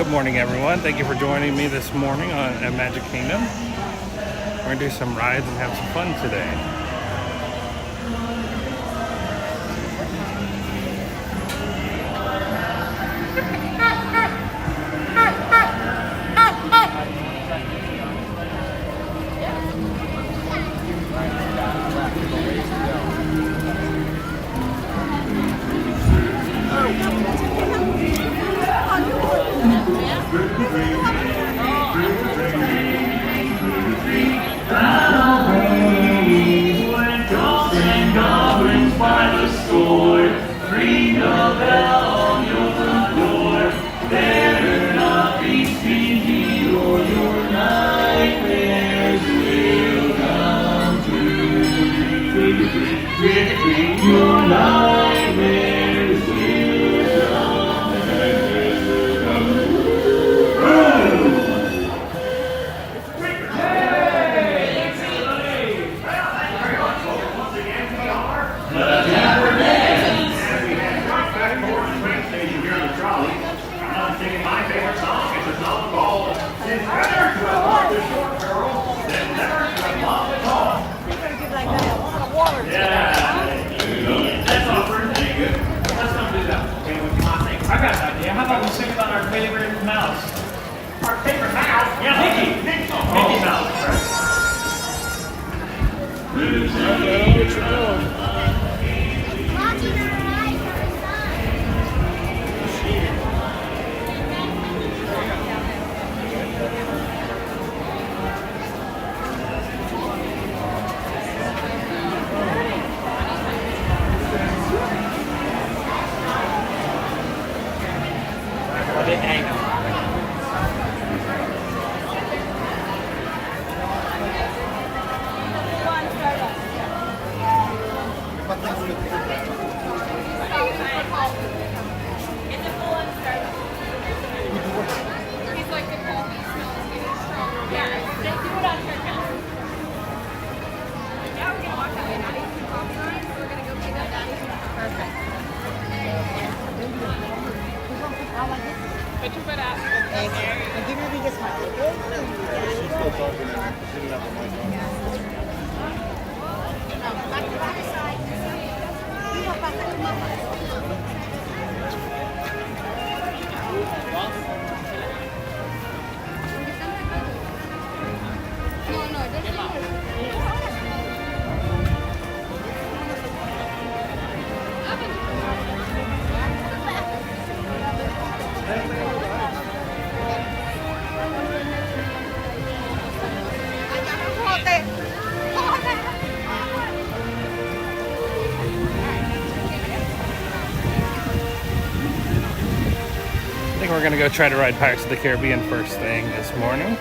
Good morning, everyone. Thank you for joining me this morning at Magic Kingdom. We're going to do some rides and have some fun today. We're gonna go try to ride Pirates of the Caribbean first thing this morning.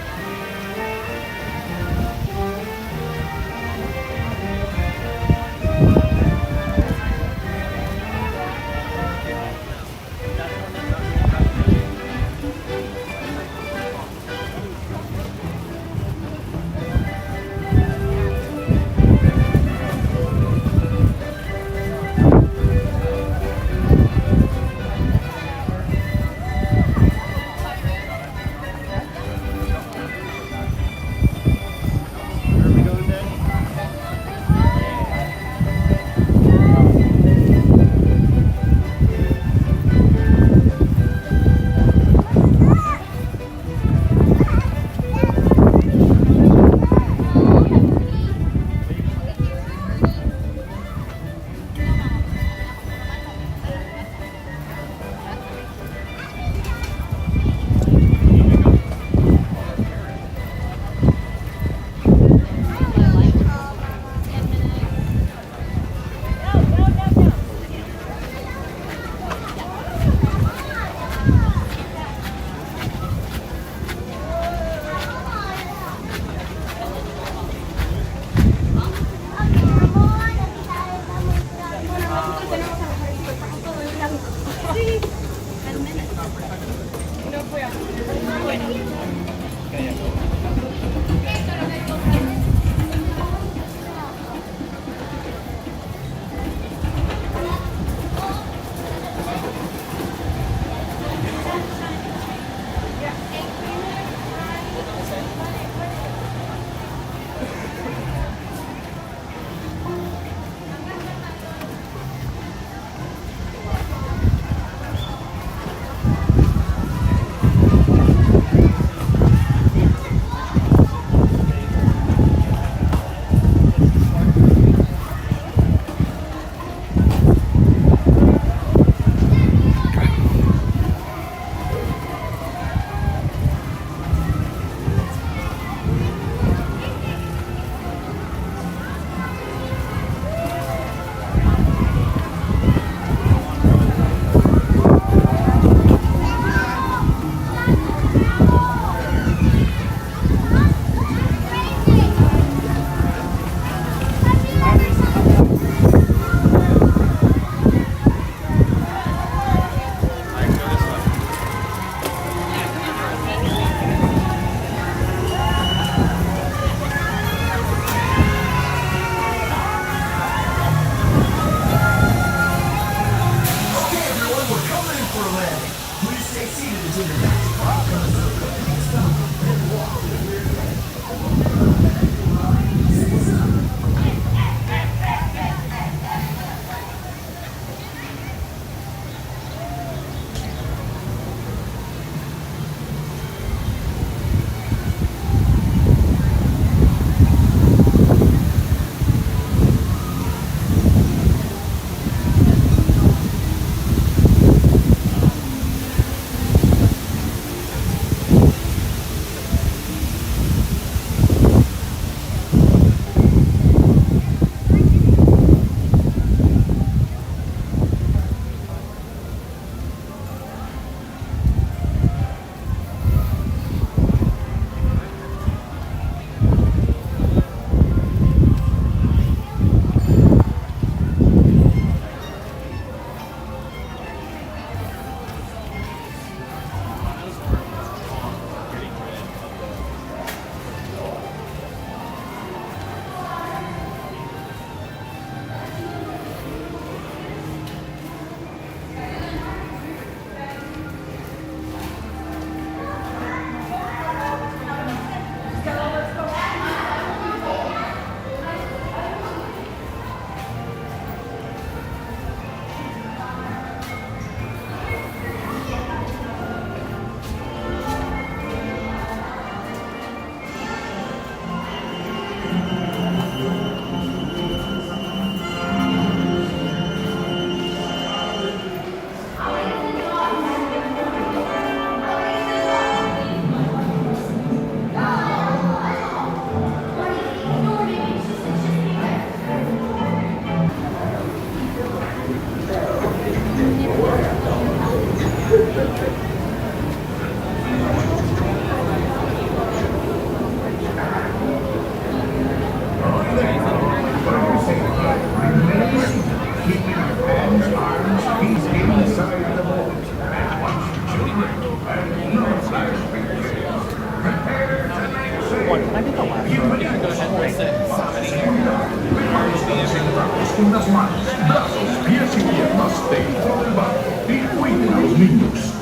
unas manos, brazos, pies y piernas de todo el barrio y cuiden a los niños.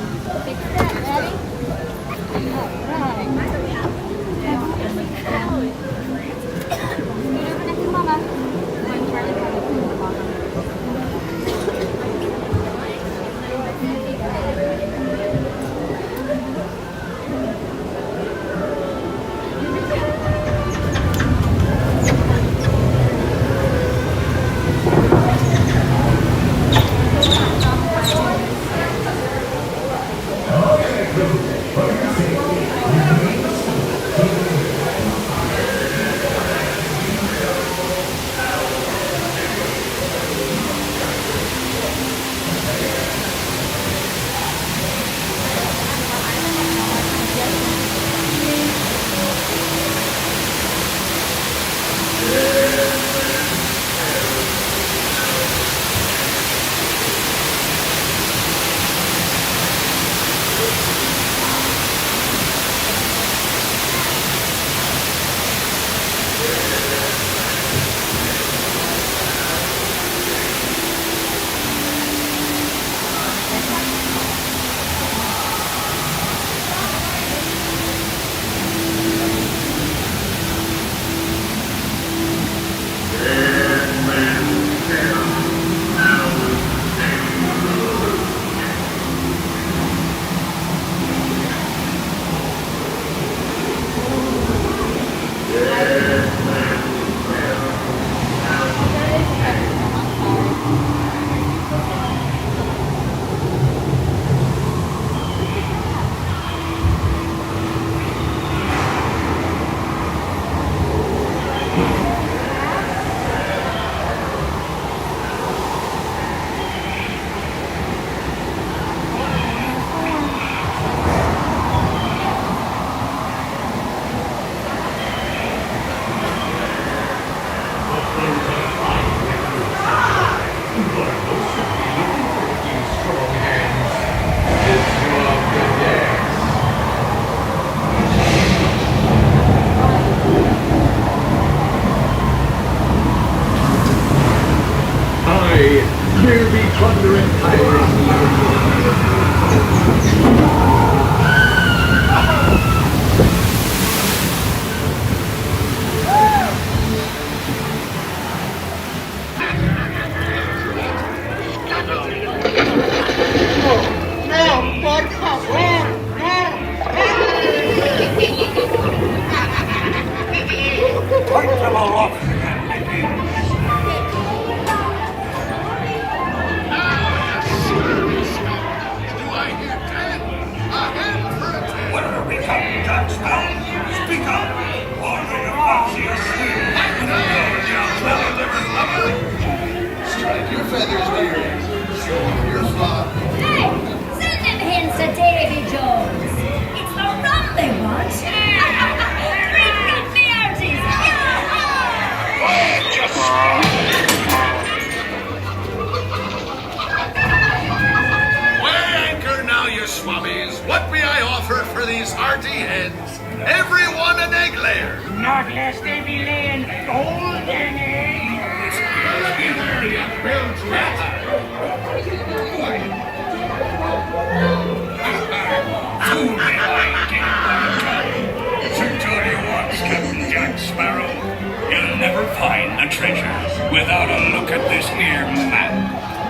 Here be plunder and What may I offer for these hearty hens? Everyone an egg layer. Not lest they be laying golden eggs. Build rat. Sir Tony once, Captain Jack Sparrow. You'll never find the treasure without a look at this here map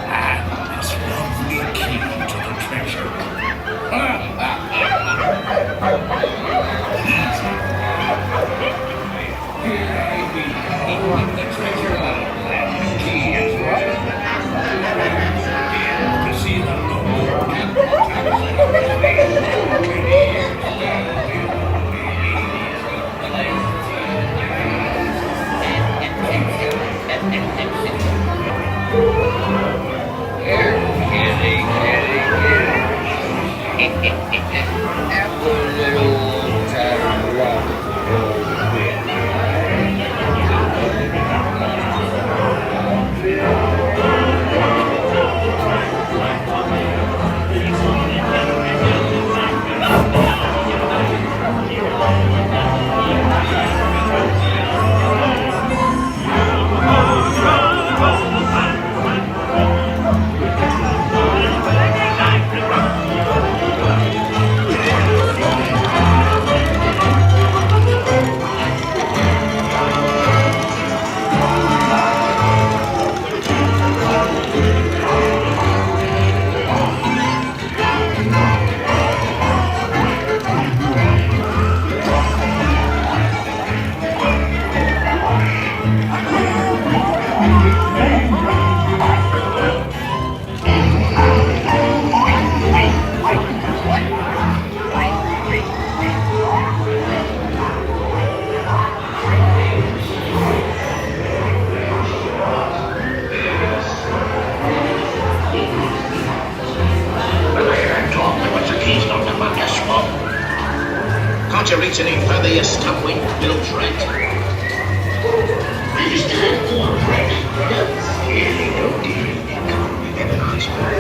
and this lovely key to the treasure. The treasure and the key as well. To see the local Can't you reach any further, you stumbling little trait? This time, Walt. Don't scare me, don't you? And an iceberg.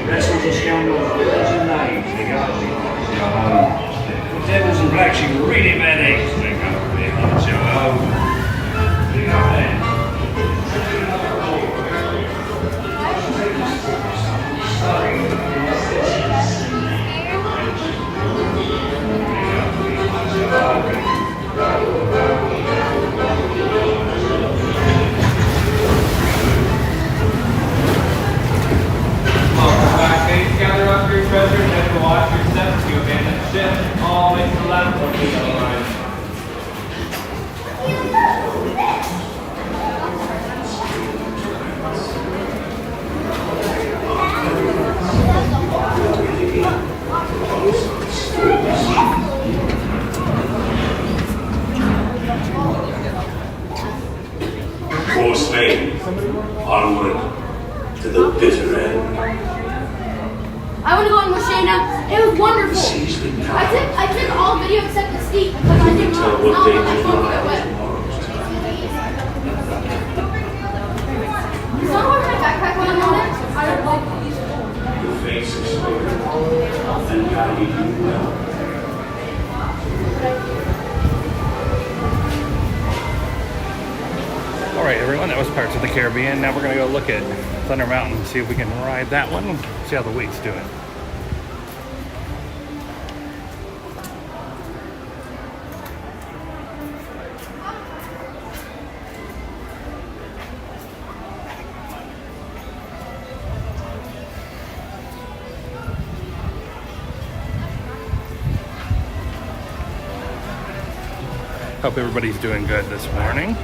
That's what the scoundrels did tonight. They got me. The devils and blacks, you really bad eggs. They got me. You got that. Gather up your treasures and to watch your steps to abandon the ship. All make the left of the yellow line. For Spain, onward to the bitter end. I want to go on Machina. It was wonderful. I took all video except the steep because I didn't know what my phone would get wet. Is someone wear my backpack when I'm on it? I don't like Your face is and guiding you well. Alright everyone, that was Pirates of the Caribbean. Now we're going to go look at Thunder Mountain and see if we can ride that one. See how the weight's doing. Hope everybody's doing good this morning.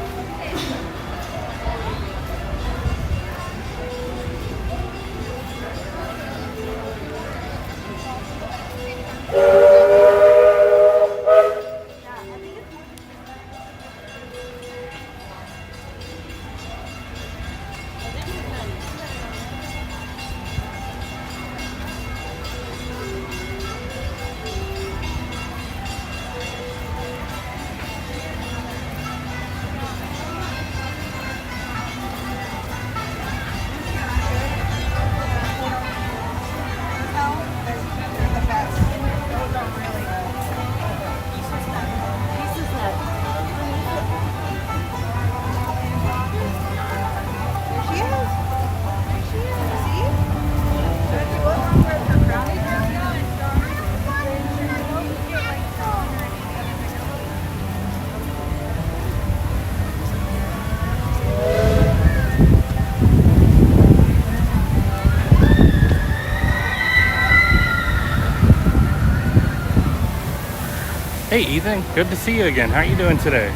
Hey Ethan, good to see you again. How are you doing today?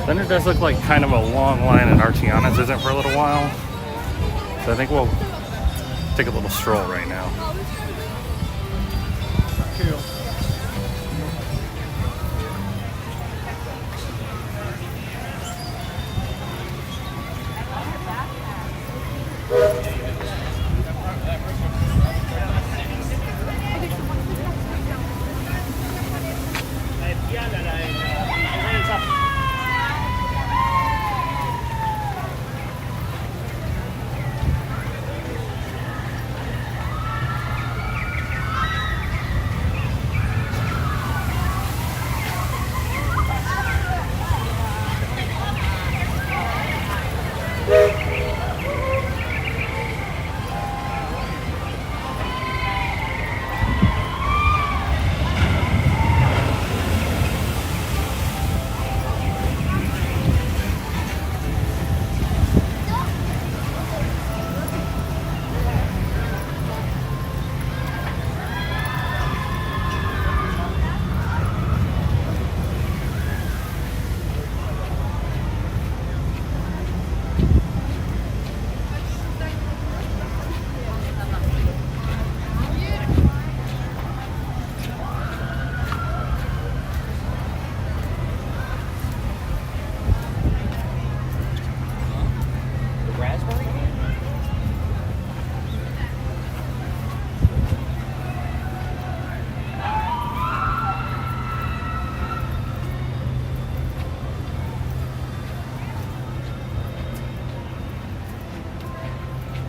Then it does look like kind of a long line at Tiana's isn't for a little while. So I think we'll take a little stroll right now.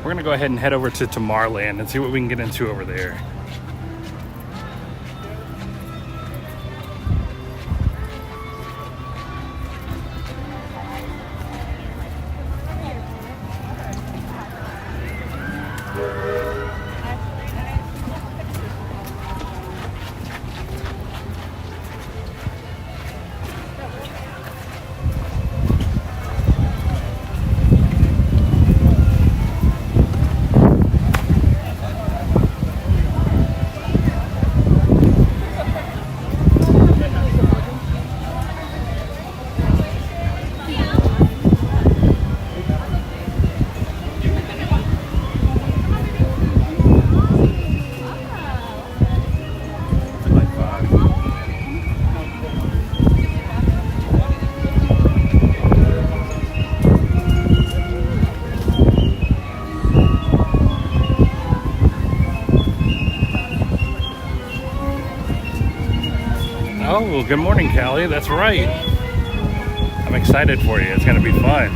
We're gonna go ahead and head over to Tomorrowland and see what we can get into over there. Oh, good morning, Callie. That's right. I'm excited for you. It's going to be fun.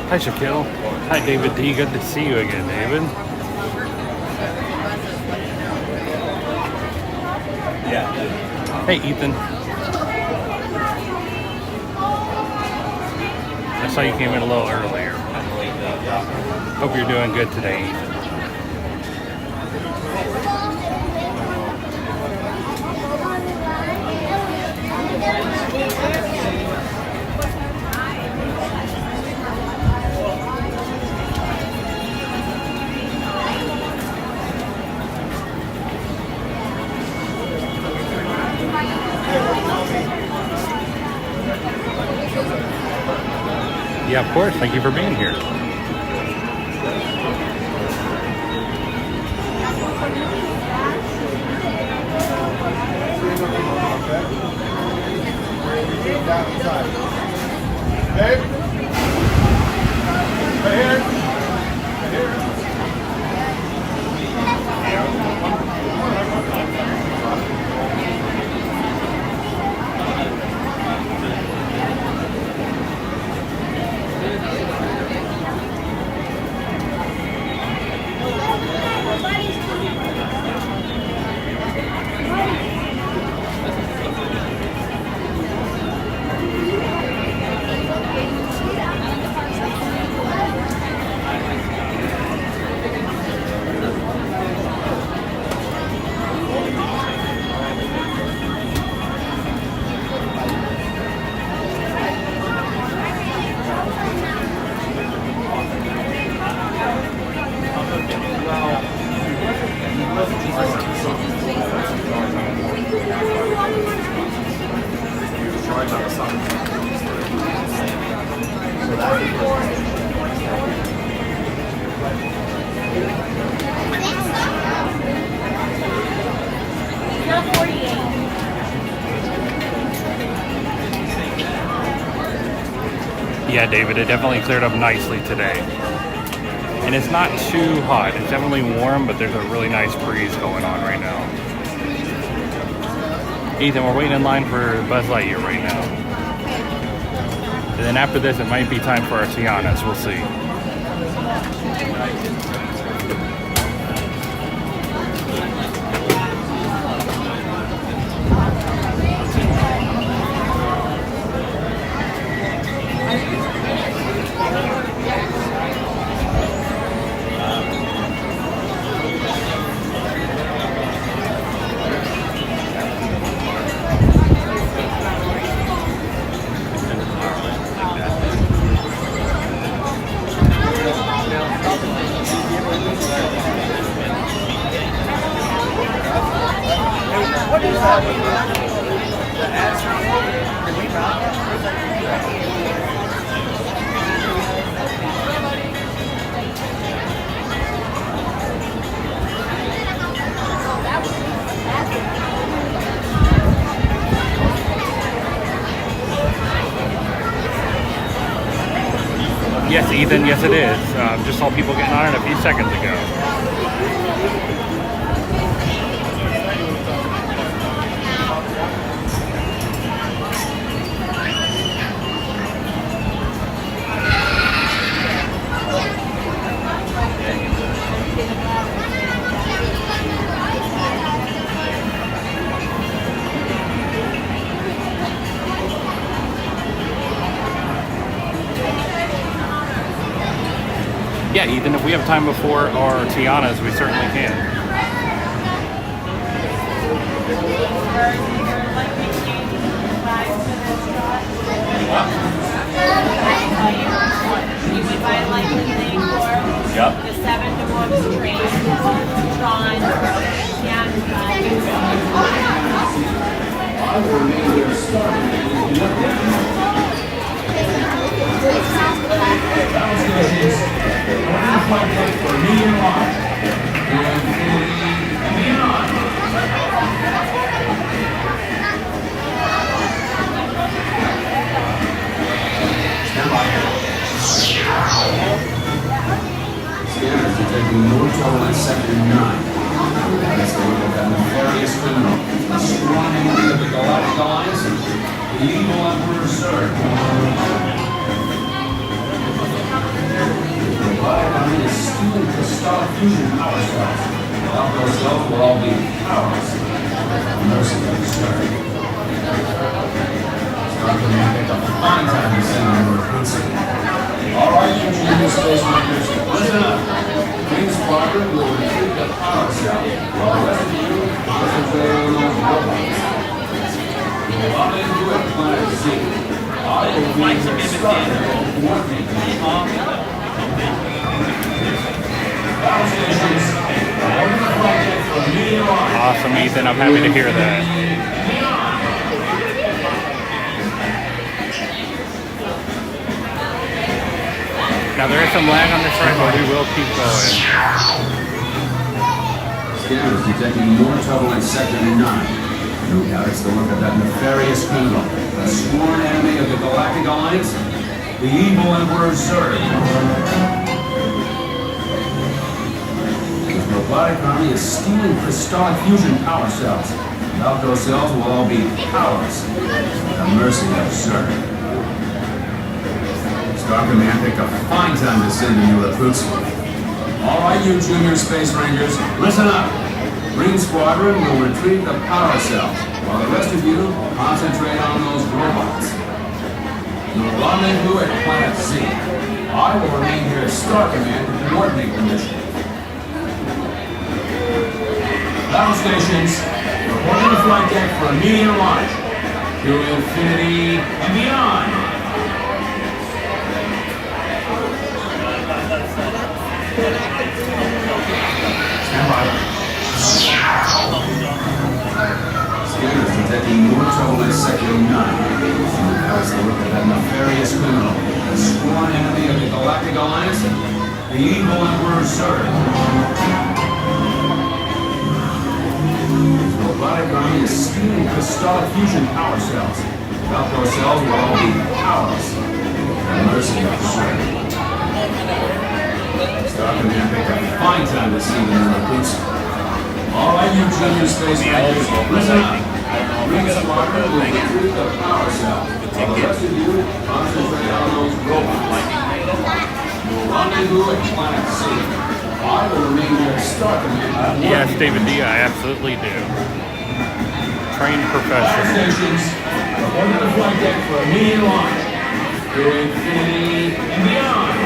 Hi, Shaquille. Hi, David D. Good to see you again, David. Hey, Ethan. I saw you came in a little earlier. Hope you're doing good today, Ethan. Yeah, of course. Thank you for being here. Dave? Right here. Right here. Yeah, David, it definitely cleared up nicely today. And it's not too hot. It's definitely warm, but there's a really nice breeze going on right now. Ethan, we're waiting in line for Buzz Lightyear right now. And then after this, it might be time for our Tianas. We'll see. Yes, Ethan, yes it is. Just saw people getting on it a few seconds ago. Yeah, Ethan, if we have time before our Tianas, we certainly can. Yep. The 7 divorce train, Tron, For me and will all be ours. Mercifully, sir. Star Command picked a fine time to send on your recruits. All right, you junior space makers, listen up. Green Squadron will retrieve the power cell, while the rest of you concentrate on those robots. You will rendezvous at Planet Z. I will be your starter to coordinate the battle stations. Order the flight deck for immediate launch. Awesome, Ethan. I'm happy to hear that. Now there is some lag on this side, but we will keep going. Scanners detecting more trouble in Sector 9. No doubt it's the work of that nefarious criminal, a sworn enemy of the Galactic Alliance, the evil Emperor Zurg. His robotic army is stealing crystallic fusion power cells. Without those cells, will all be powerless at the mercy of Zurg. Star Command picked a fine time to send in your recruits. All right, you junior space rangers, listen up. Green Squadron will retrieve the power cells, while the rest of you concentrate on those robots. You'll rendezvous at Planet Z. I will remain here at Star Command to coordinate the mission. Battle stations, reporting the flight deck for immediate launch. To infinity and beyond. Stand by. Scanners detecting more trouble in Sector 9. That was the work of that nefarious criminal, a sworn enemy of the Galactic Alliance, the evil Emperor Zurg. His robotic army is stealing crystallic fusion power cells. Without those cells, we'll all be powerless at the mercy of Zurg. Star Command picked a fine time to see the recruits. All right, you junior space rangers, listen up. Green Squadron will retrieve the power cell, while the rest of you concentrate on those robots. You will rendezvous at Planet Z. I will remain here at Star Command. Yes, David D, I absolutely do. Trained Battle professional. stations, report to the flight deck for immediate launch. To infinity and beyond.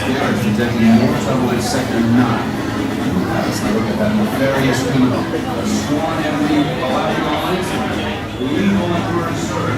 Scanners detecting more trouble in Sector 9. That's the work of that nefarious criminal, a sworn enemy of the Galactic Alliance, the evil Emperor Zurg.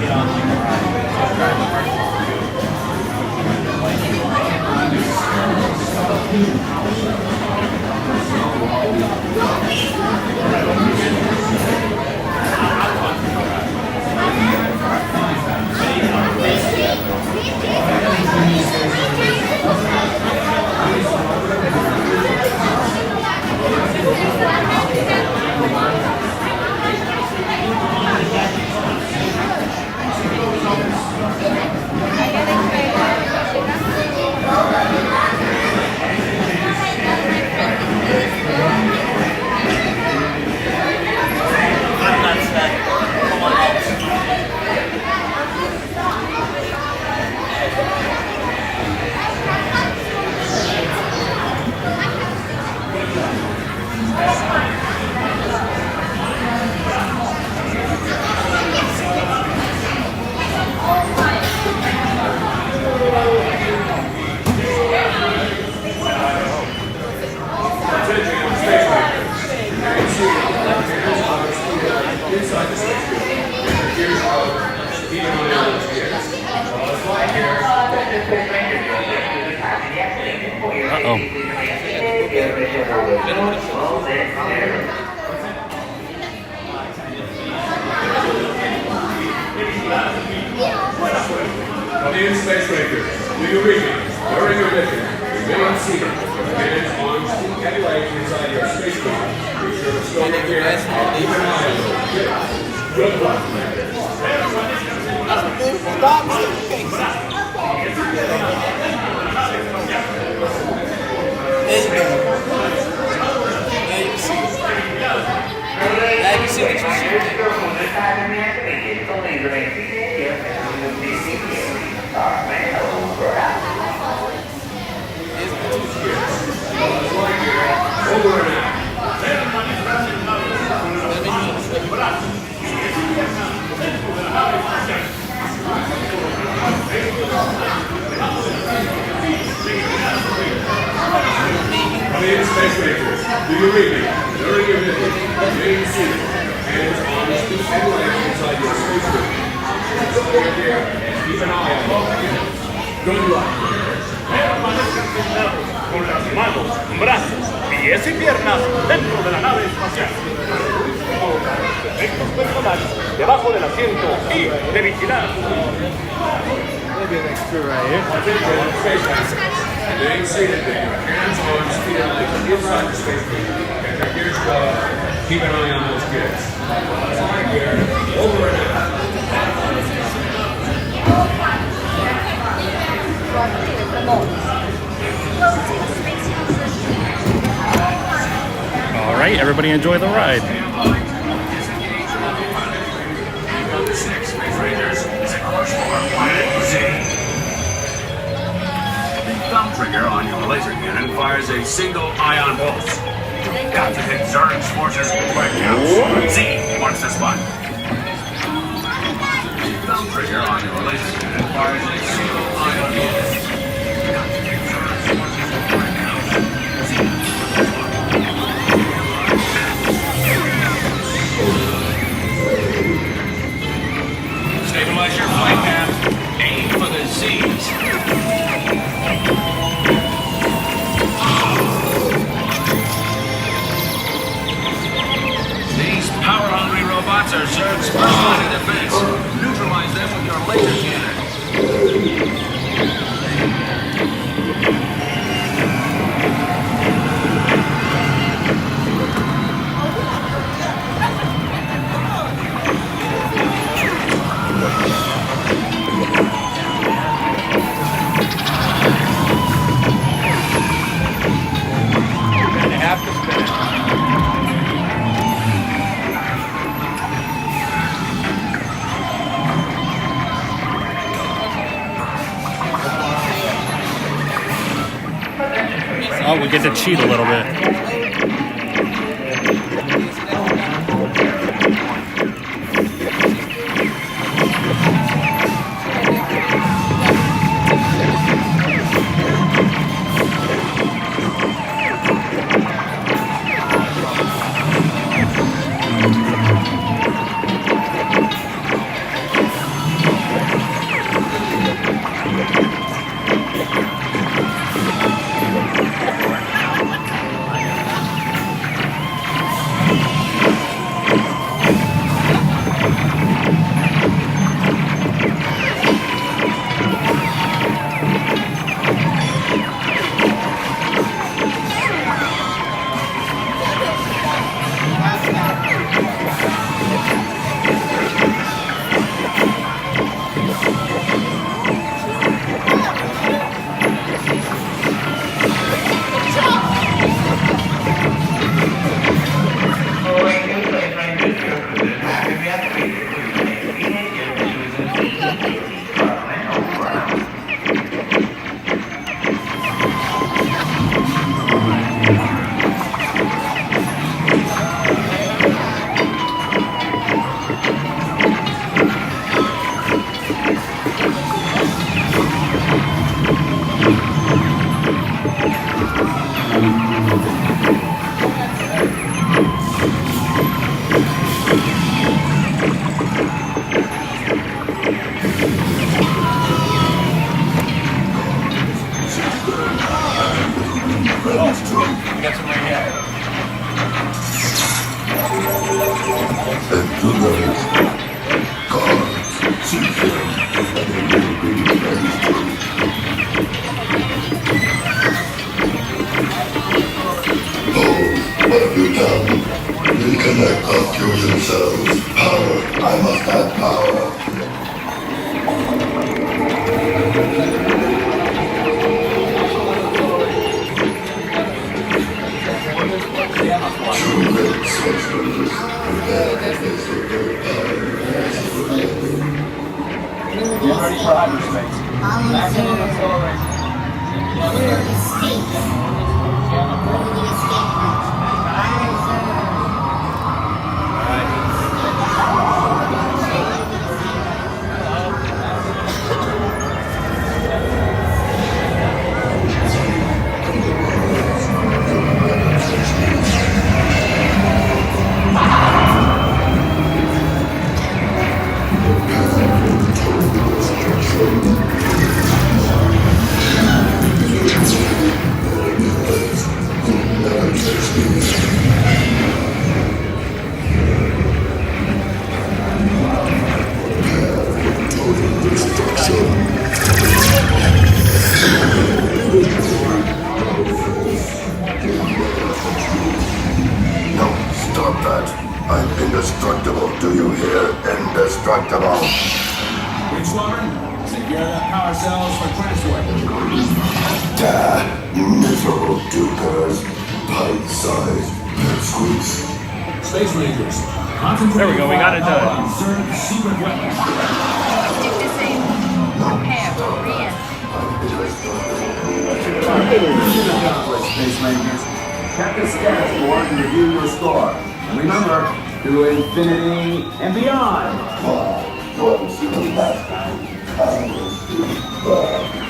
Indian Space Rangers, do your readings during your mission. Remain seated. Hands on steam heavy legs inside your spacecraft. Be sure to stow your gears and keep an eye on those ships. Good luck, Commander. Now you see what you're shooting. Over and out. Coming in, Space Rangers. Do you read me? During your mission, remain seated. Hands on the seat and legs inside your spacesuit. Stay here and keep an eye on them. Good luck. Con las manos, brazos, pies y piernas dentro de la nave espacial. Efectos personales debajo del asiento y de vigilar. Maybe an extra right here. Attention, space master. Remain seated there. Hands on feet and legs inside the spacesuit. Get your gears crossed. Keep an eye on those kids. Lightyear, over and out. All right, everybody enjoy the ride. Space Rangers is a course for Planet Z. The thumb trigger on your laser cannon fires a single ion pulse. You've got to hit Zerg's forces right now. Z marks the spot. The thumb trigger on your laser cannon fires a single ion pulse. You've got to hit Zerg's forces right now. Z marks the spot. Stabilize your flight path. Aim for the Z's. These power-hungry robots are Zerg's first line of defense. Neutralize them with your laser cannon. Oh, we get to cheat a little bit. What have you done? Reconnect our fusion cells. Power. I must have power. True red sorcerers. That is the very power. Get ready for hyperspace. Indestructible. Green Squadron, secure the power cells for transport. Miserable dupers. Bite-sized pipsqueaks. Space Rangers, concentrate. There we go, we got it done. Insert secret weapons. Stick this in. Prepare for re-entry. Space Rangers, check the status board and review your score. And remember, to infinity and beyond. Once in a lifetime, I will be back.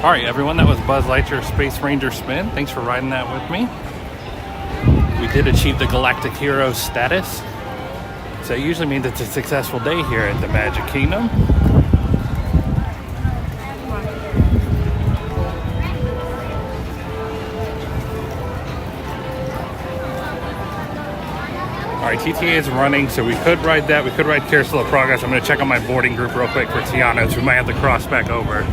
Alright everyone, that was Buzz Lightyear Space Ranger Spin. Thanks for riding that with me. We did achieve the Galactic Hero status. So it usually means it's a successful day here at the Magic Kingdom. Alright, TTA is running, so we could ride that. We could ride Carousel of Progress. I'm going to check on my boarding group real quick for Tiana, so we might have to cross back over.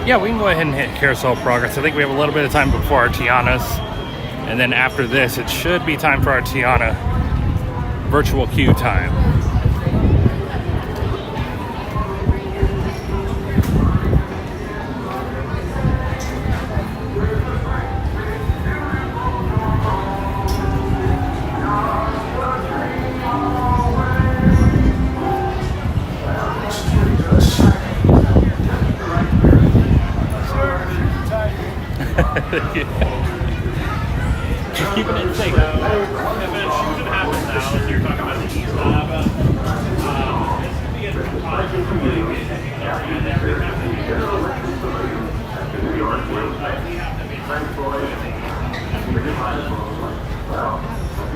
Yeah, we can go ahead and hit Carousel of Progress. I think we have a little bit of time before our Tianas. And then after this, it should be time for our Tiana virtual queue time. Just keeping it safe. If it shoots and happens now, as you're talking about the East Lab, this could be a different time.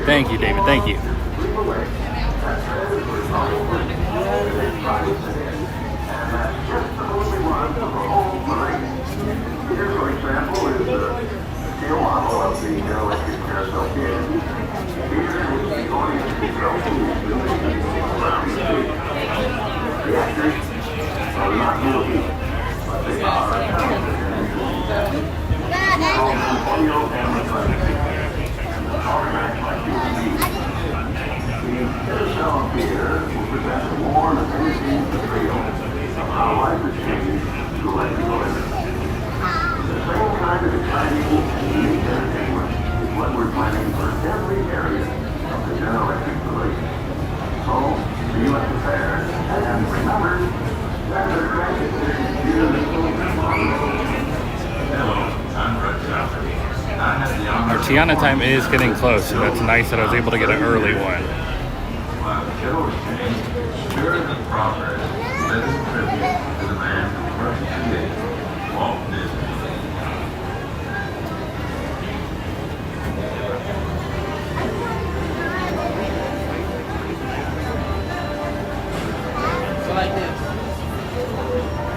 Thank you, David. Thank you. Here, for example, is the Tiana of the electric carousel here. Here is the audience control tools around the stage. The actors are not moving, but they are audio animatronics and the hologram like you see. The carousel theater will present a warm and entertaining portrayal of how life is changed to electrical energy. variety and unique entertainment is what we're planning for every area of the General Electric Pavilion. So, see you at the fair, and remember, that's a great beautiful Hello, I'm Brett Johnson. Our Tiana time is getting close, so that's nice that I was able to get an early one. While the show is changed, Spirit of Progress is a tribute to the man who first created Walt Disney.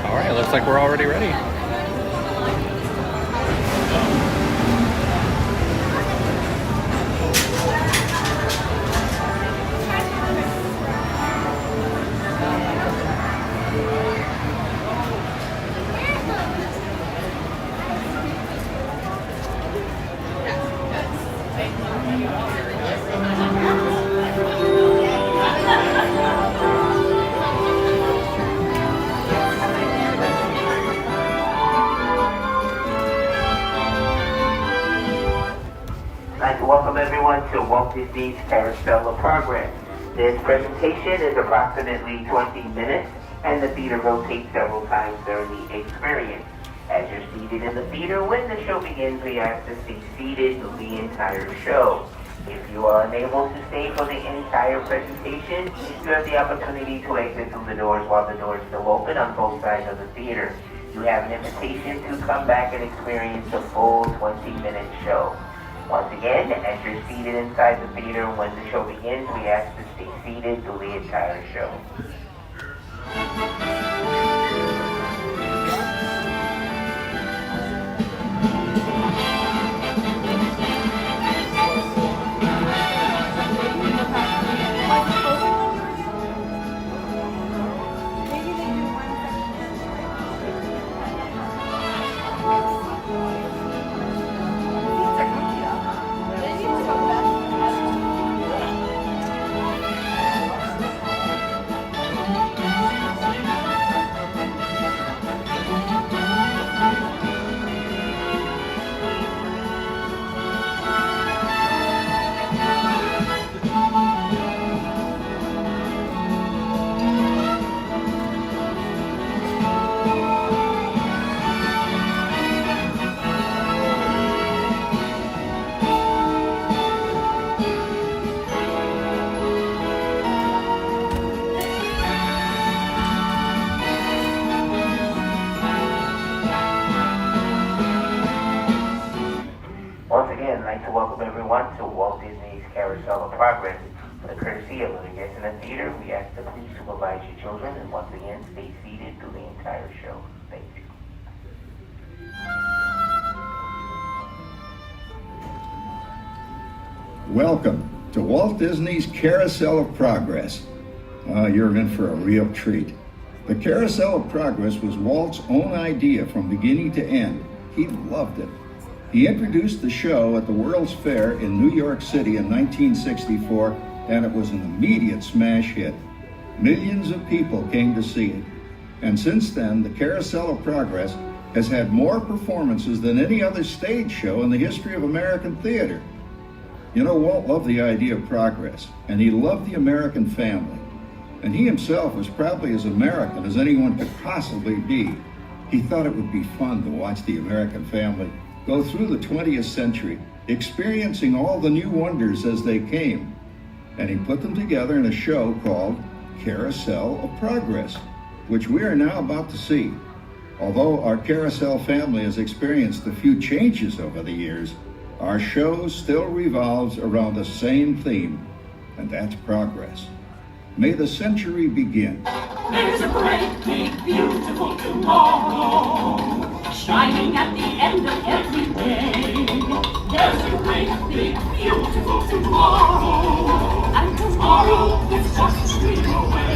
All right, looks like we're already ready. I'd like to welcome everyone to Walt Disney's Carousel of Progress. This presentation is approximately 20 minutes, and the theater rotates several times during the experience. As you're seated in the theater, when the show begins, we ask to stay seated through the entire show. If you are unable to stay for the entire presentation, you have the opportunity to exit through the doors while the doors still open on both sides of the theater. You have an invitation to come back and experience the full 20-minute show. Once again, as you're seated inside the theater, when the show begins, we ask to stay seated through the entire show. Welcome everyone to Walt Disney's Carousel of Progress. For the courtesy of other guests in the theater, we ask to please supervise your children and once again stay seated through the entire show. Thank you. Welcome to Walt Disney's Carousel of Progress. You're in for a real treat. The Carousel of Progress was Walt's own idea from beginning to end. He loved it. He introduced the show at the World's Fair in New York City in 1964, and it was an immediate smash hit. Millions of people came to see it. And since then, the Carousel of Progress has had more performances than any other stage show in the history of American theater. You know, Walt loved the idea of progress, and he loved the American family. And he himself was probably as American as anyone could possibly be. He thought it would be fun to watch the American family go through the 20th century, experiencing all the new wonders as they came. And he put them together in a show called Carousel of Progress, which we are now about to see. Although our Carousel family has experienced a few changes over the years, our show still revolves around the same theme, and that's progress. May the century begin. There's a bright, big, beautiful tomorrow, shining at the end of every day. There's a great, big, beautiful tomorrow, and tomorrow is just a dream away.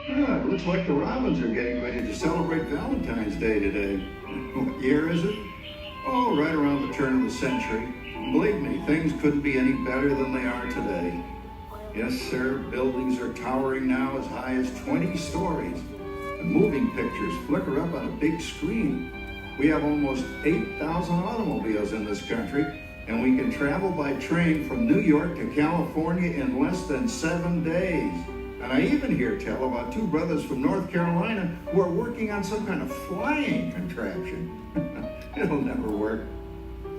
Yeah, it looks like the Robins are getting ready to celebrate Valentine's Day today. What year is it? Oh, right around the turn of the century. Believe me, things couldn't be any better than they are today. Yes, sir, buildings are towering now as high as 20 stories. And moving pictures flicker up on a big screen. We have almost 8,000 automobiles in this country, and we can travel by train from New York to California in less than 7 days. And I even hear tell about 2 brothers from North Carolina who are working on some kind of flying contraption. It'll never work.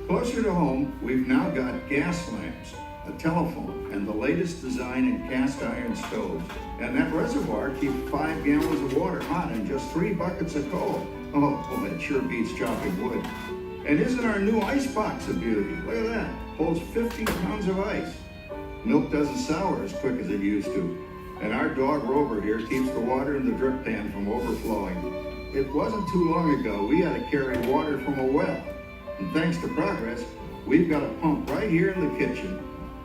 Closer to home, we've now got gas lamps, a telephone, and the latest design in cast iron stoves. And that reservoir keeps 5 gallons of water hot and just 3 buckets of coal. Oh, it sure beats chopping wood. And isn't our new ice box a beauty? Look at that. Holds 50 pounds of ice. Milk doesn't sour as quick as it used to. And our dog Rover here keeps the water in the drip pan from overflowing. It wasn't too long ago we had to carry water from a well. And thanks to Progress, we've got a pump right here in the kitchen.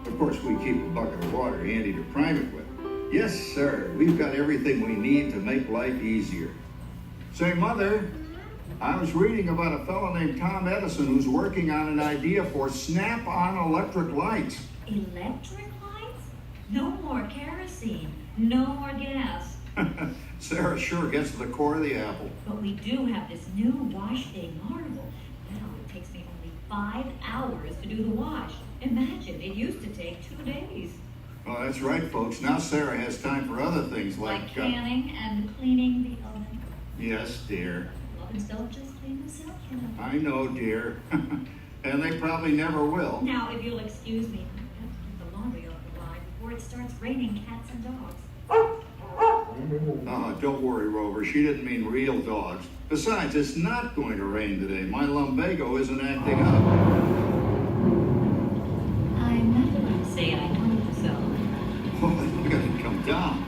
Of course, we keep a bucket of water handy to prime it with. Yes, sir, we've got everything we need to make life easier. Say, Mother, I was reading about a fellow named Tom Edison who's working on an idea for snap-on electric lights. Electric lights? No more kerosene, no more gas. Sarah sure gets to the core of the apple. But we do have this new wash day marvel. Now it takes me only 5 hours to do the wash. Imagine, it used to take 2 days. Oh, that's right, folks. Now Sarah has time for other things Like canning and cleaning the oven. Yes, dear. Ovens don't just clean themselves, you know. I know, dear. And they probably never will. Now, if you'll excuse me, I have to get the laundry off the line before it starts raining cats and dogs. Don't worry, Rover. She didn't mean real dogs. Besides, it's not going to rain today. My lumbago isn't acting up. I'm not going to say I told so. Oh, look at it come down.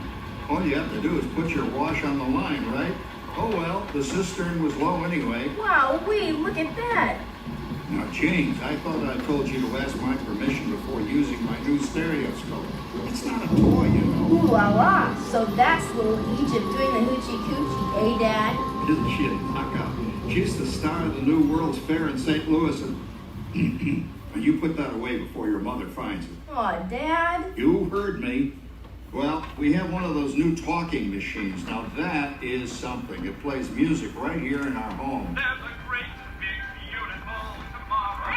All you have to do is put your wash on the line, right? Oh well, the cistern was low anyway. Wow, wait, look at that. Now, James, I thought I told you to ask my permission before using my new stereoscope. It's not a toy, you know. Ooh la la. So that's little Egypt doing the hoochie coochie, eh, Dad? Isn't she a knockout? She's the star of the new World's Fair in St. Louis, and you put that away before your mother finds it. Aw, Dad. You heard me. Well, we have one of those new talking machines. Now that is something. It plays music right here in our home. There's a great, big, beautiful tomorrow.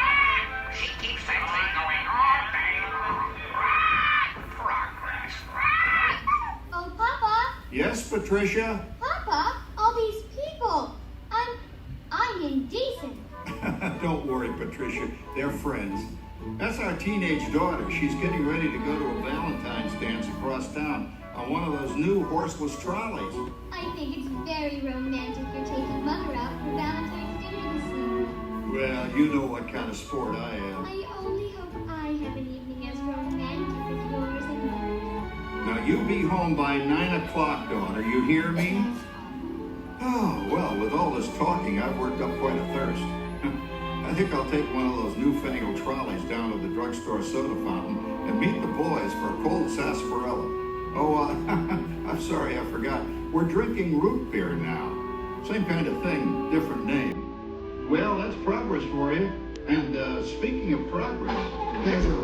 She keeps that thing going all day long. Progress. Oh, Papa. Yes, Patricia? Papa, all these people. I'm indecent. Don't worry, Patricia. They're friends. That's our teenage daughter. She's getting ready to go to a Valentine's dance across town on one of those new horseless trolleys. I think it's very romantic you're taking Mother out for Valentine's dinner this evening. Well, you know what kind of sport I am. I only hope I have an evening as romantic as yours and mine. Now, you be home by 9 o'clock, daughter. You hear me? Oh, well, with all this talking, I've worked up quite a thirst. I think I'll take one of those newfangled trolleys down to the drugstore soda fountain and meet the boys for a cold sarsaparilla. Oh, I'm sorry, I forgot. We're drinking root beer now. Same kind of thing, different name. Well, that's progress for you. And speaking of progress, there's a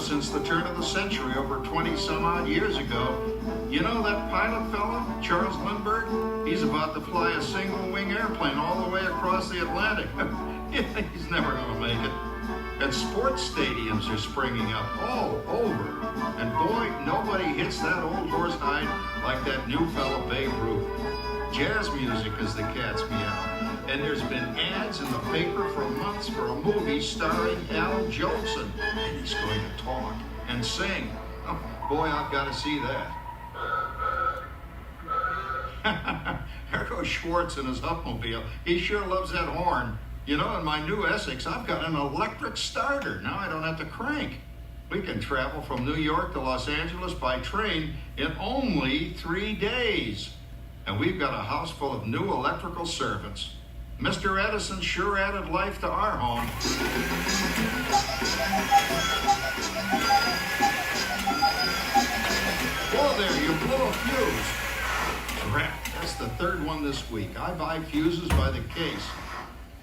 since the turn of the century, over 20-some-odd years ago. You know that pilot fella, Charles Lindbergh? He's about to fly a single-wing airplane all the way across the Atlantic. He's never going to make it. And sports stadiums are springing up all over. And boy, nobody hits that old horse hide like that new fella Babe Ruth. Jazz music as the cat's meow. And there's been ads in the paper for months for a movie starring Al Jolson. And he's going to talk and sing. Oh, boy, I've got to see that. There goes Schwartz in his Hupmobile. He sure loves that horn. You know, in my new Essex, I've got an electric starter. Now I don't have to crank. We can travel from New York to Los Angeles by train in only 3 days. And we've got a house full of new electrical servants. Mr. Edison sure added life to our home. Whoa there, you blew a fuse. Crap, that's the third one this week. I buy fuses by the case.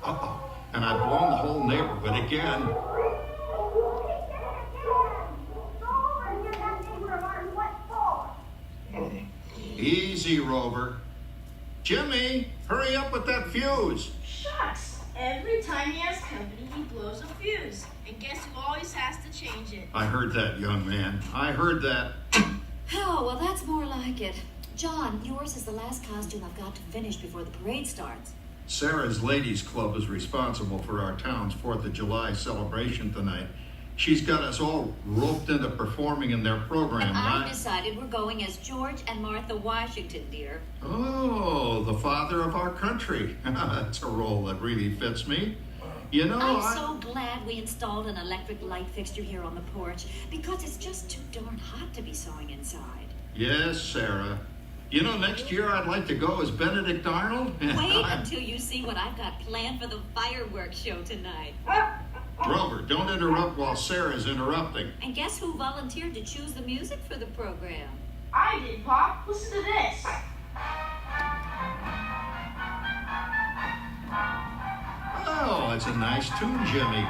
Uh-oh, and I've blown the whole neighborhood again. Easy, Rover. Jimmy, hurry up with that fuse. Shucks. Every time he has company, he blows a fuse. And guess who always has to change it? I heard that, young man. I heard that. Oh, well, that's more like it. John, yours is the last costume I've got to finish before the parade starts. Sarah's Ladies Club is responsible for our town's 4th of July celebration tonight. She's got us all roped into performing in their program. And I've decided we're going as George and Martha Washington, dear. Oh, the father of our country. That's a role that really fits me. You know, I'm so glad we installed an electric light fixture here on the porch, because it's just too darn hot to be sewing inside. Yes, Sarah. You know, next year I'd like to go as Benedict Arnold. Wait until you see what I've got planned for the fireworks show tonight. Rover, don't interrupt while Sarah's interrupting. And guess who volunteered to choose the music for the program? I did, Pop. Listen to this. Oh, that's a nice tune, Jimmy.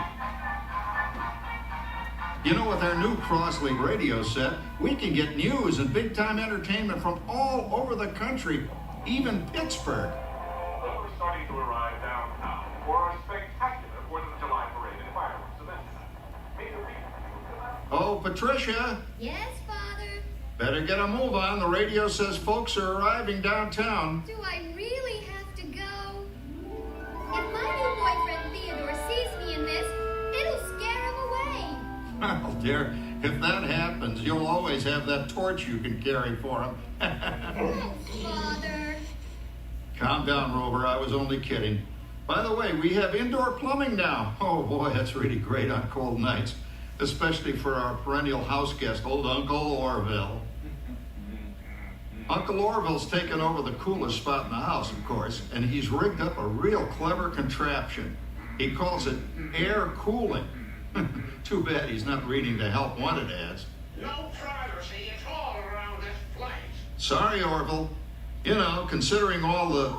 You know, with our new Crosley radio set, we can get news and big-time entertainment from all over the country, even Pittsburgh. We're starting to arrive downtown for our spectacular 4th of July parade and fireworks event. Oh, Patricia. Yes, Father? Better get a move on. The radio says folks are arriving downtown. Do I really have to go? If my new boyfriend Theodore sees me in this, it'll scare him away. Well, dear, if that happens, you'll always have that torch you can carry for him. Oh, Father. Calm down, Rover. I was only kidding. By the way, we have indoor plumbing now. Oh, boy, that's really great on cold nights, especially for our perennial house guest, old Uncle Orville. Uncle Orville's taken over the coolest spot in the house, of course, and he's rigged up a real clever contraption. He calls it air cooling. Too bad he's not reading the Help Wanted ads. No privacy at all around this place. Sorry, Orville. You know, considering all the...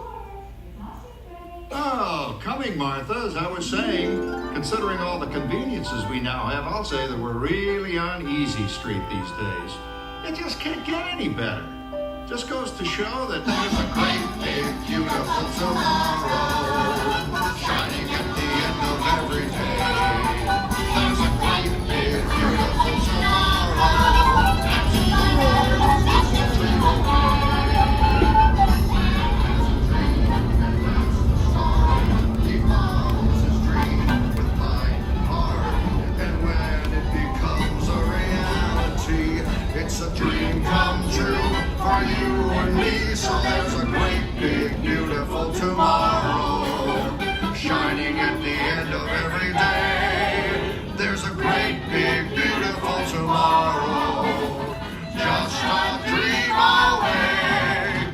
Oh, coming, Martha, as I was saying, considering all the conveniences we now have, I'll say that we're really on easy street these days. It just can't get any better. Just goes to show that there's a great, big, beautiful tomorrow shining at the end of every day. There's a great, big, beautiful tomorrow. That's the world that's a dream away. He follows his dream with mind and heart, and when it becomes a reality, it's a dream come true for you and me. So there's a great, big, beautiful tomorrow shining at the end of every day. There's a great, big, beautiful tomorrow, just a dream away.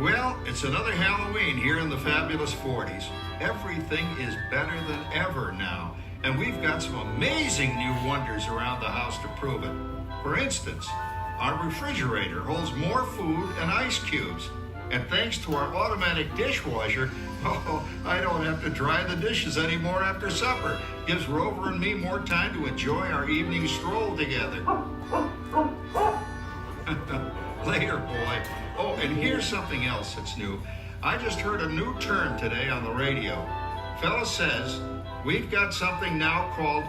Well, it's another Halloween here in the fabulous 40s. Everything is better than ever now, and we've got some amazing new wonders around the house to prove it. For instance, our refrigerator holds more food and ice cubes. And thanks to our automatic dishwasher, I don't have to dry the dishes anymore after supper. Gives Rover and me more time to enjoy our evening stroll together. Later, boy. Oh, and here's something else that's new. I just heard a new term today on the radio. Fella says, We've got something now called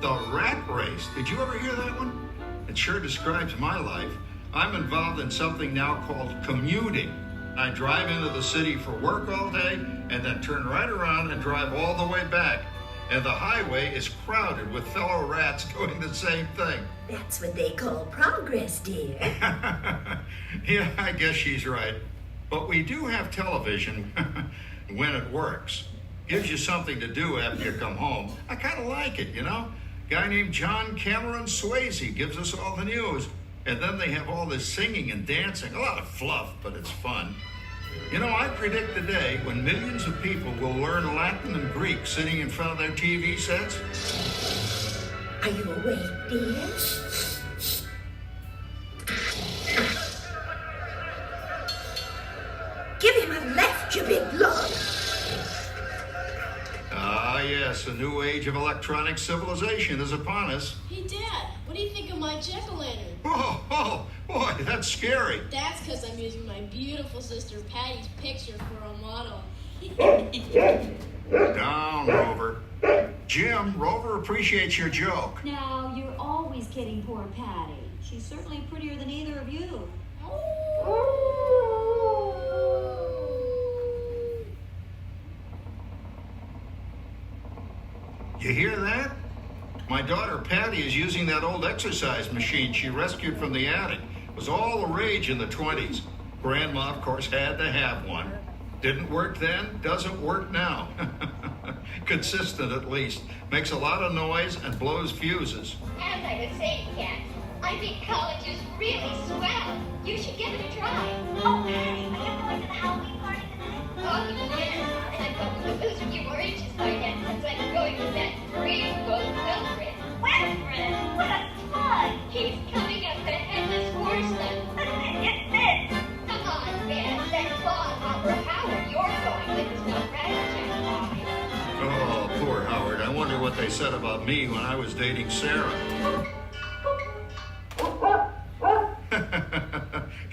the rat race. Did you ever hear that one? It sure describes my life. I'm involved in something now called commuting. I drive into the city for work all day and then turn right around and drive all the way back. And the highway is crowded with fellow rats doing the same thing. That's what they call progress, dear. Yeah, I guess she's right. But we do have television when it works. Gives you something to do after you come home. I kind of like it, you know? Guy named John Cameron Swayze gives us all the news. And then they have all this singing and dancing. A lot of fluff, but it's fun. You know, I predict the day when millions of people will learn Latin and Greek sitting in front of their TV sets. Are you awake, dear? Give him a left, you big lug. Ah, yes, a new age of electronic civilization is upon us. Hey, Dad, what do you think of my jack-o'-lantern? Oh, boy, that's scary. That's because I'm using my beautiful sister Patty's picture for a model. Down, Rover. Jim, Rover appreciates your joke. Now, you're always kidding poor Patty. She's certainly prettier than either of you. You hear that? My daughter Patty is using that old exercise machine she rescued from the attic. It was all the rage in the 20s. Grandma, of course, had to have one. Didn't work then, doesn't work now. Consistent, at least. Makes a lot of noise and blows fuses. As I was saying, Kat, I think college is really swell. You should give it a try. Oh, Patty, are you going to the Halloween party tonight? Oh, yes. And I'm hoping to lose a few more inches by then, since I'm going with that great boat, Wilfred. Wilfred? Well, that's fun. He's coming up the headless horseman. Get this. Come on, man. That Claude Hopper Howard you're going with is no rabbit. Oh, poor Howard. I wonder what they said about me when I was dating Sarah.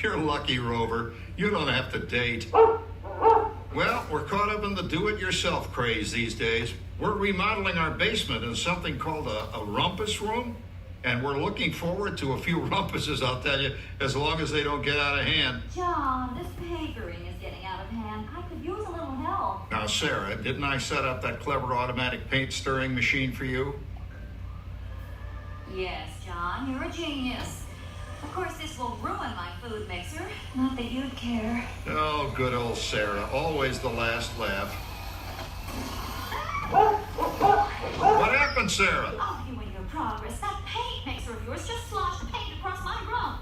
You're lucky, Rover. You don't have to date. Well, we're caught up in the do-it-yourself craze these days. We're remodeling our basement in something called a rumpus room, and we're looking forward to a few rumpuses, I'll tell you, as long as they don't get out of hand. John, this papering is getting out of hand. I could use a little help. Now, Sarah, didn't I set up that clever automatic paint stirring machine for you? Yes, John, you're a genius. Of course, this will ruin my food mixer. Not that you'd care. Oh, good old Sarah. Always the last laugh. What happened, Sarah? Oh, you and your progress. That paint mixer of yours just sloshed paint across my room.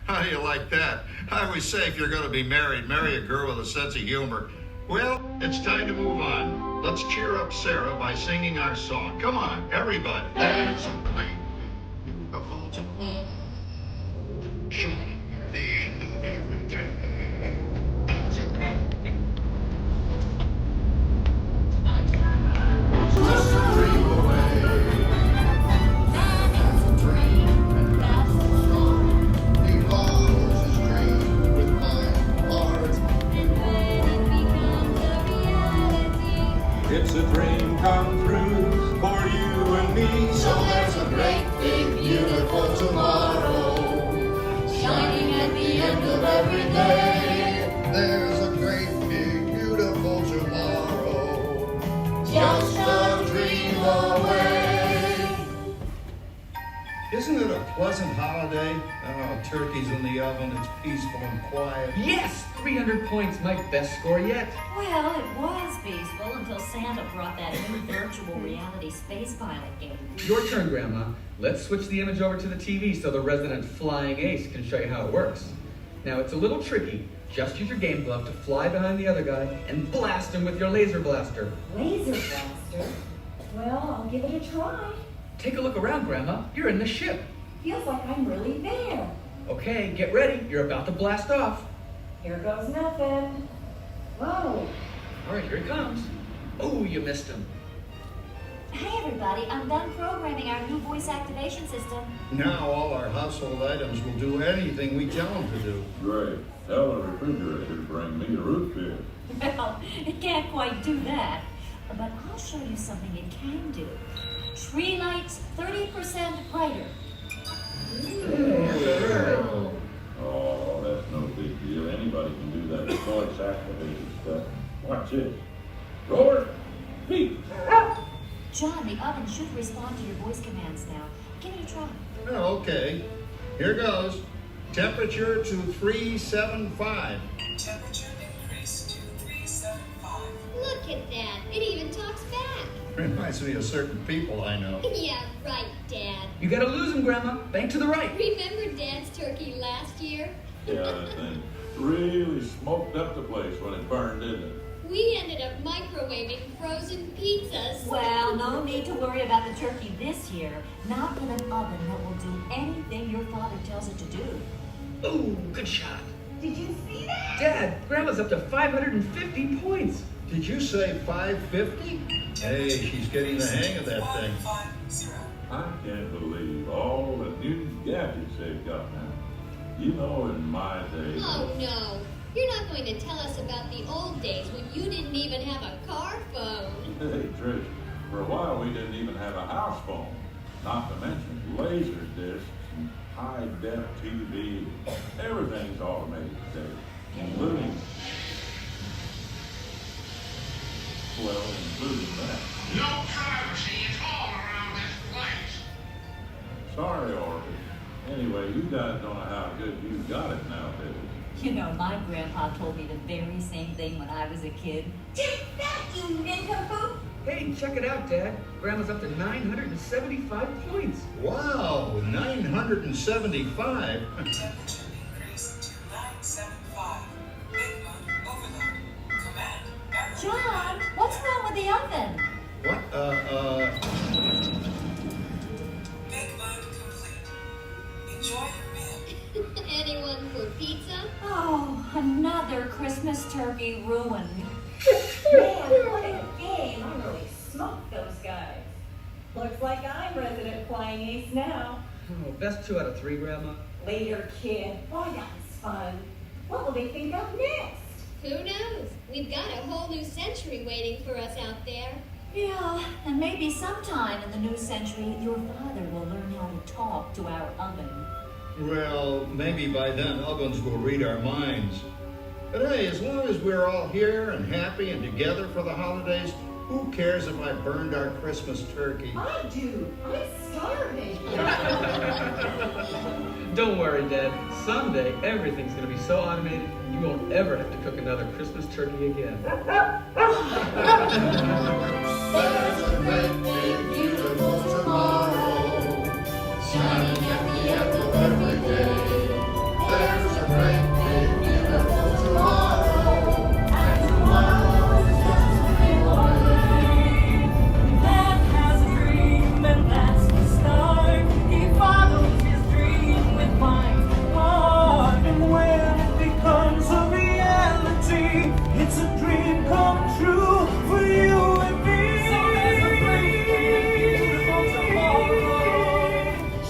How do you like that? I always say if you're going to be married, marry a girl with a sense of humor. Well, it's time to move on. Let's cheer up Sarah by singing our song. Come on, everybody. There's a great beautiful tomorrow. Shining at the end of every day. Just a dream away. That's a dream, and that's a song. He follows his dream with my heart. And when it becomes a reality, It's a dream come true for you and me. so there's a great big beautiful tomorrow. Shining at the end of every day. There's a great big beautiful tomorrow. Just a dream away. Isn't it a pleasant holiday? Oh, turkey's in the oven, it's peaceful and quiet. Yes! 300 points, my best score yet. Well, it was peaceful until Santa brought that new virtual reality space pilot game. Your turn, Grandma. Let's switch the image over to the TV so the resident flying ace can show you how it works. Now, it's a little tricky. Just use your game glove to fly behind the other guy and blast him with your laser blaster. Laser blaster? Well, I'll give it a try. Take a look around, Grandma. You're in the ship. Feels like I'm really there. Okay, get ready. You're about to blast off. Here goes nothing. Whoa. All right, here it comes. Oh, you missed him. Hey, everybody. I'm done programming our new voice activation system. Now all our household items will do anything we tell them to do. Great. Tell the refrigerator to bring me a root beer. Well, it can't quite do that. But I'll show you something it can do. Tree lights 30% brighter. Oh, that's no big deal. Anybody can do that voice activated stuff. Watch this. Roar, beep. John, the oven should respond to your voice commands now. Give it a try. Oh, okay. Here goes. Temperature to 375. Temperature increased to 375. Look at that. It even talks back. Reminds me of certain people I know. Yeah, right, Dad. You gotta lose him, Grandma. Bank to the right. Remember Dad's turkey last year? Yeah, that thing really smoked up the place when it burned, didn't it? We ended up microwaving frozen pizzas. Well, no need to worry about the turkey this year. Not with an oven that will do anything your father tells it to do. Ooh, good shot. Did you see that? Dad, Grandma's up to 550 points. Did you say 550? Hey, she's getting the hang of that thing. 150. I can't believe all the new gadgets they've got now. You know, in my day... Oh, no. You're not going to tell us about the old days when you didn't even have a car phone. Hey, Trish, for a while we didn't even have a house phone. Not to mention laser discs and high-def TV. Everything's automated today, including... Well, including that. No privacy at all around this place. Sorry, Orby. Anyway, you guys don't know how good you got it nowadays. You know, my grandpa told me the very same thing when I was a kid. Take that, you nincompoop! Hey, check it out, Dad. Grandma's up to 975 points. Wow, 975. Temperature increased to 975. Big mode overload. Command. John, what's wrong with the oven? What? Big mode complete. Enjoy your meal. Anyone for pizza? Oh, another Christmas turkey ruined. Man, what a game. I really smoked those guys. Looks like I'm resident flying ace now. Oh, best 2 out of 3, Grandma. Later, kid. Boy, that was fun. What will they think of next? Who knows? We've got a whole new century waiting for us out there. Yeah, and maybe sometime in the new century, your father will learn how to talk to our oven. Well, maybe by then ovens will read our minds. But hey, as long as we're all here and happy and together for the holidays, who cares if I burned our Christmas turkey? I do. I'm starving. Don't worry, Dad. Someday, everything's going to be so automated, you won't ever have to cook another Christmas turkey again. There's a great big beautiful tomorrow, shining at the end of every day. There's a great big beautiful tomorrow, and tomorrow is just a dream away. Man has a dream, and that's the start. He follows his dream with mind and heart, and when it becomes a reality, it's a dream come true for you and me. So there's a great big beautiful tomorrow,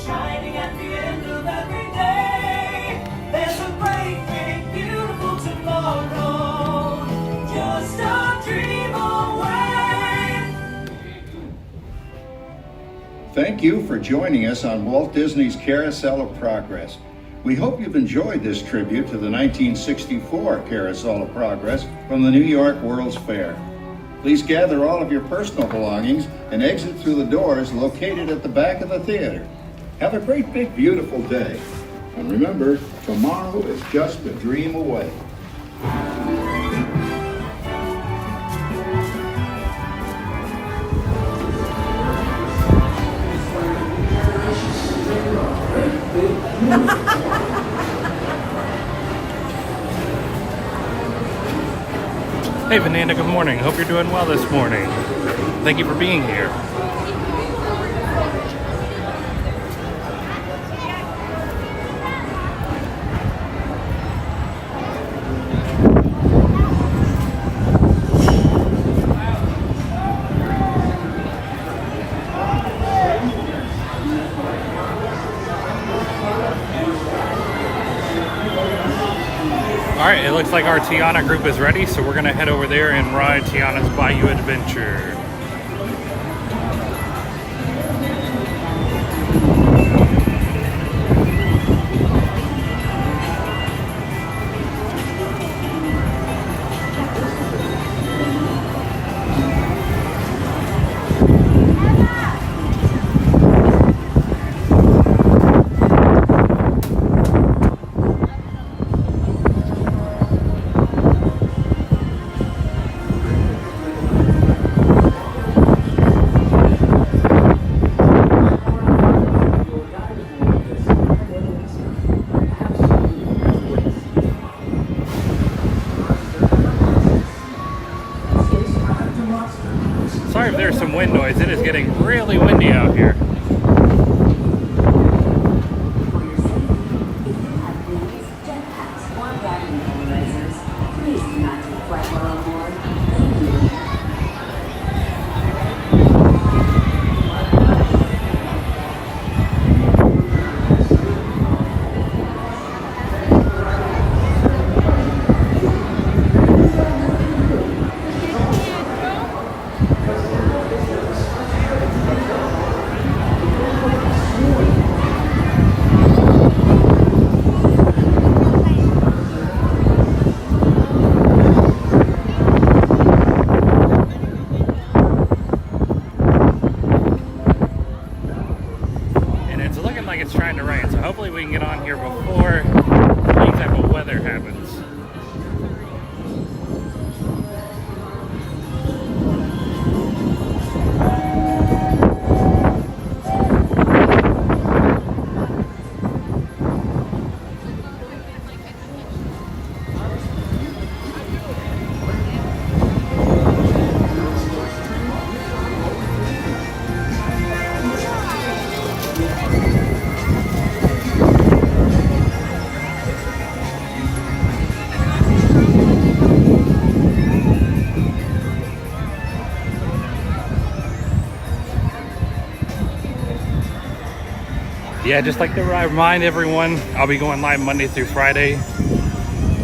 shining at the end of every day. There's a great big beautiful tomorrow, just a dream away. Thank you for joining us on Walt Disney's Carousel of Progress. We hope you've enjoyed this tribute to the 1964 Carousel of Progress from the New York World's Fair. Please gather all of your personal belongings and exit through the doors located at the back of the theater. Have a great big beautiful day. And remember, tomorrow is just a dream away. Hey Vananda, good morning. Hope you're doing well this morning. Thank you for being here. Alright, it looks like our Tiana group is ready, so we're gonna head over there and ride Tiana's Bayou adventure. Sorry if there's some wind noise, it is getting really windy out here. It's trying to rain, so hopefully we can get on here before any type of weather happens. Yeah, just like to remind everyone, I'll be going live Monday through Friday.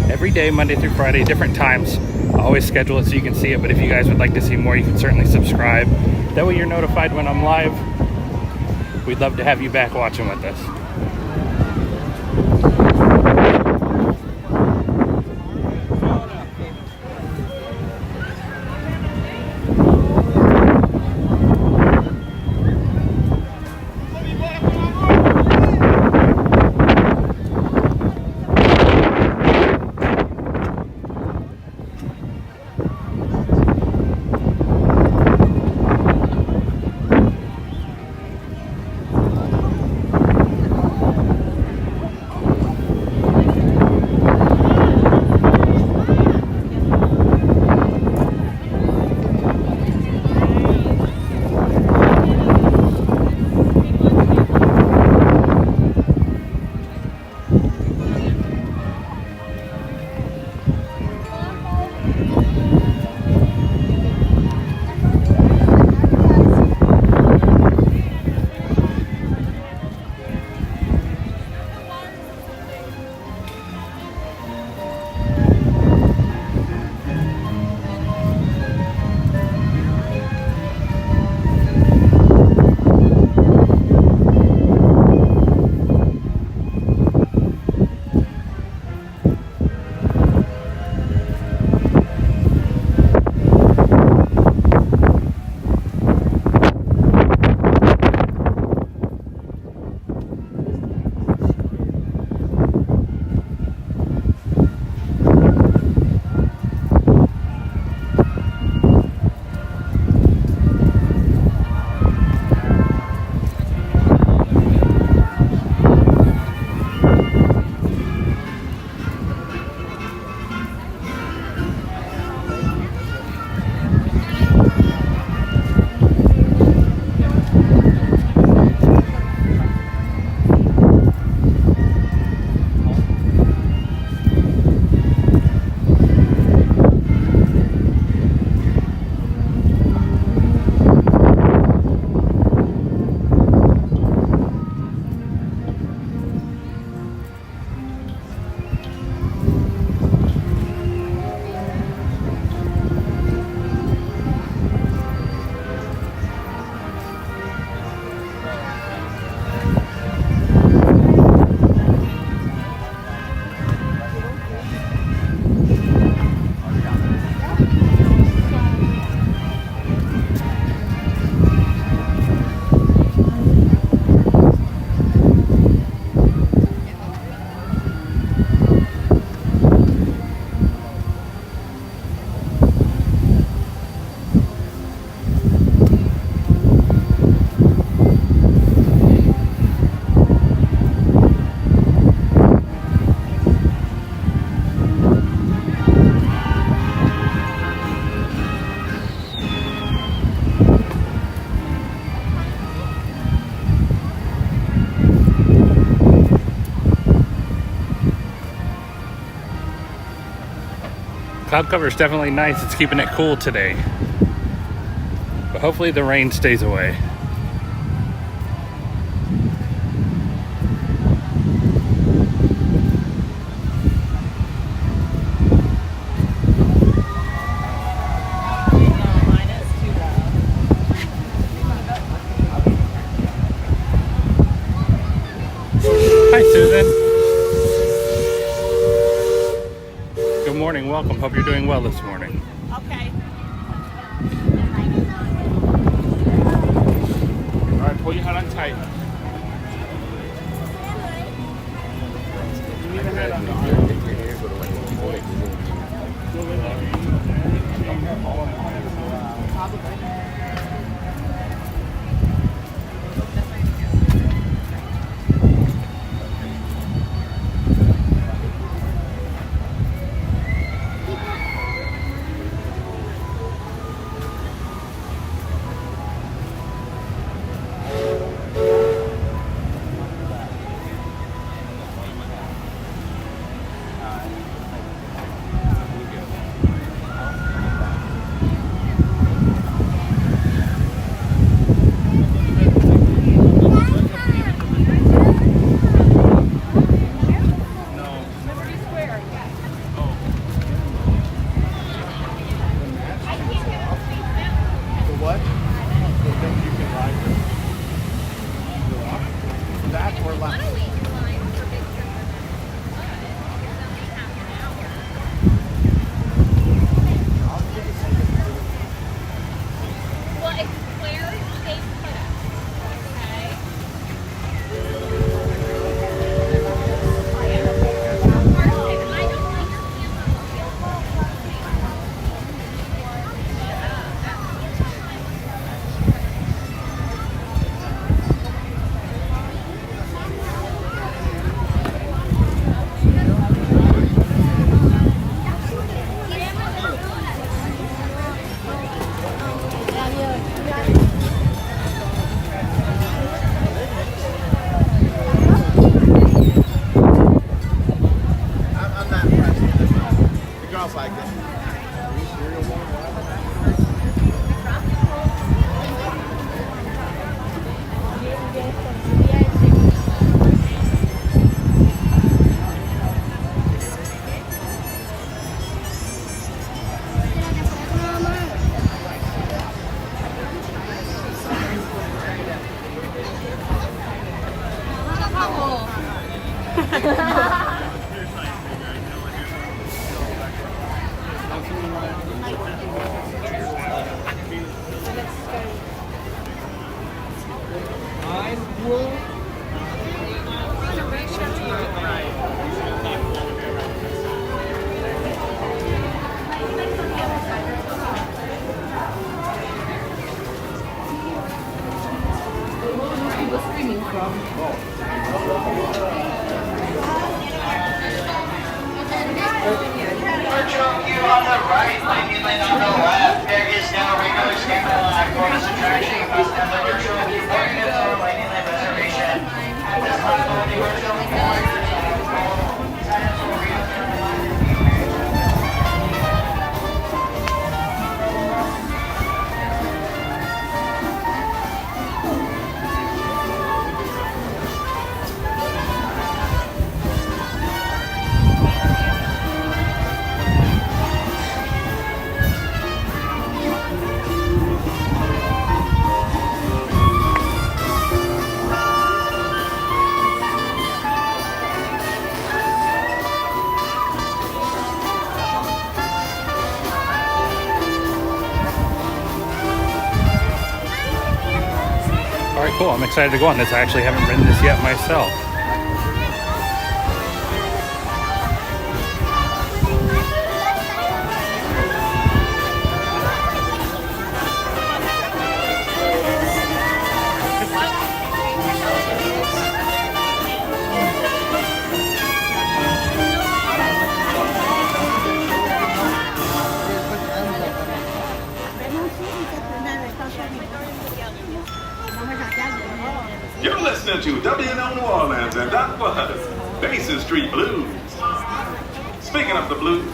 Every day, Monday through Friday, different times. I always schedule it so you can see it, but if you guys would like to see more, you can certainly subscribe. That way you're notified when I'm live. We'd love to have you back watching with us. Cloud cover is definitely nice. It's keeping it cool today. But hopefully the rain stays away. Hi, Susan. Good morning. Welcome. Hope you're doing well this morning. Okay. All right, pull your hat on tight. All right, cool. I'm excited to go on this. I actually haven't ridden this yet myself. You're listening to WNO New Orleans, and that was Basin Street Blues. Speaking of the blues,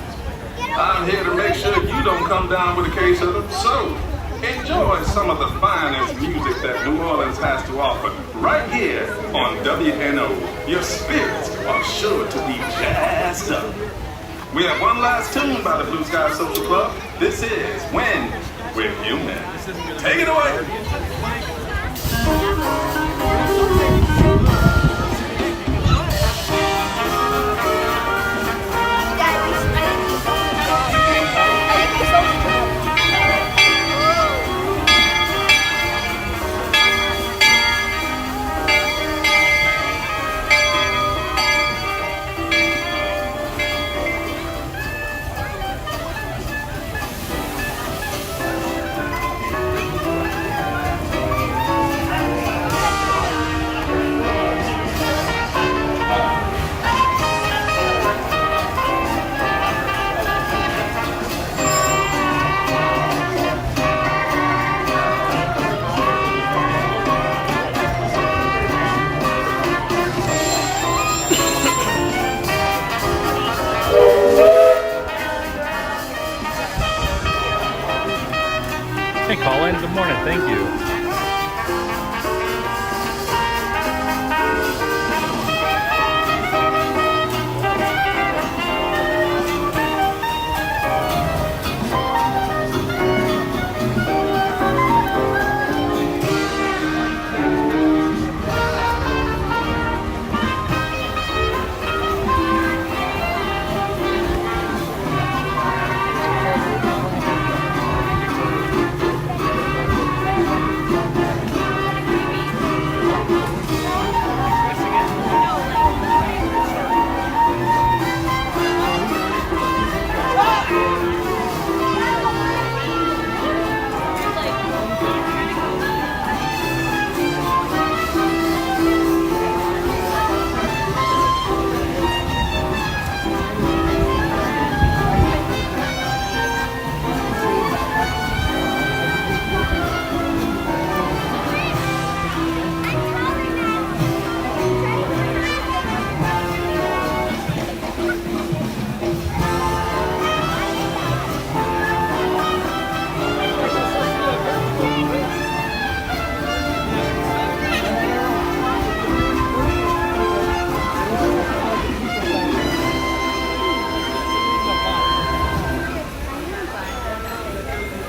I'm here to make sure you don't come down with a case of the soul. Enjoy some of the finest music that New Orleans has to offer right here on WNO. Your spirits are sure to be jazzed up. We have one last tune by the Blue Sky Social Club. This is When We're Human. Take it away. Hey Colin, good morning, thank you.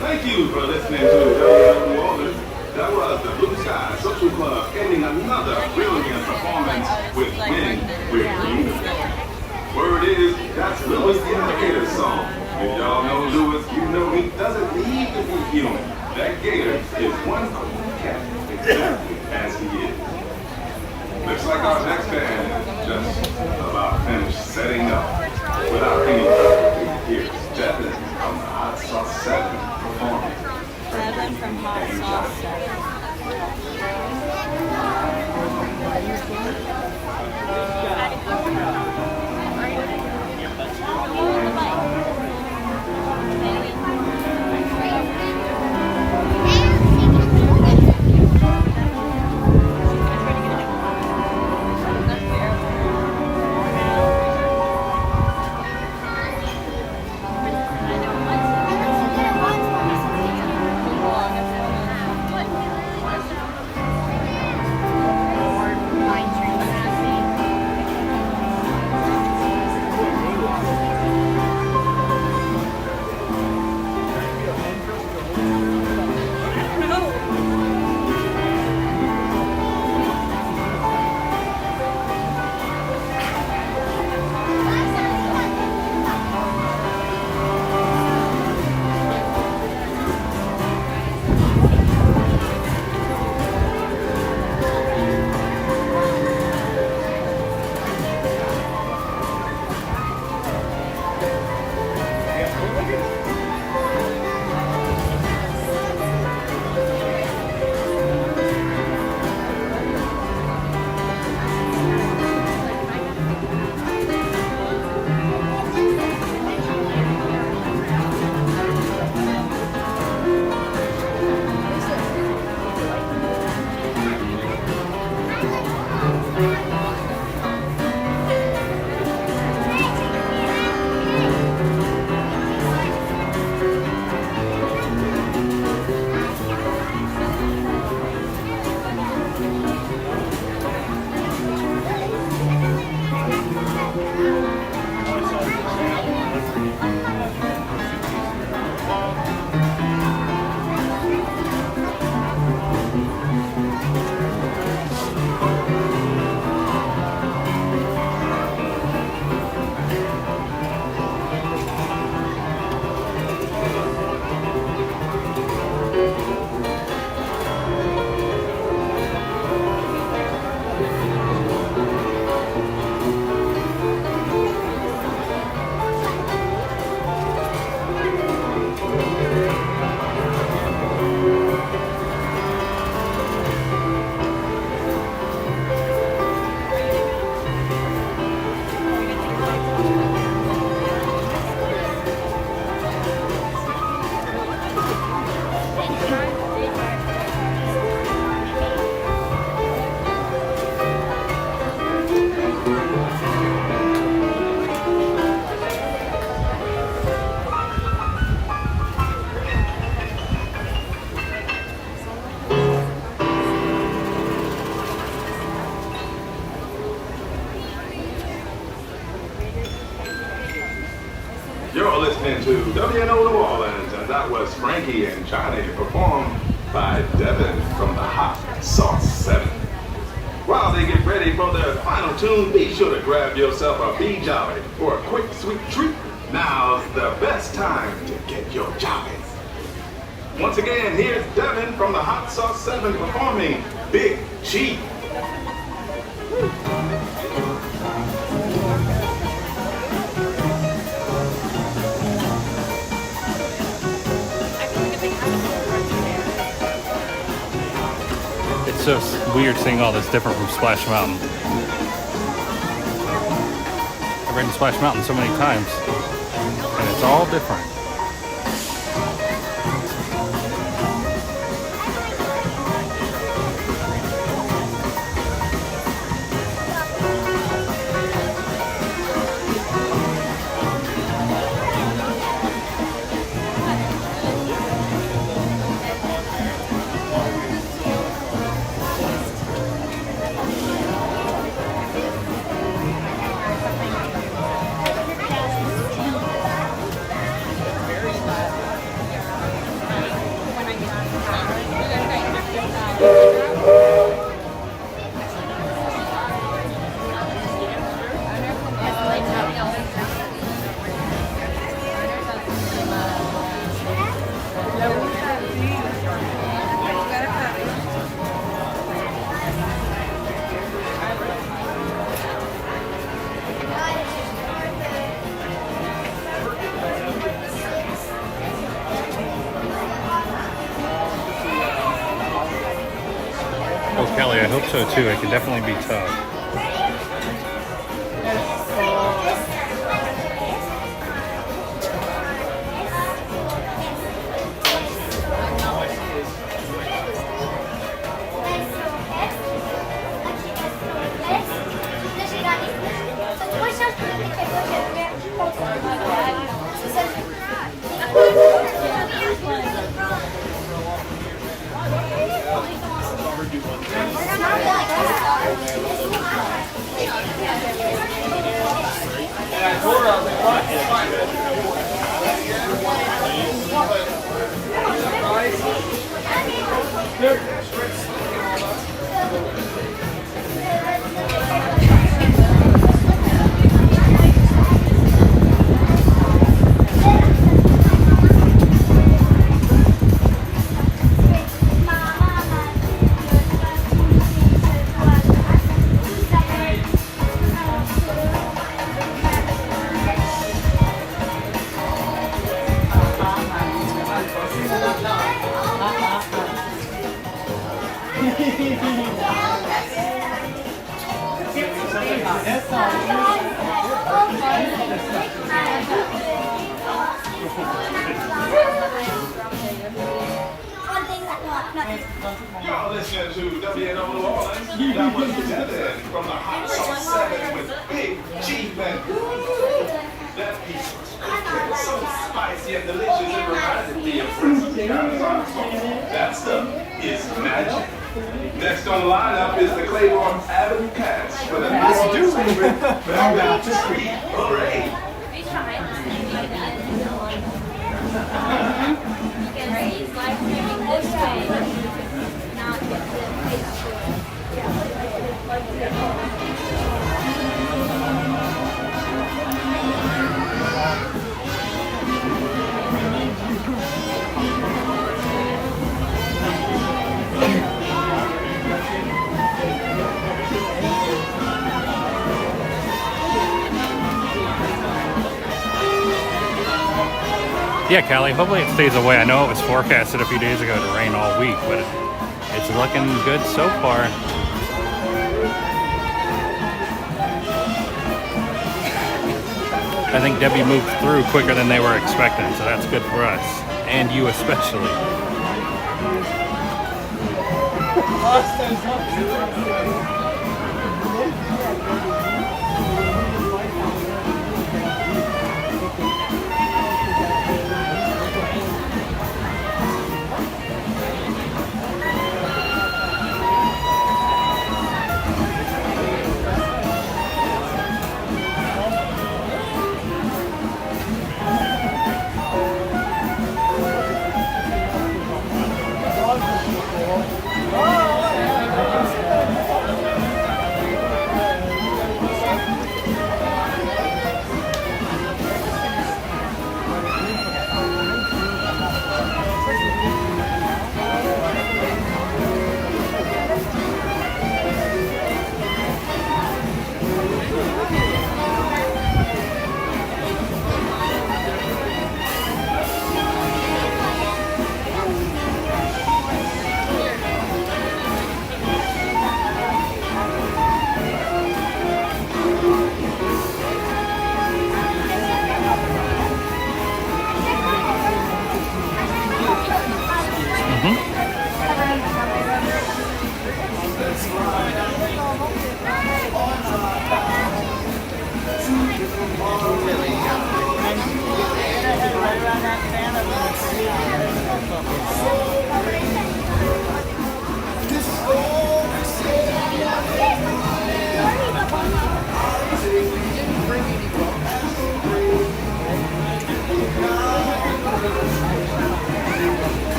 Thank you for listening to WNO New Orleans. That was the Blue Sky Social Club ending another brilliant performance with When We're Human. Word is, that's Louis the Alligator's song. If y'all know Louis, you know he doesn't need to be human. That gator is one cool cat, exactly as he is. Looks like our next band is just about finished setting up. Without any further ado, here's Devin from the Hot Sauce 7 performing. Devin from Hot Sauce 7. listening to WNO New Orleans, and that was Frankie and Johnny performed by Devin from the Hot Sauce 7. While they get ready for their final tune, be sure to grab yourself a Be Jolly for a quick sweet treat. Now's the best time to get your jolly. Once again, here's Devin from the Hot Sauce 7 performing Big G. It's so weird seeing all this different from Splash Mountain. I've ridden Splash Mountain so many times, and it's all different. Oh, Kelly, I hope so too. It can definitely be tough. Y'all listening to WNO New Orleans. That was Devin from the Hot Sauce 7 with Big G. That piece was so spicy and delicious it reminded me of Princess Tiana's hot sauce. That stuff is magic. Next on the lineup is the Claiborne Avenue Cats with a New Orleans favorite, Bayou Street Parade. Yeah, Callie, hopefully it stays away. I know it was forecasted a few days ago to rain all week, but it's looking good so far. I think Debbie moved through quicker than they were expecting, so that's good for us, and you especially.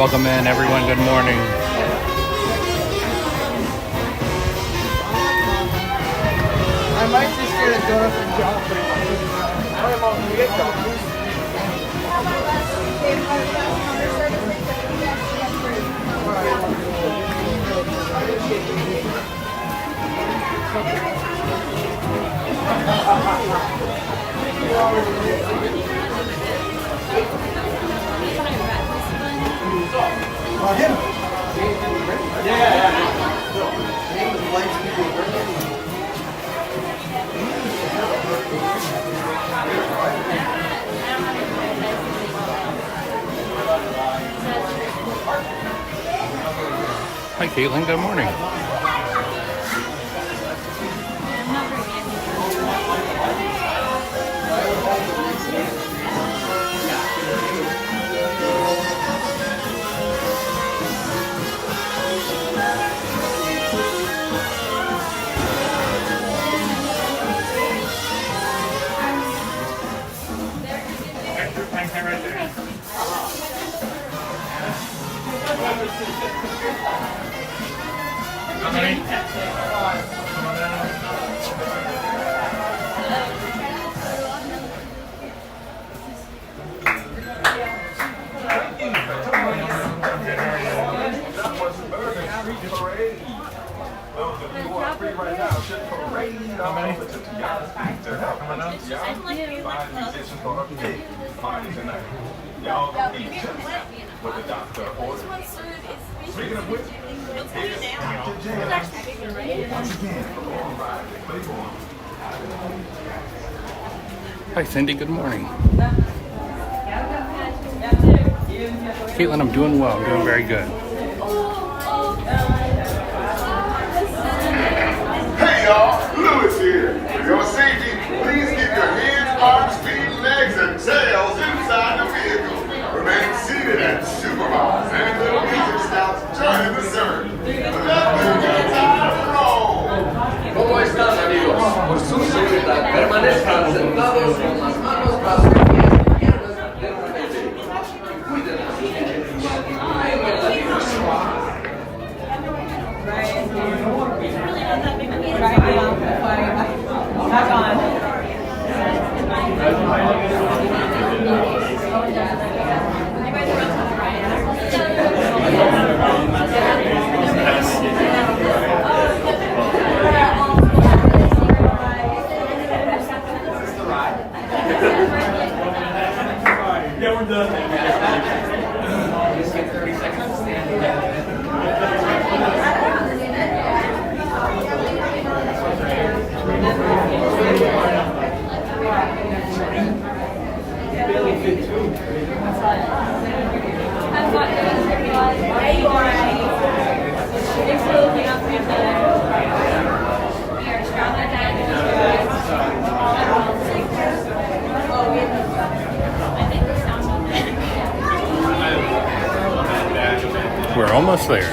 Welcome in, everyone. Good morning. I might just get a donut from Joffrey. I'm on the Joffrey. Hi, Caitlin. Good morning. Hi, Cindy. Good morning. Caitlin, I'm doing well. I'm doing very good. Hey y'all, Lewis here. For your safety, please keep your hands, arms, feet, legs, and tails inside the vehicle. Remain seated and supervise and little music stops joining the surge. Let them get time to roll. ¿Cómo están, amigos? Por su seguridad, permanezcan sentados con las manos, brazos y pies abiertos atentamente. Cuiden a sus niños. Tengan la diversión. Right. It's really not that big of a Yeah, we're done. Just get 30 seconds. Barely fit too. There you are. Thanks for looking out for each other. We are strong as We're almost there.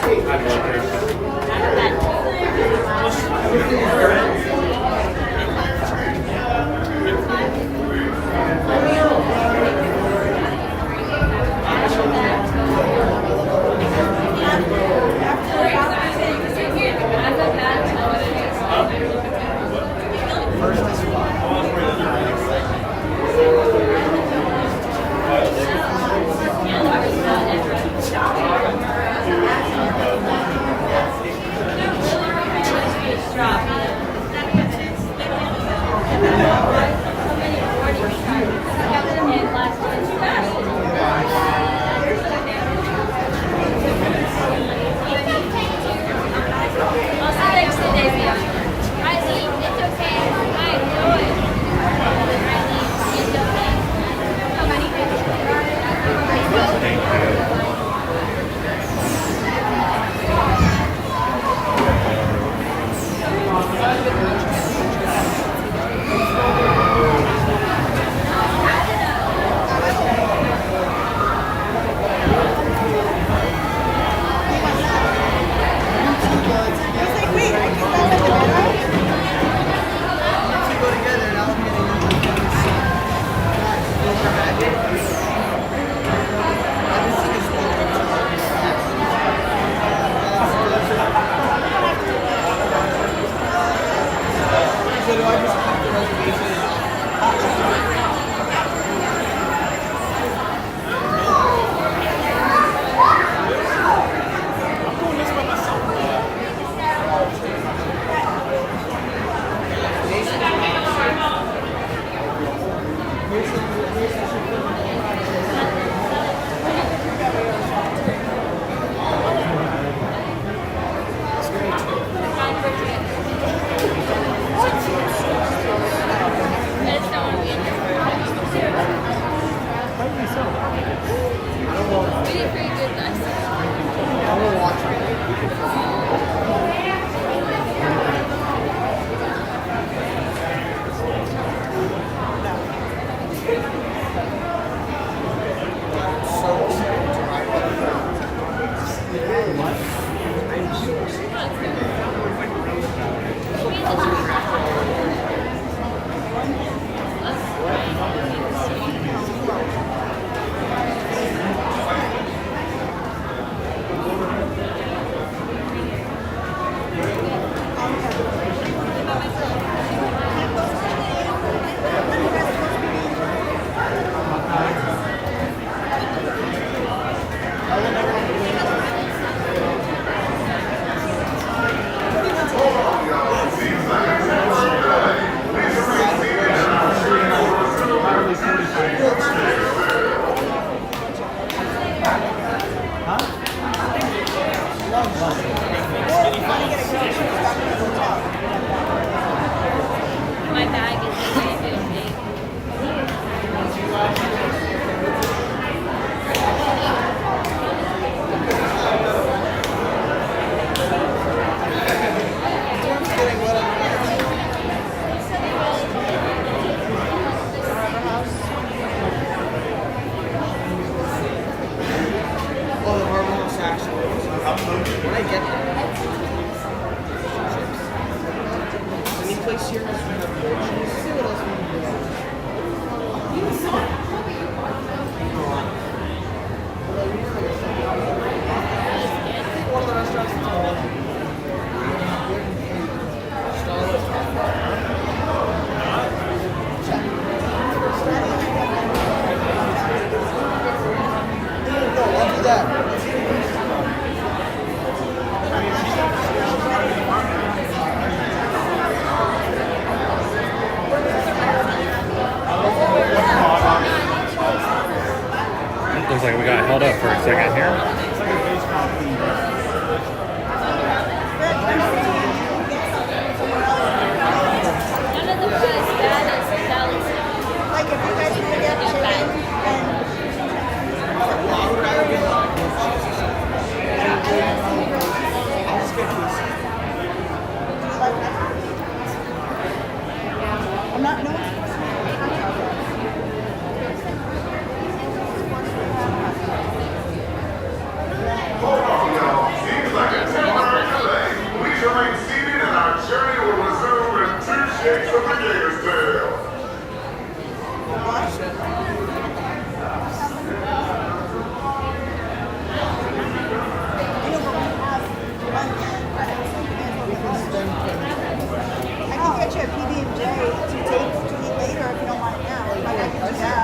Any place here has to have more cheese. See what else we can do. Looks like we got held up for a second here. Like if you guys can get chicken I'm not no one's Hold on, y'all. Seems like a temporary delay. Please remain seated and our journey will resume in 2 shakes of the gator's tail. I can get you a PB&J to eat later if you don't want it now. Like I can do that.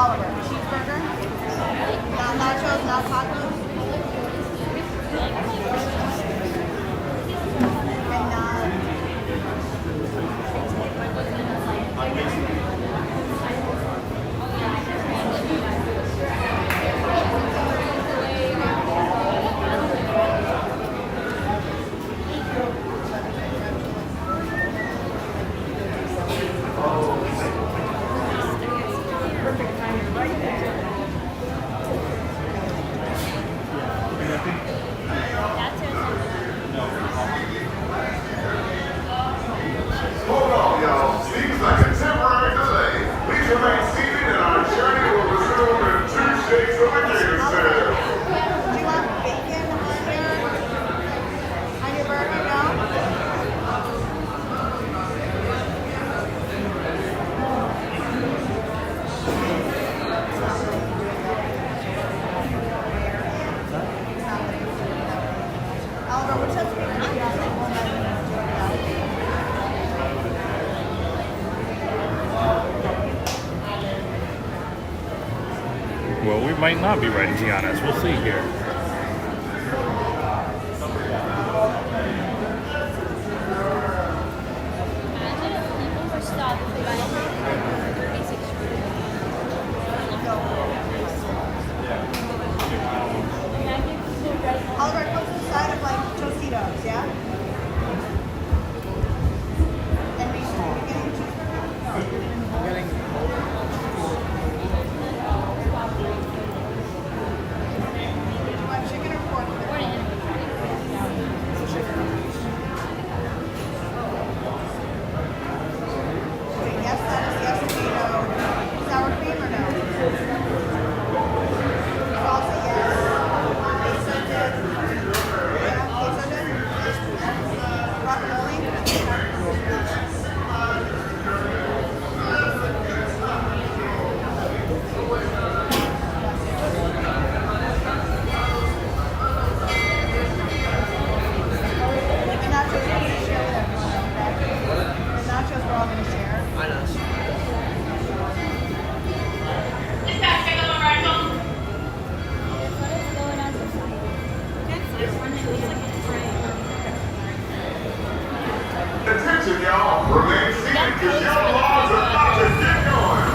Oliver, cheeseburger? Not nachos, not tacos? And not... Hold on, y'all. Seems like a temporary delay. Please remain seated and our journey will resume in 2 shakes of the carousel. Do you want bacon on your burger now? Oliver, what's up? Well, we might not be ready, Tiana. We'll see here. Oliver, it comes with a side of like Tostitos, yeah? And we should be getting a cheeseburger? You want chicken or pork? Wait, yes, lettuce, yes, tomato. Sour cream or no? Salsa, yes. Queso dip. Yeah, queso dip. Guacamole. The nachos we're going to share with everyone, okay? The nachos we're all going to share. I know. Attention, y'all. Remain seated because your alarms are about to get going.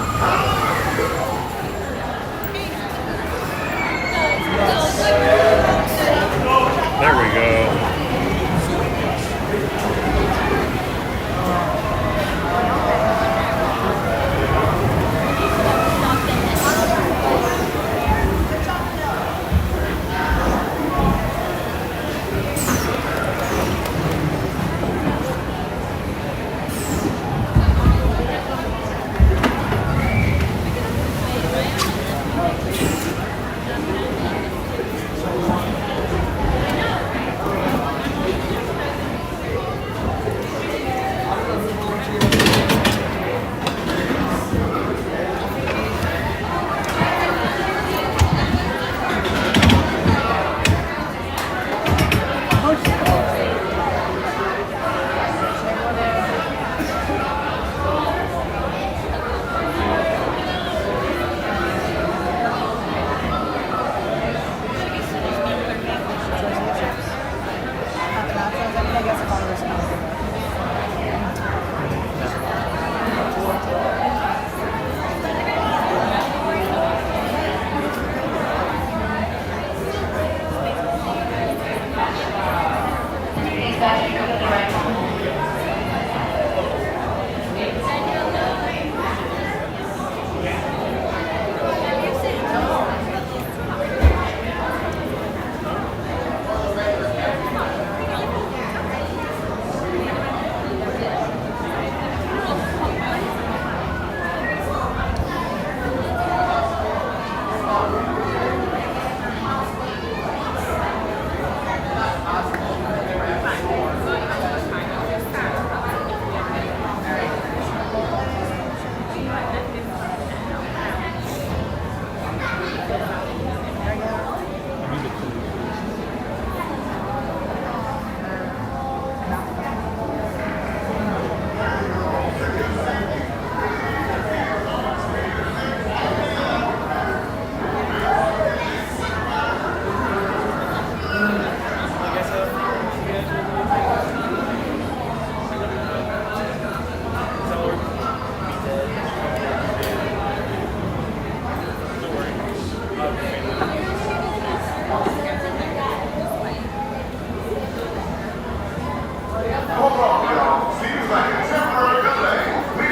There we go.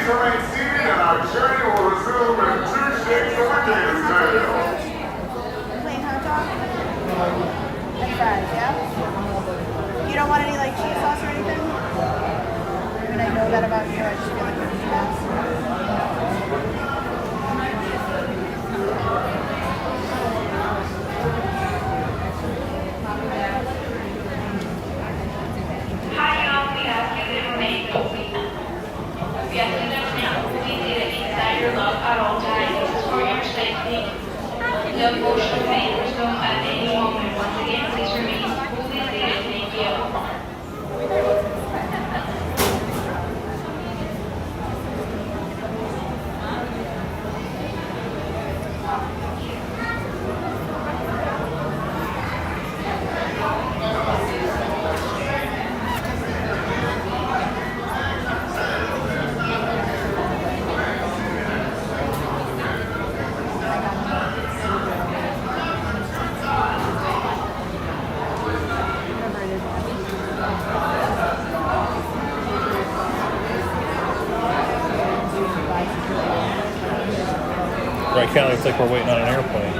Please remain seated and our journey will resume in 2 shakes of a dance tail. Plain hot dog? And fries, yeah? You don't want any like cheese sauce or anything? I mean, I know that about you. I just feel like it's best. Hi, y'all. We ask you to remain fully. We ask you to remain fully seated inside your love at all times. This is for your safety. The motion may resume at any moment. Once again, please remain fully seated. Thank you. Right, kind of looks like we're waiting on an airplane.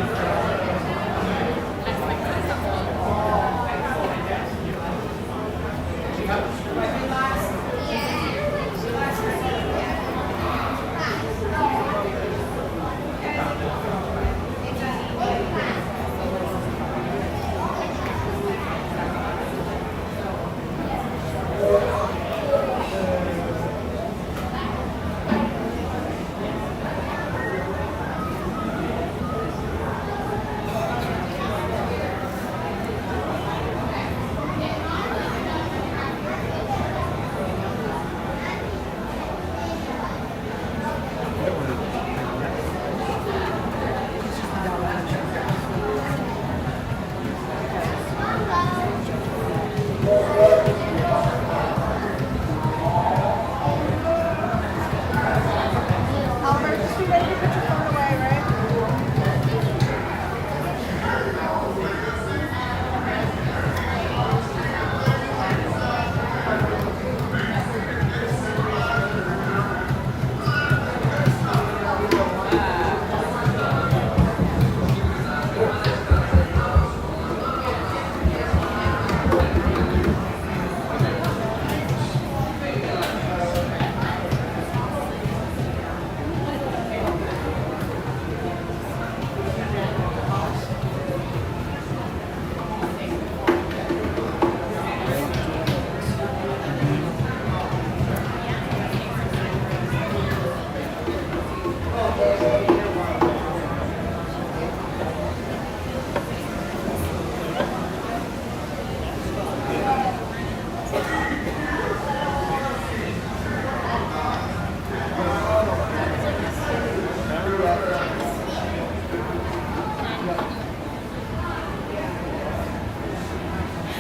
Albert, just be ready to put your phone away, right?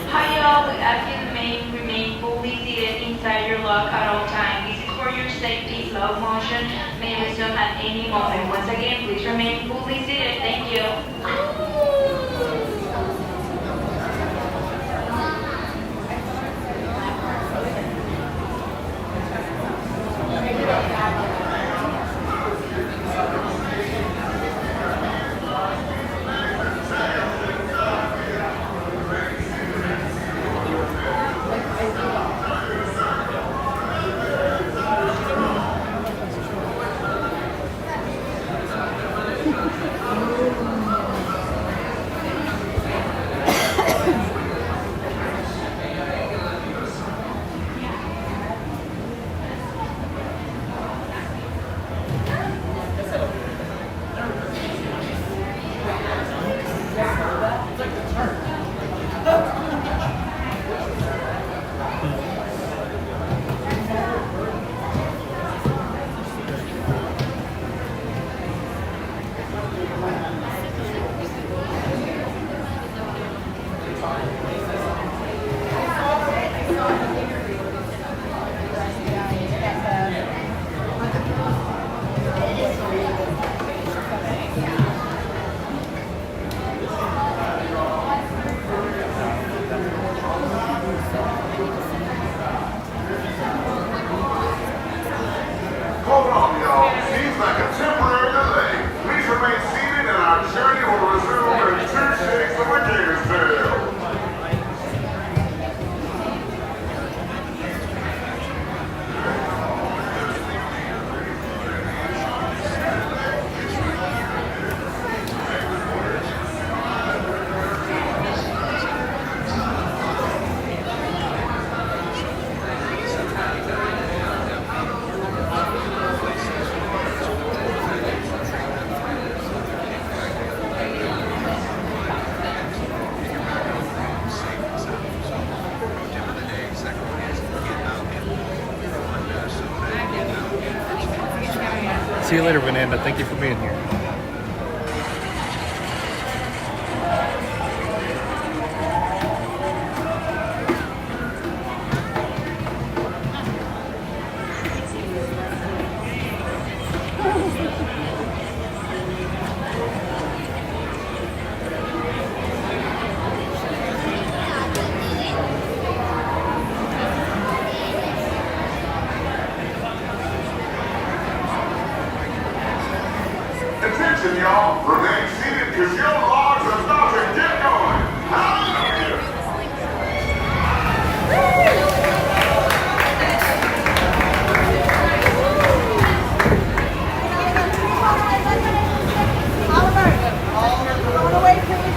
Hi, y'all. We ask you to remain fully seated inside your log at all times. This is for your safety. Slow motion may resume at any moment. Once again, please remain fully seated. Thank you. See you later, Vananda. Thank you for being here. Attention, y'all. Remain seated because your logs are about to get going. Hallelujah! Oliver, going away, please.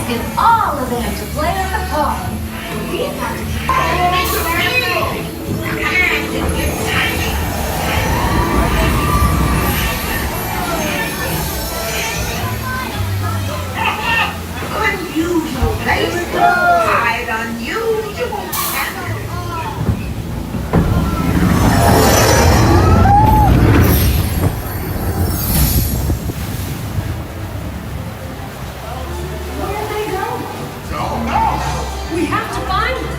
asking all of them to play at the party. We've got to Unusual place. Quite unusual. We have to find them.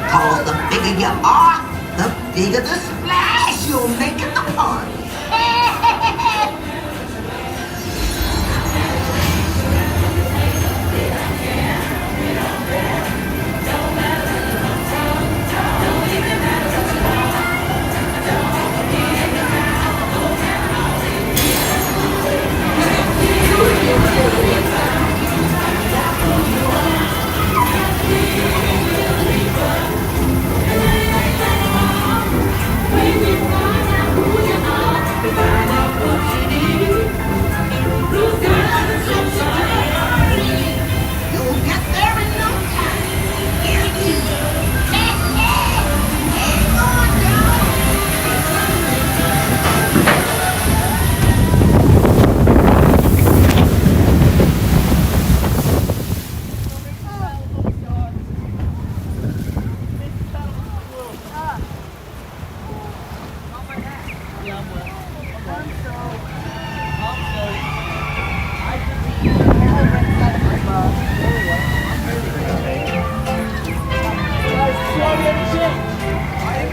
Cause the bigger you are, the bigger the splash you'll make at the party.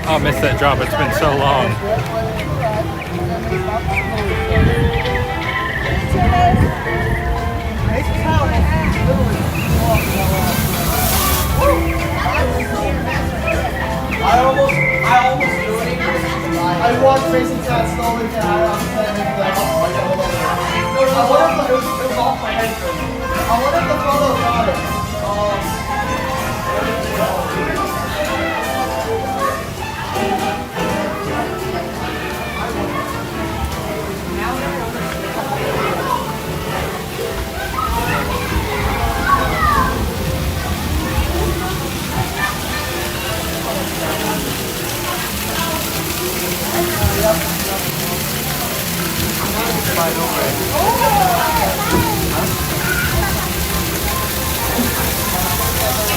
Oh, I missed that drop. It's been so long. I almost do it. I walked facing Chad slowly and I was like, I wonder if it was off my head. I wonder if the photo got it.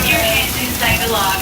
Your hands inside the log.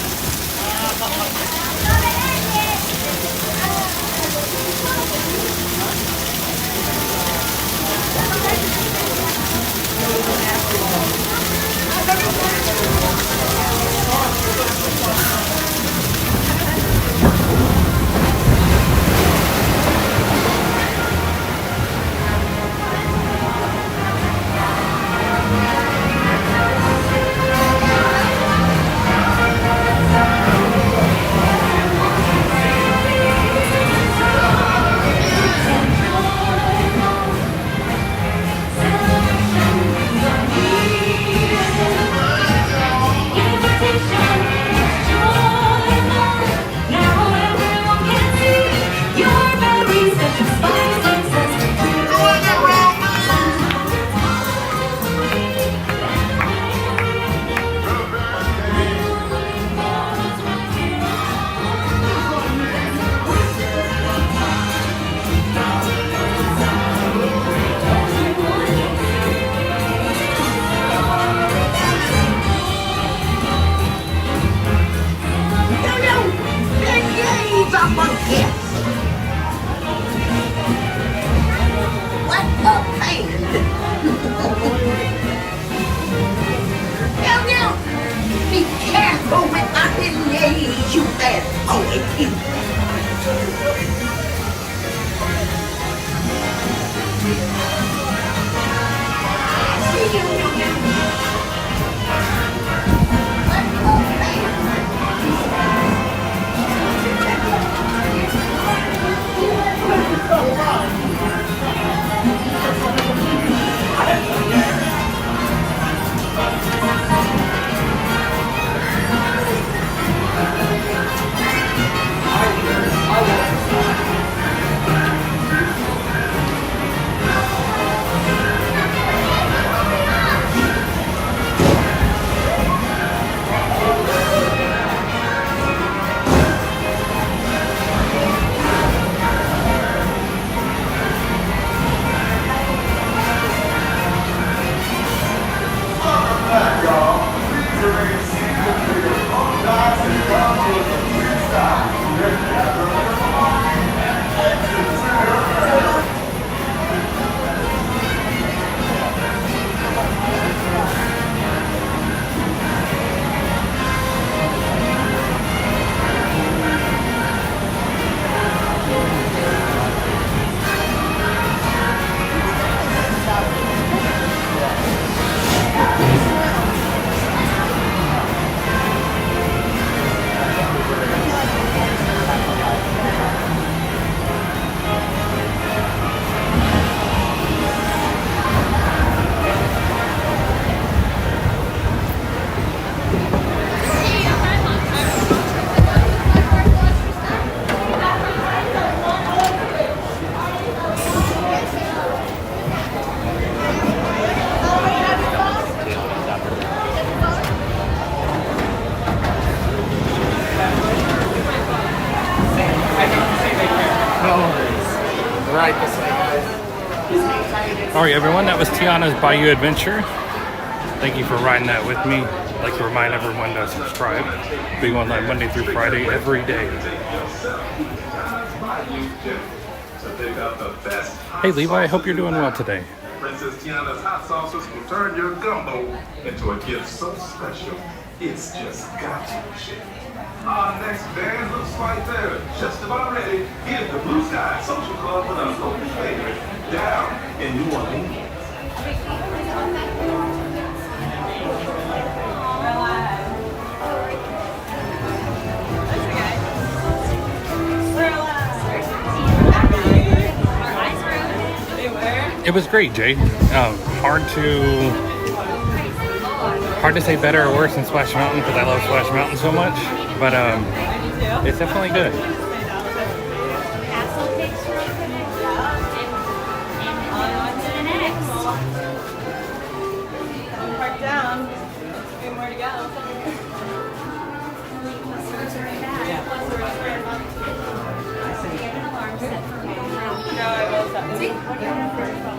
Right this way, guys. Alright everyone, that was Tiana's Bayou Adventure. Thank you for riding that with me. I'd like to remind everyone to subscribe. Being online Monday through Friday every day. Hey Levi, I hope you're doing well today. Princess Tiana's hot sauces will turn your gumbo into a gift so special, it's just got you. Our next band looks like they're just about ready. Here's the Blue Sky Social Club with our local favorite, Down in New Orleans. It was great, Jay. Hard to say better or worse than Splash Mountain because I love Splash Mountain so much, but it's definitely good. Park down. Three more to go.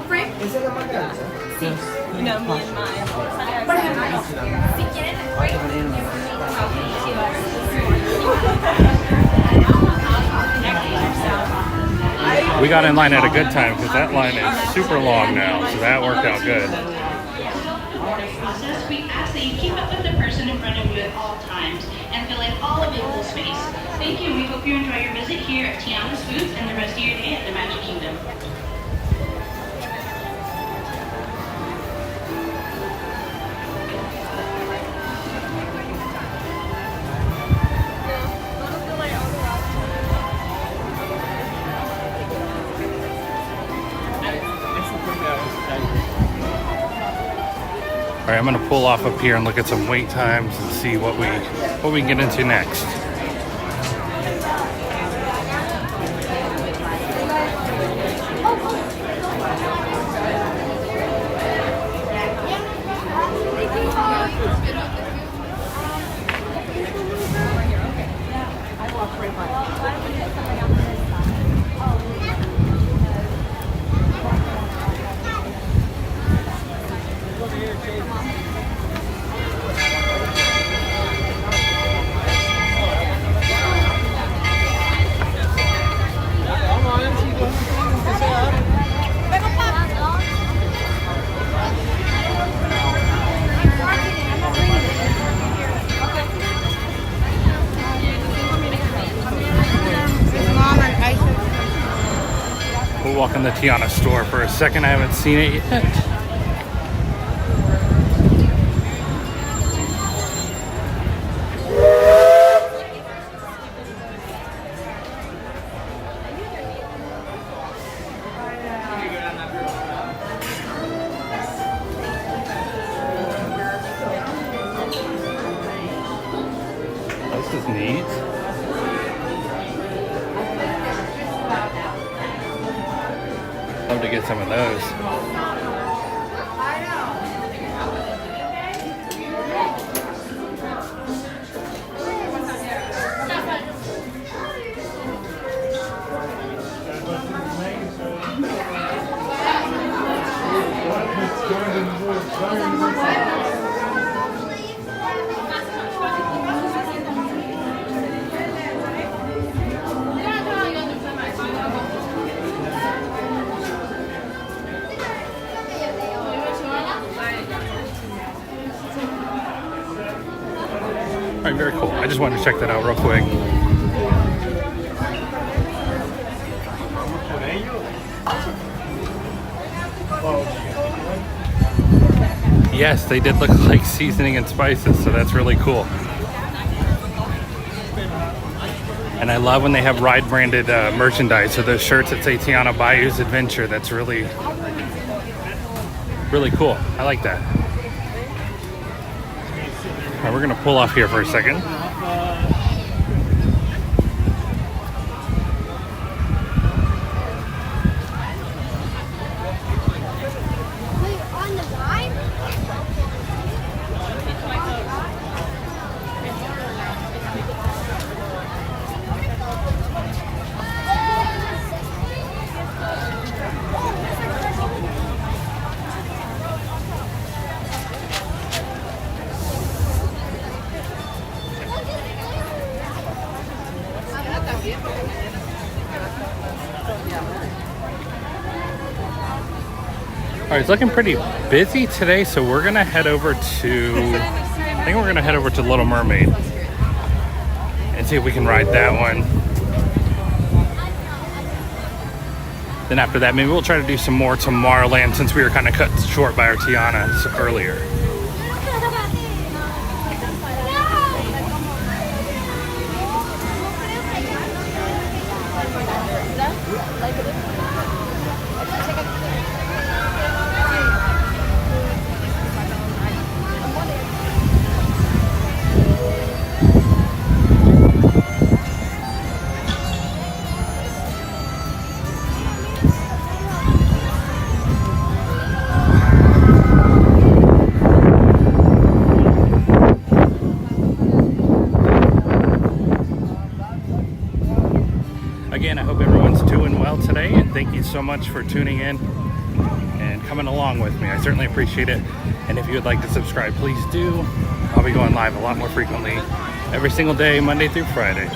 Frank? Sí. No, me and mine. Por ejemplo, si quieren el break, We got in line at a good time because that line is super long now, so that worked out good. Process, we ask that you keep up with the person in front of you at all times and fill in all available space. Thank you. We hope you enjoy your visit here at Tiana's Foods and the rest of your day at the Magic Kingdom. All right, I'm gonna pull off up here and look at some wait times and see what we can get into next. walk in the Tiana store for a second. I haven't seen it yet. This is neat. Love to get some of those. All right, very cool. I just wanted to check that out real quick. Yes, they did look like seasoning and spices, so that's really cool. And I love when they have ride branded merchandise. So those shirts that say Tiana Bayou's Adventure, that's really, really cool. I like that. All right, we're gonna pull off here for a second. All right, it's looking pretty busy today, so we're gonna head over to, I think we're gonna head over to Little Mermaid and see if we can ride that one. Then after that, maybe we'll try to do some more Tomorrowland since we were kind of cut short by our Tiana earlier. Again, I hope everyone's doing well today, and thank you so much for tuning in and coming along with me. I certainly appreciate it. And if you would like to subscribe, please do. I'll be going live a lot more frequently every single day, Monday through Friday.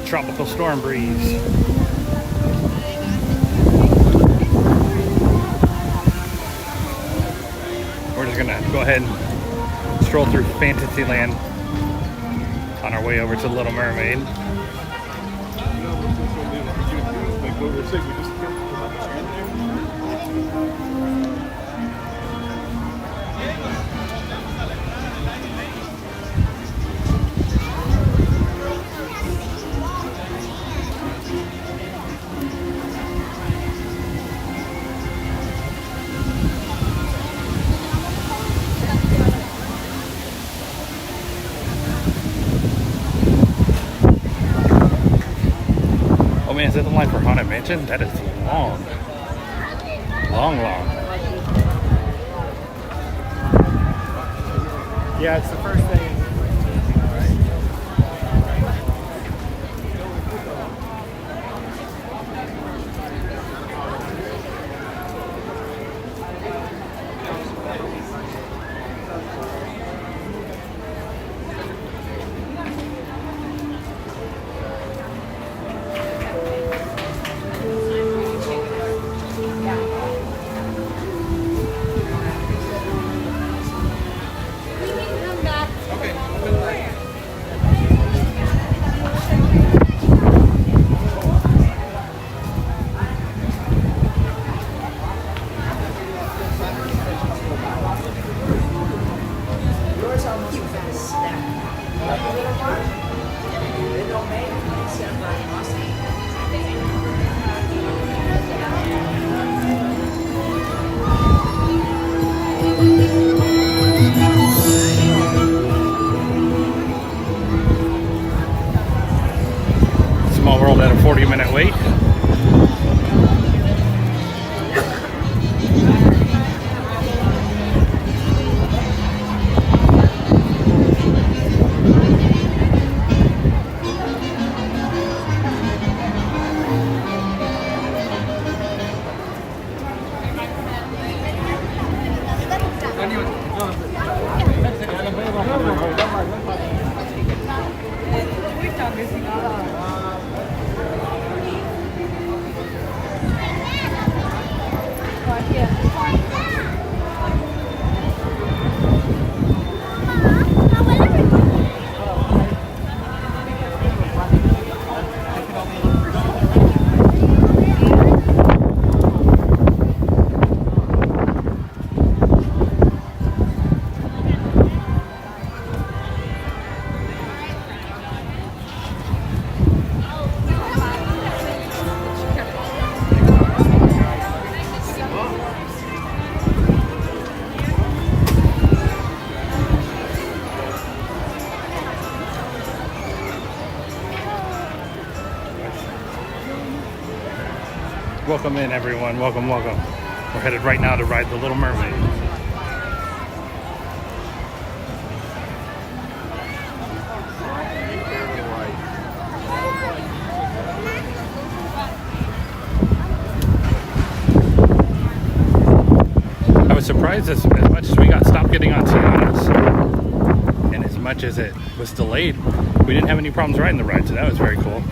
tropical storm breeze. We're just gonna go ahead and stroll through Fantasyland on our way over to Little Mermaid. Oh man, is that the line for Haunted Mansion? That is long. Long. Yeah, it's the first thing. Small World at a 40-minute wait. Welcome in, everyone. Welcome. We're headed right now to ride the Little Mermaid. I was surprised as much as we got stopped getting on Tiana's, and as much as it was delayed, we didn't have any problems riding the ride, so that was very cool.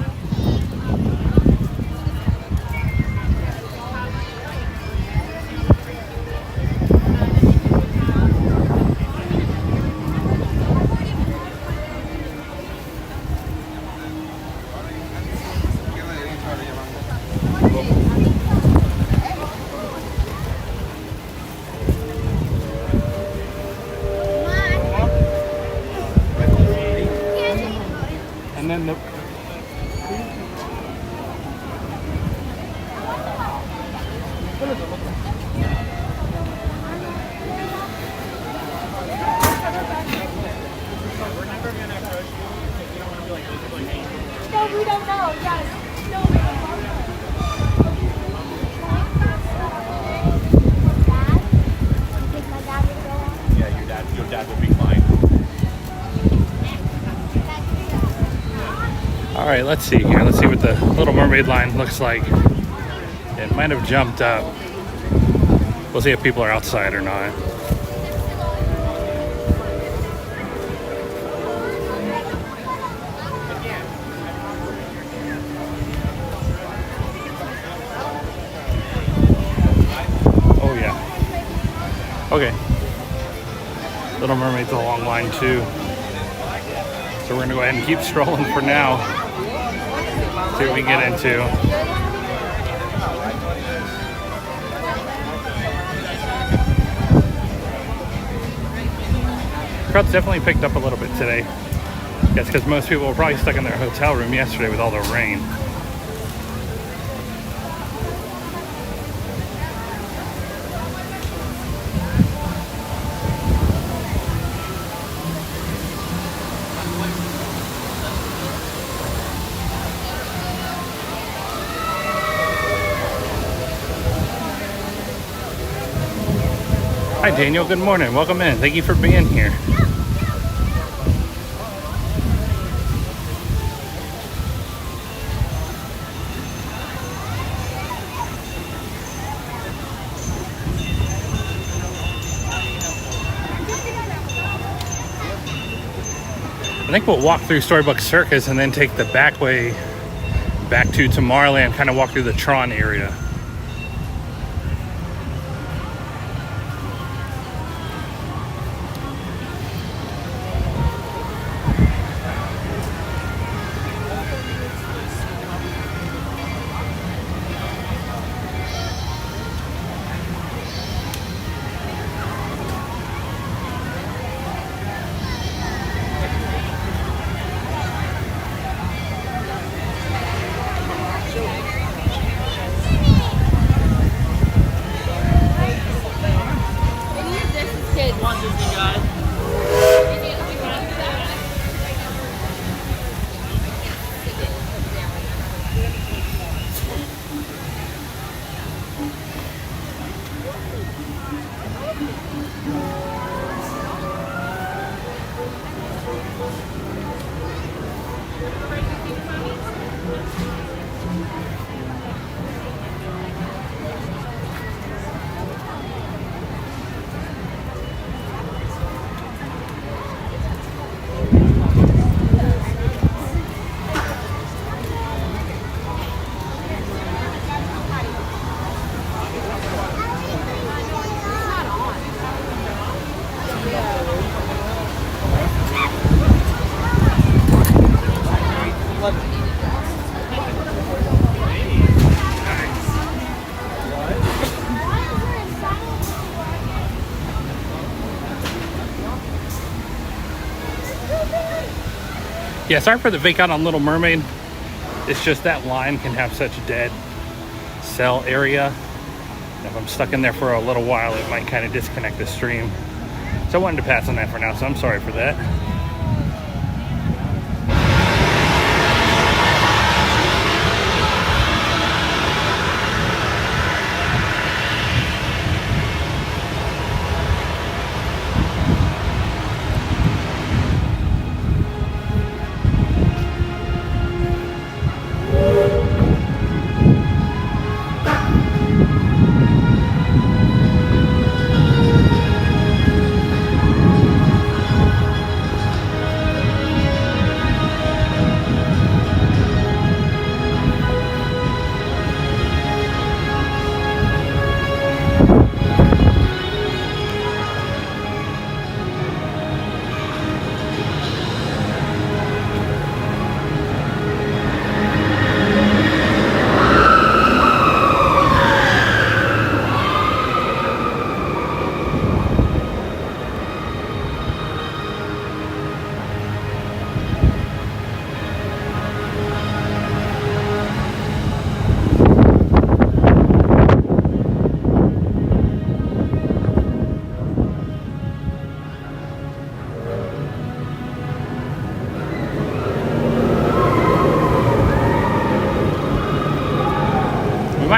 And then the No, we don't know. Yes. No, we don't know. yeah, your dad will be fine. All right, let's see here. Let's see what the Little Mermaid line looks like. It might have jumped up. We'll see if people are outside or not. Okay. Little Mermaid's a long line too. So we're gonna go ahead and keep strolling for now. See what we get into. Crowd's definitely picked up a little bit today. That's because most people were probably stuck in their hotel room yesterday with all the rain. Hi Daniel, good morning. Welcome in. Thank you for being here. I think we'll walk through Storybook Circus and then take the back way back to Tomorrowland, kind of walk through the Tron area. Yeah, sorry for the fake out on Little Mermaid. It's just that line can have such dead cell area. If I'm stuck in there for a little while, it might kind of disconnect the stream. So I wanted to pass on that for now, so I'm sorry for that.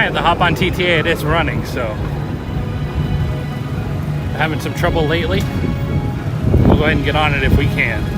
To hop on TTA, it is running, so having some trouble lately. We'll go ahead and get on it if we can.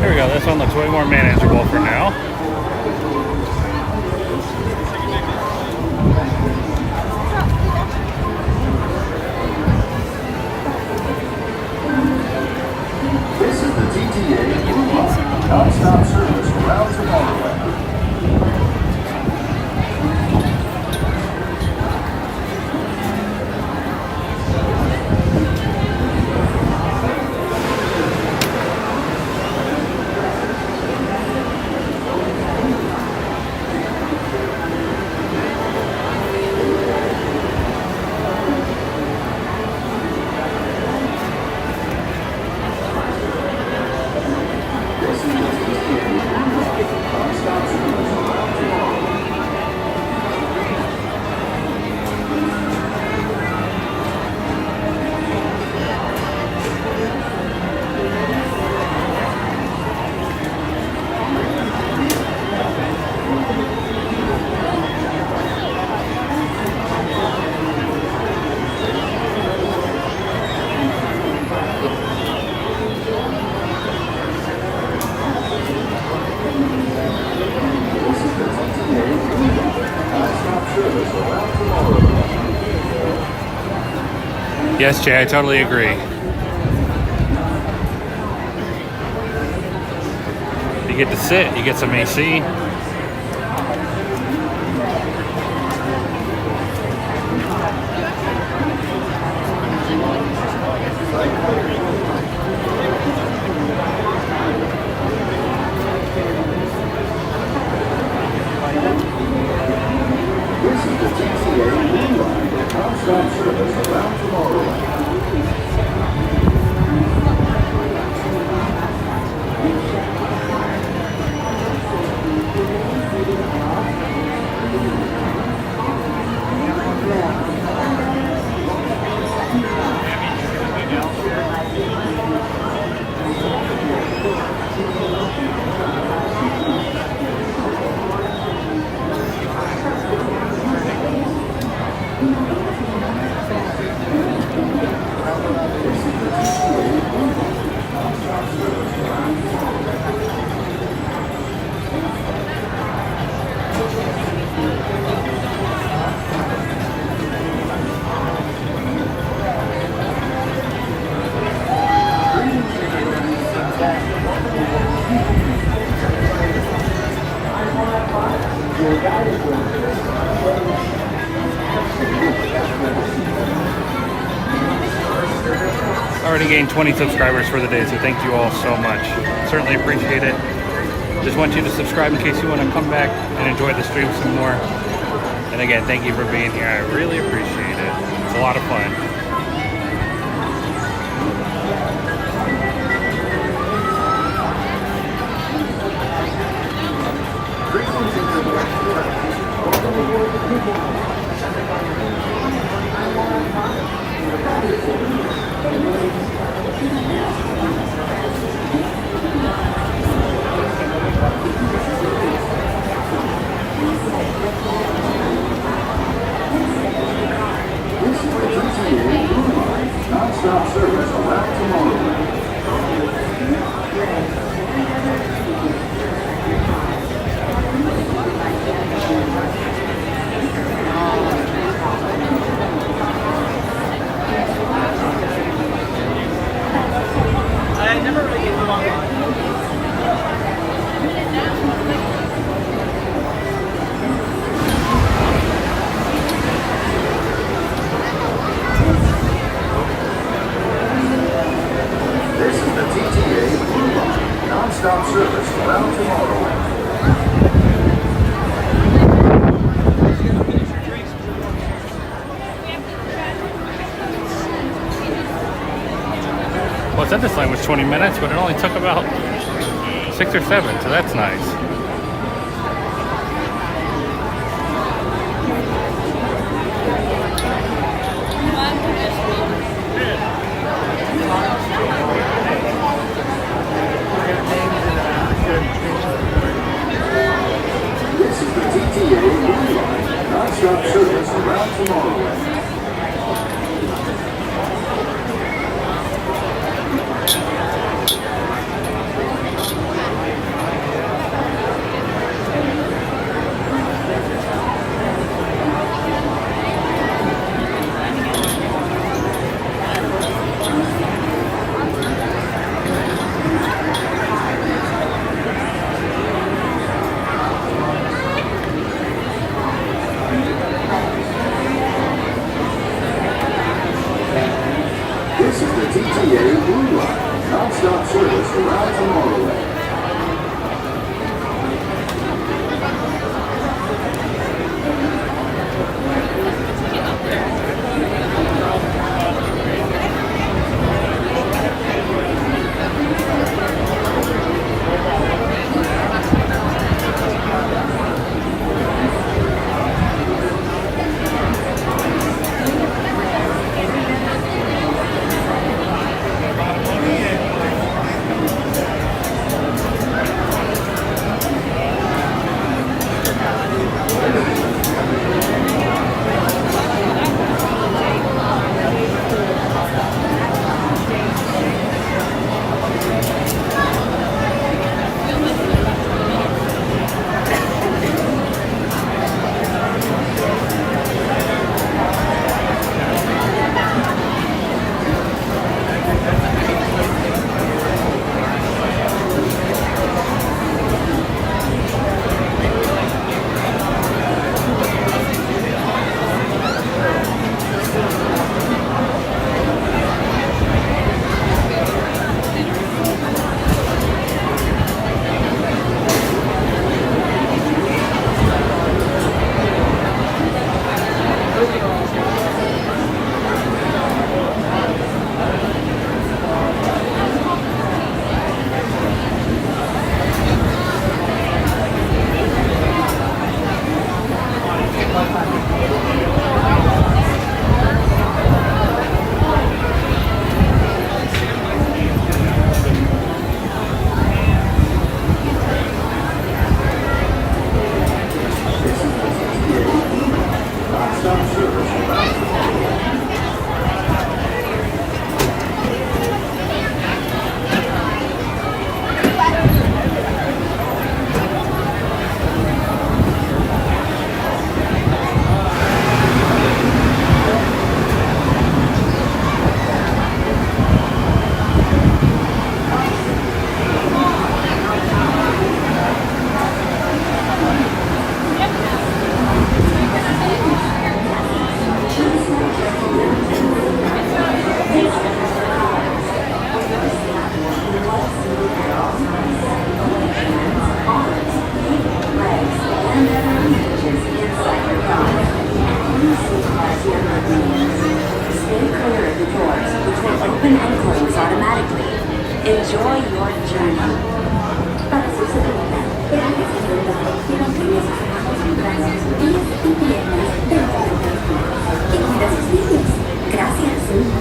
There we go. This one looks way more manageable for now. This is the TTA Blue Line, non-stop service around Tomorrowland. Yes, Jay, I totally agree. You get to sit, you get some AC. This is the TTA Blue Line, non-stop service around Tomorrowland. Already gained 20 subscribers for the day, so thank you all so much. Certainly appreciate it. Just want you to subscribe in case you want to come back and enjoy the stream some more. And again, thank you for being here. I really appreciate it. It's a lot of fun. Non-stop service around Tomorrowland. I never really get them online. This is the TTA Blue Line, non-stop service around Tomorrowland. Well, it said this line was 20 minutes, but it only took about 6 or 7, so that's nice. This is the TTA Blue Line, non-stop service around Tomorrowland. service around Tomorrowland.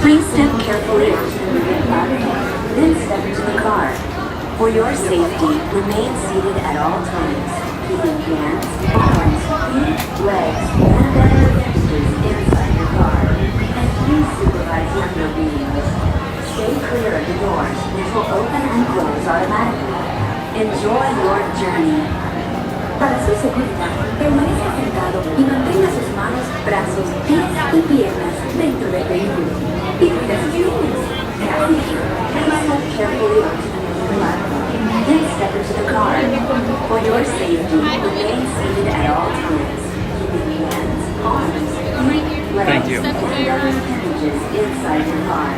Please step carefully onto the moving platform, then step into the car. For your safety, remain seated at all times, keeping hands, arms, feet, legs, and other appendages inside your car. And please supervise younger beings. Stay clear of the doors, which will open and close automatically. Enjoy your journey. Para su seguridad, permanezca sentado y mantenga sus manos, brazos, pies y piernas dentro del vehículo. Y cuida sus niños. Gracias. Please step carefully onto the moving platform, then step into the car. For your safety, remain seated at all times, keeping hands, arms, feet, legs, and other appendages inside your car.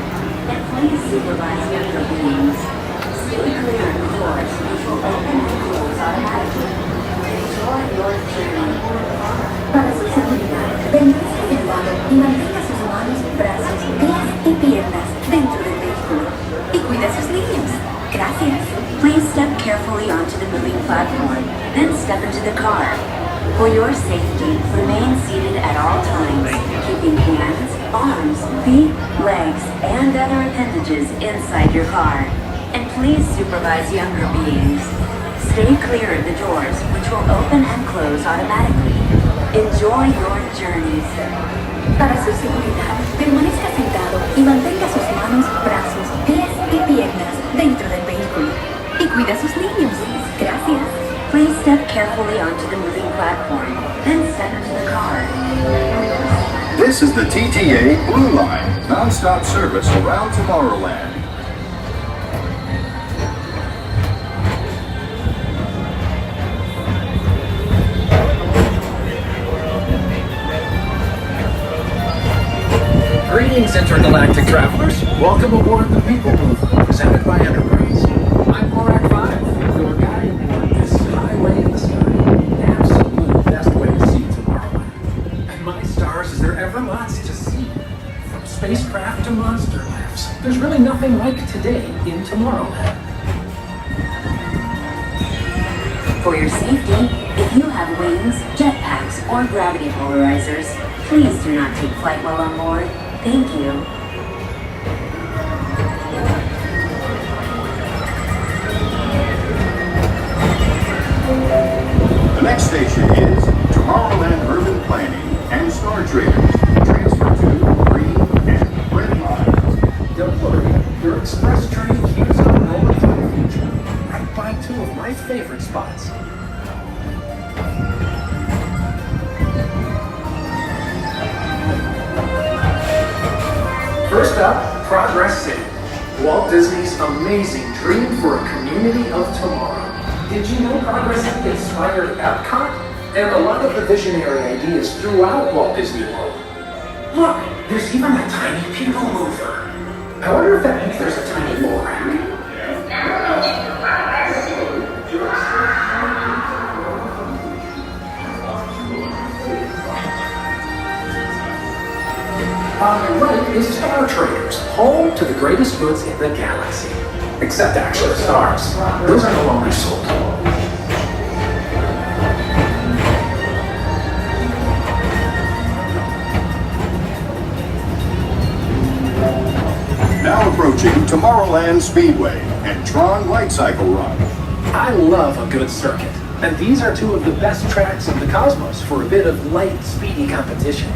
And please supervise younger beings. Stay clear of the doors, which will open and close automatically. Enjoy your journey. Para su seguridad, permanezca sentado y mantenga sus manos, brazos, pies y piernas dentro del vehículo. Y cuida a sus niños. Gracias. Please step carefully onto the moving platform, then step into the car. For your safety, remain seated at all times, keeping hands, arms, feet, legs, and other appendages inside your car. And please supervise younger beings. Stay clear of the doors, which will open and close automatically. Enjoy your journeys. Para su seguridad, permanezca sentado y mantenga sus manos, brazos, pies y piernas dentro del vehículo. Y cuida a sus niños. Gracias. Please step carefully onto the moving platform, then step into the car. This is the TTA Blue Line, non-stop service around Tomorrowland. Greetings, intergalactic travelers. Welcome aboard the People Mover, presented by Enterprise. something like today in Tomorrowland. For your safety, if you have wings, jetpacks, or gravity polarizers, please do not take flight while on board. Thank you. The next station is Tomorrowland Urban Planning and Star Traders. Transfer to green and red lines. Don't worry, your express train keeps on rolling through the future, right by two of my favorite spots. First up, Progress City, Walt Disney's amazing dream for a community of tomorrow. Did you know Progress City inspired Epcot? And a lot of the visionary ideas throughout Walt Disney World. Look, there's even a tiny people mover. I wonder if that means there's a tiny bull rack. On the right is Star Traders, home to the greatest goods in the galaxy. Except actual stars. Those are no longer sold. Now approaching Tomorrowland Speedway and Tron Light Cycle Run. I love a good circuit, and these are two of the best tracks in the cosmos for a bit of light, speedy competition.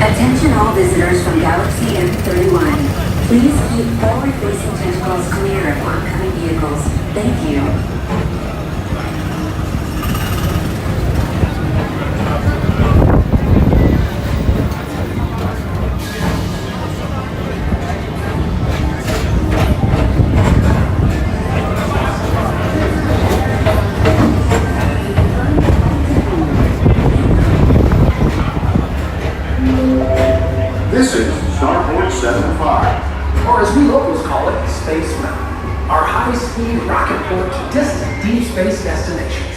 Attention all visitors from Galaxy M31. Please keep forward-facing tentacles clear of oncoming vehicles. Thank you. This is Starport 75. Or as we locals call it, Space Mountain. Our high-speed rocket port to distant deep space destinations.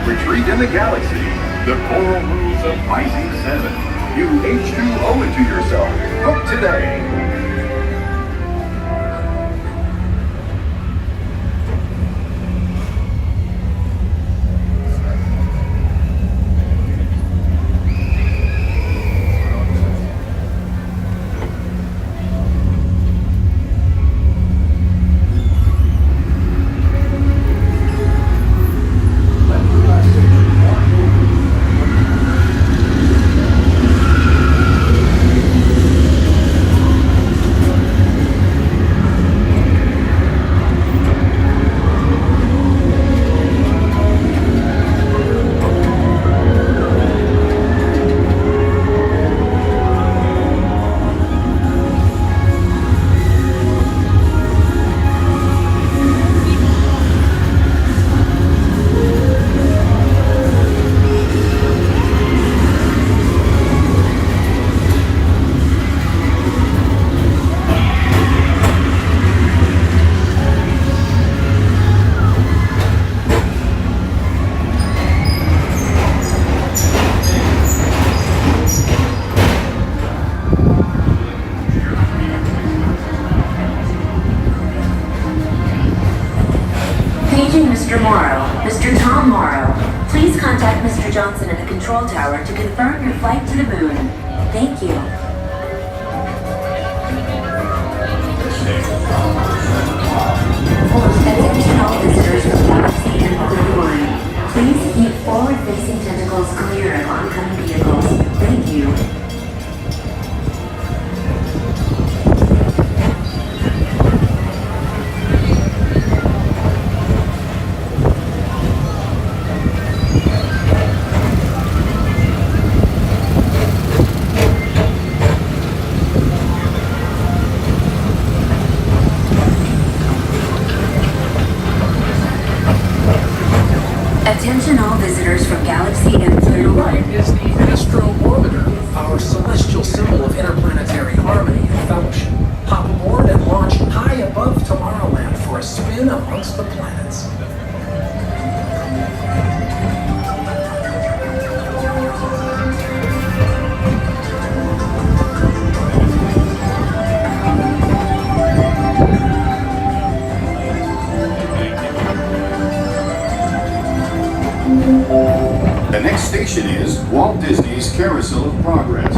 Retreat in the galaxy, the coral moves of Pisces 7. You H2O it to yourself. Book today. Mr. Tom Morrow, please contact Mr. Johnson at the control tower to confirm your flight to the moon. Thank you. Attention all visitors from Galaxy M31. Please keep forward-facing tentacles clear of oncoming vehicles. Thank you. Attention all visitors from Galaxy M31. Is the Astro Orbiter, our celestial symbol of interplanetary harmony and fellowship. Hop aboard and launch high above Tomorrowland for a spin amongst the planets. The next station is Walt Disney's Carousel of Progress.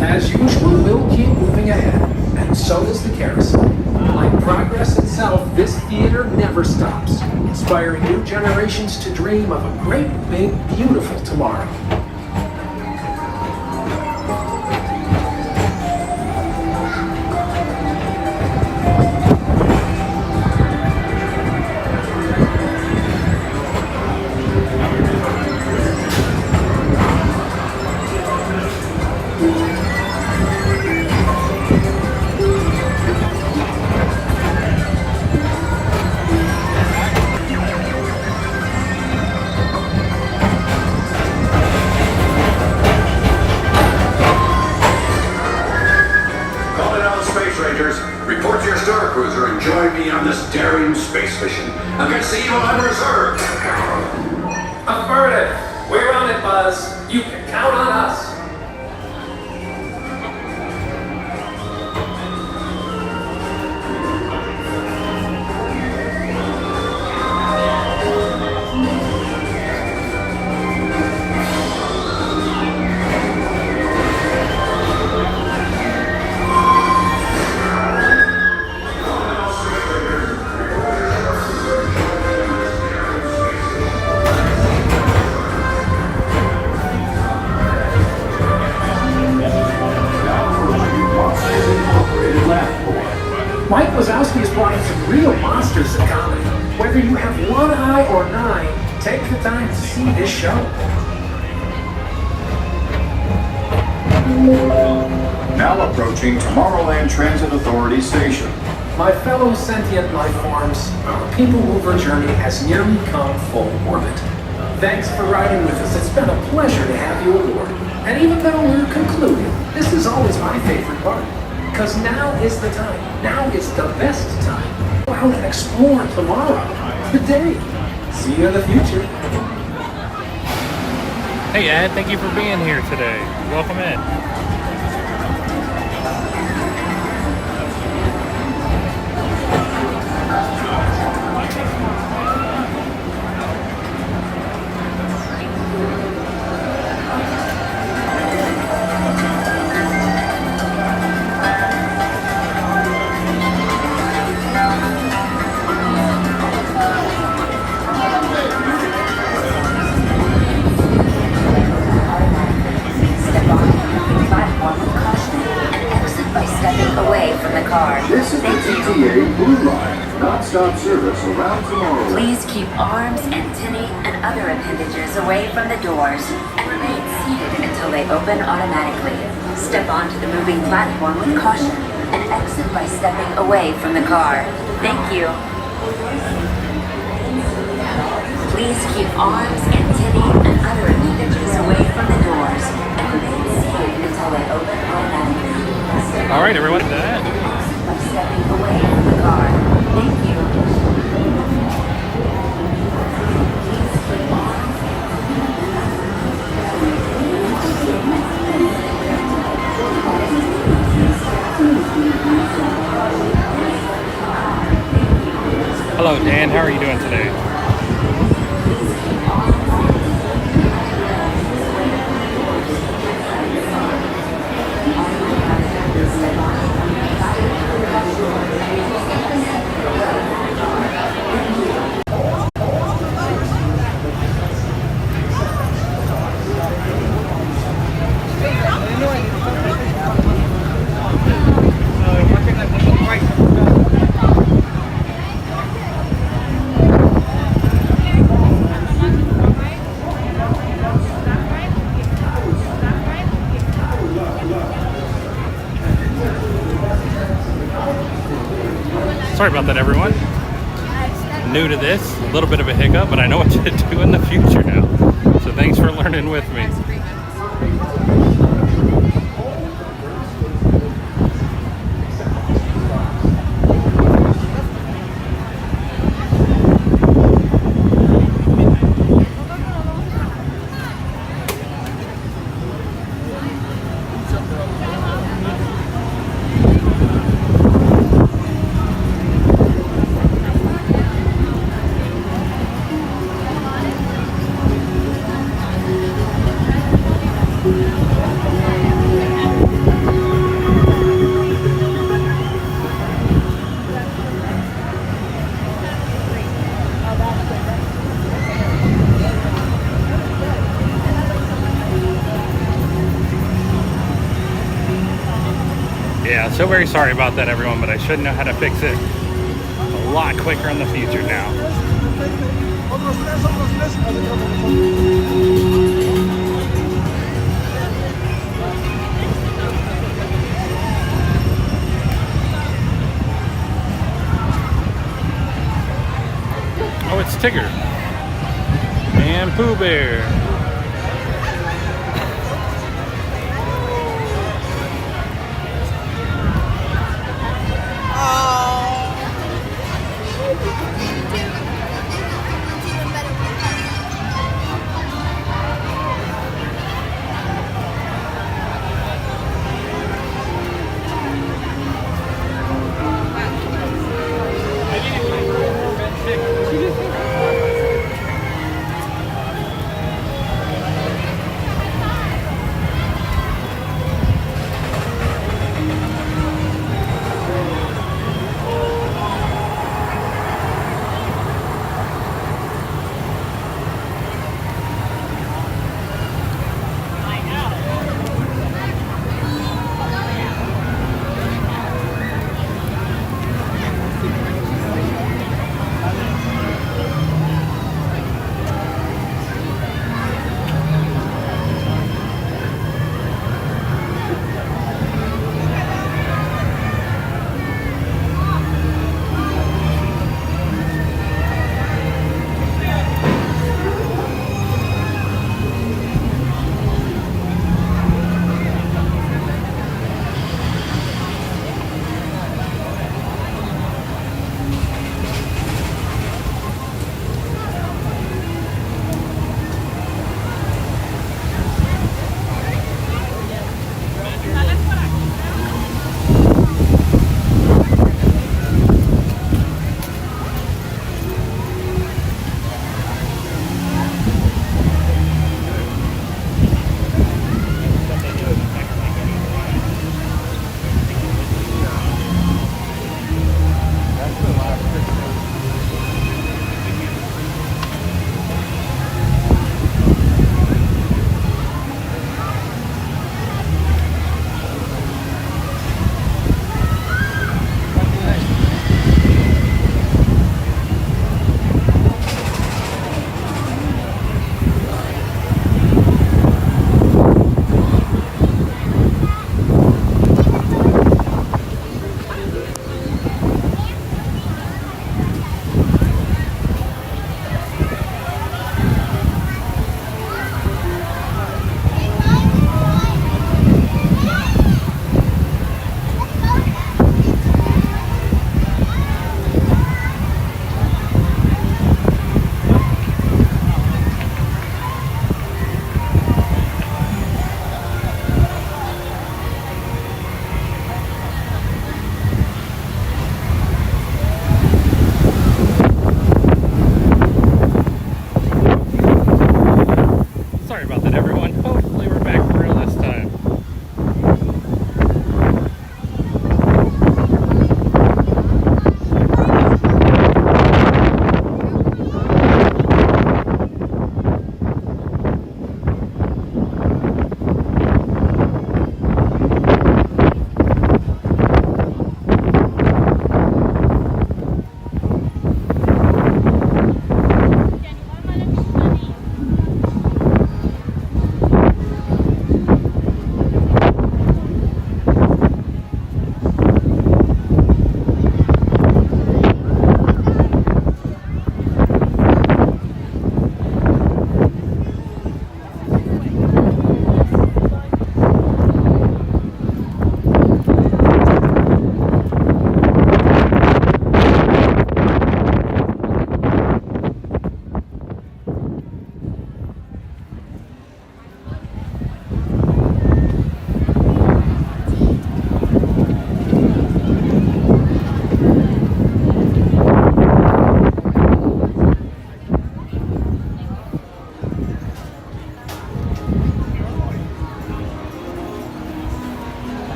As usual, we'll keep moving ahead, and so does the carousel. Like progress itself, this theater never stops, inspiring new generations to dream of a great, big, beautiful tomorrow. Report to your Star Cruiser and join me on this daring space mission against the evil unreserved. Affirmative. We're on it, Buzz. You can count on us. Mike Wazowski has brought in some real monsters of comedy. Whether you have one eye or nine, take the time to see this show. Now approaching Tomorrowland Transit Authority Station. My fellow sentient life forms, our people mover journey has nearly come full orbit. Thanks for riding with us. It's been a pleasure to have you aboard. And even though we're concluding, this is always my favorite part. Because now is the time. Now is the best time. Go out and explore tomorrow. Today. See you in the future. Hey Ed, thank you for being here today. Welcome in. This is the TTA Blue Line, non-stop service around Tomorrowland. Please keep arms, antennae, and other appendages away from the doors and remain seated until they open automatically. Step onto the moving platform with caution and exit by stepping away from the car. Thank you. Please keep arms, antennae, and other appendages away from the doors and remain seated until they open automatically. All right, everyone, that. By stepping away from the car. Thank you. Hello, Dan. How are you doing today? Sorry about that, everyone. New to this. little bit of a hiccup, but I know what to do in the future now. So thanks for learning with me. Yeah, so very sorry about that, everyone, but I should know how to fix it a lot quicker in the future now. Oh, it's Tigger and Pooh Bear.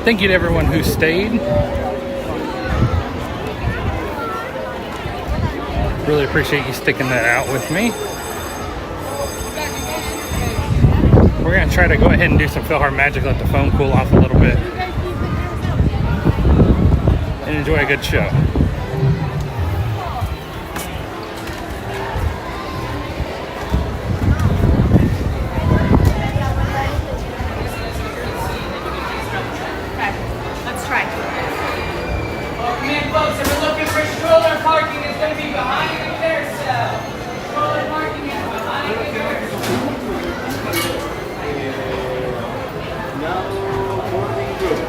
Thank you to everyone who stayed. Really appreciate you sticking that out with me. We're going to try to go ahead and do some PhilharMagic, let the phone cool off a little bit, and enjoy a good show. Let's try. Come in, folks. If we're looking for stroller parking, it's going to be behind the carousel. Stroller parking is behind the carousel. Now, morning group.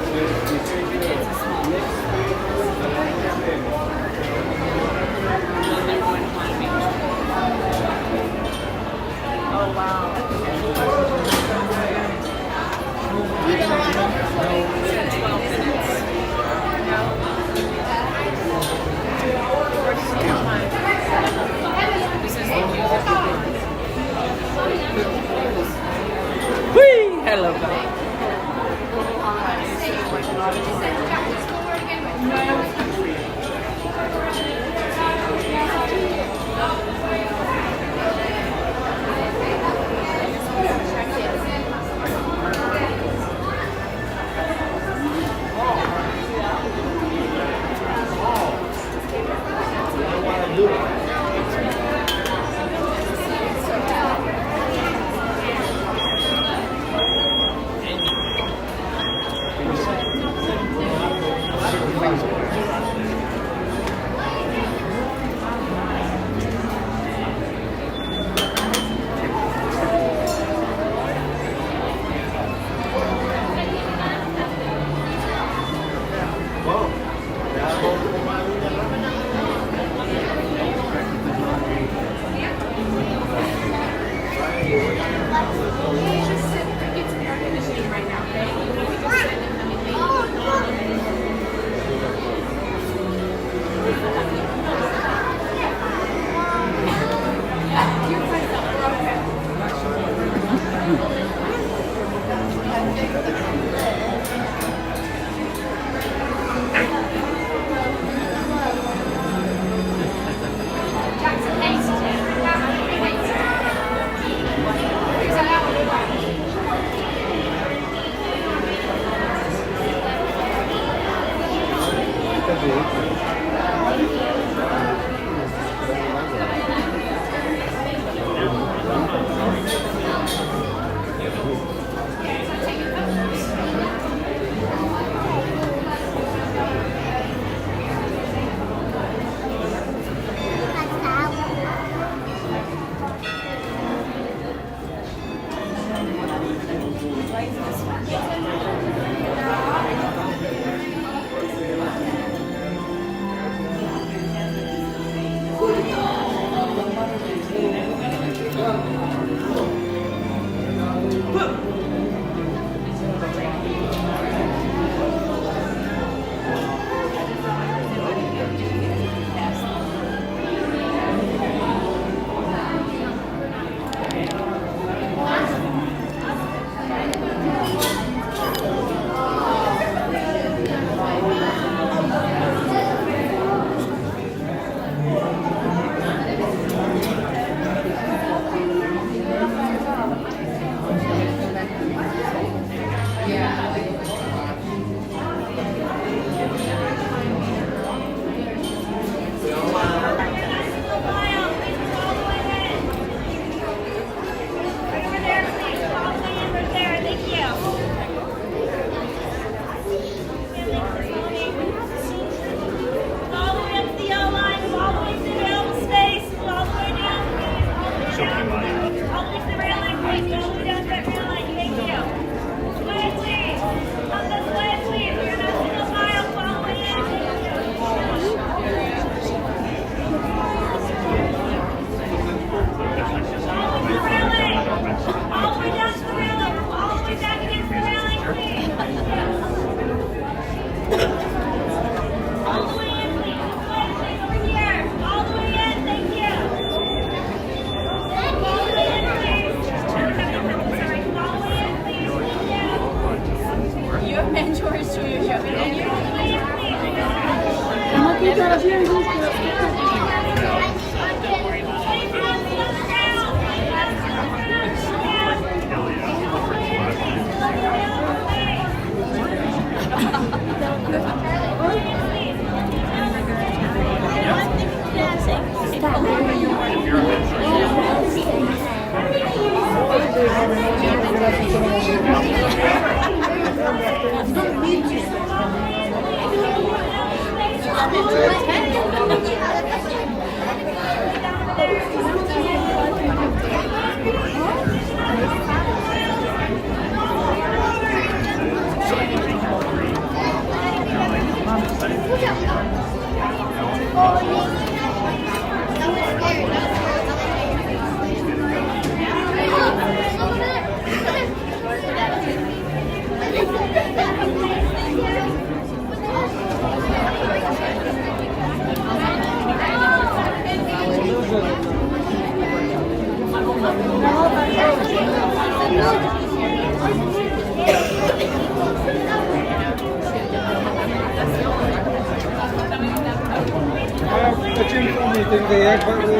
think they act both of them.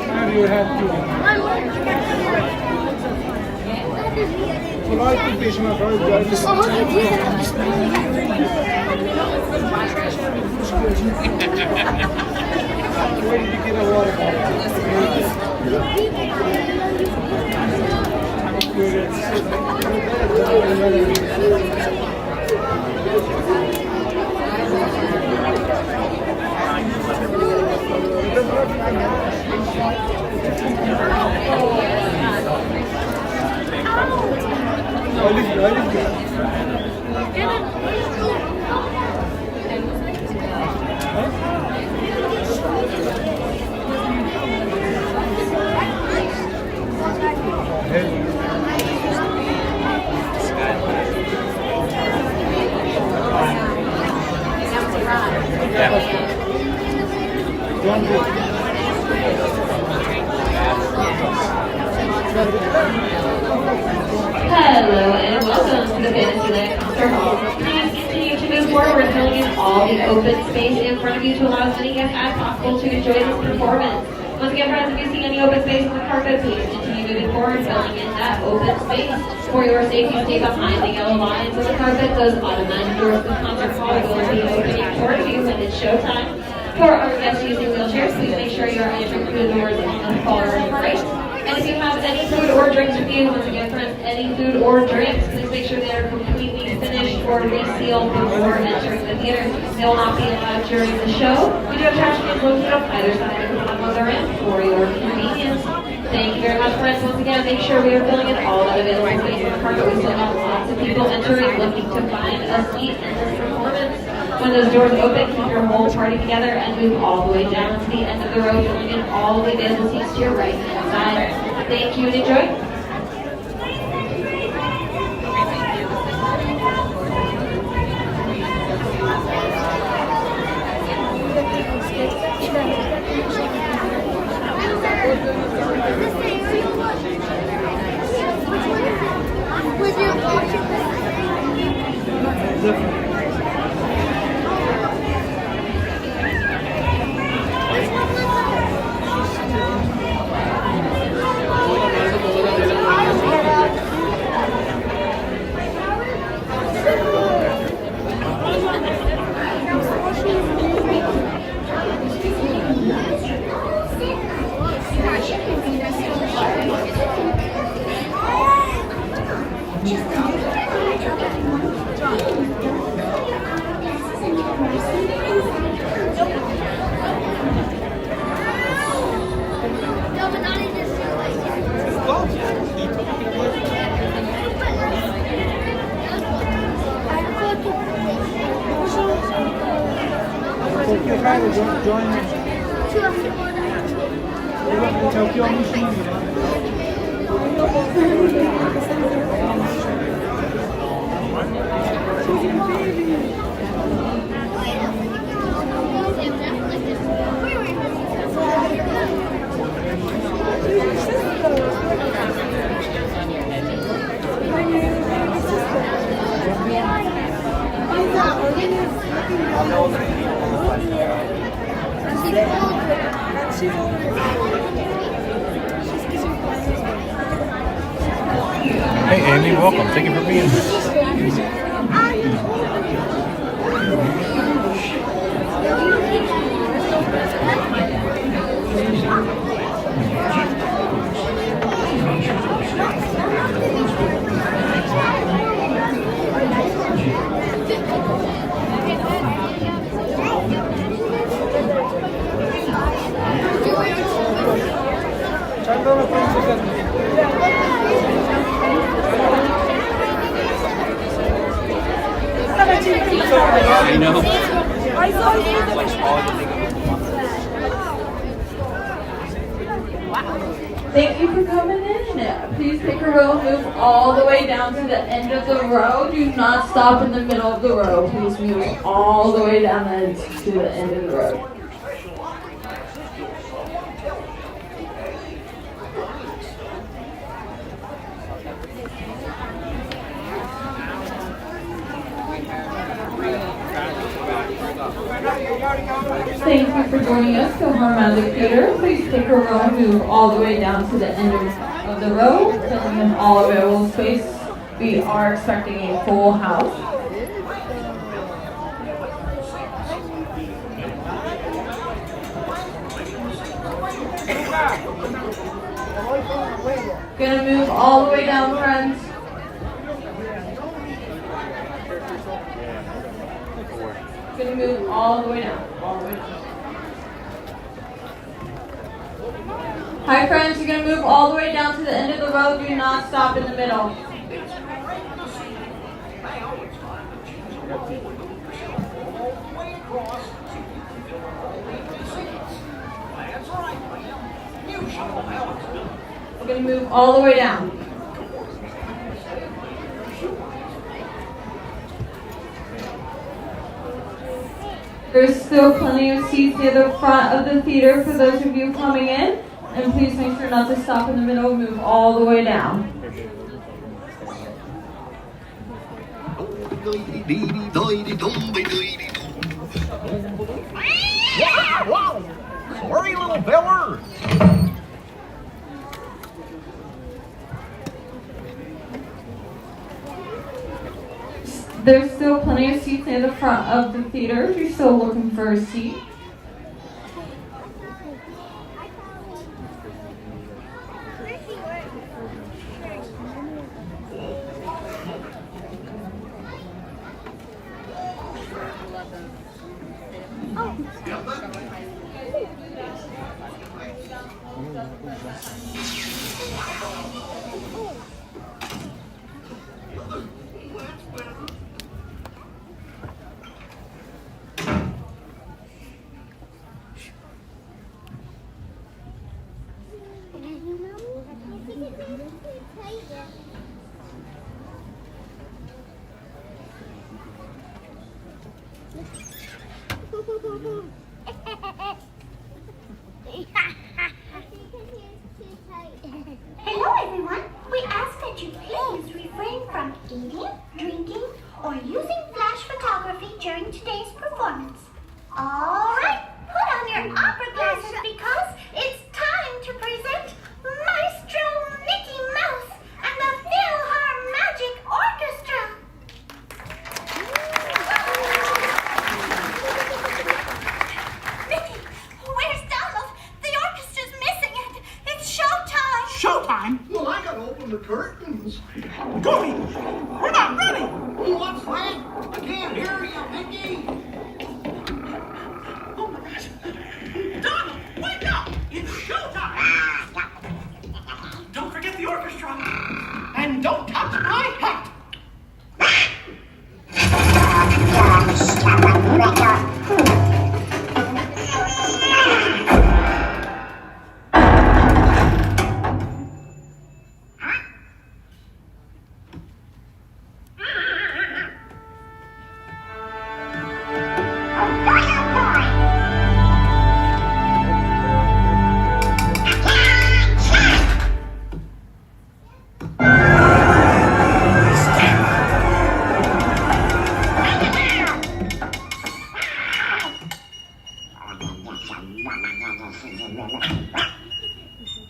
Now you have to. Kolay bir peşime koyup gelmişsin. Where did you get a water Hello and welcome to the Fantasyland Concert Hall. Please continue to move forward. We're filling in all the open space in front of you to allow as many guests as possible to enjoy this performance. Once again, friends, if you see any open space on the carpet, please continue moving forward, filling in that open space. For your safety, stay behind the yellow lines of the carpet. Those automatic doors of the concert hall will be opening towards you when it's showtime. For our guests using wheelchairs, please make sure you are entering through the doors on the far right. And if you have any food or drinks with you, once again, friends, any food or drinks, please make sure they are completely finished or resealed before entering the theater. They will not be allowed during the show. We do have trash cans located on either side of the other end for your convenience. Thank you very much, friends. Once again, make sure we are filling in all the available space in the carpet. We still have lots of people entering, looking to find a seat in this performance. When those doors open, keep your whole party together and move all the way down to the end of the row, filling in all the available seats to your right-hand side. Thank you and enjoy. Hey Amy, welcome. Thank you for being here. I know. Thank you for coming in. Please take a row, move all the way down to the end of the row. Do not stop in the middle of the row. Please move all the way down to the end of the row. Thank you for joining us, PhilharMagic Theater. Please take a row and move all the way down to the end of the row, filling in all available space. We are expecting a full house. Gonna move all the way down, friends. Gonna move all the way down. Hi friends, you're gonna move all the way down to the end of the row. Do not stop in the middle. We're gonna move all the way down. There's still plenty of seats near the front of the theater for those of you coming in. And please make sure not to stop in the middle and move all the way down. Wow! Sorry, little feller. There's still plenty of seats near the front of the theater if you're still looking for a seat. Hello everyone. We ask that you please refrain from eating, drinking, or using flash photography during today's performance. Alright, put on your opera glasses because it's time to present Maestro Mickey Mouse and the PhilharMagic Orchestra. Mickey, where's Donald? The orchestra's missing and it's showtime. Showtime? Well, I gotta open the curtains. Goofy, we're not ready. What's that? I can't hear you, Mickey. Oh my gosh. Donald, wake up! It's showtime! Don't forget the orchestra. And don't touch my hat.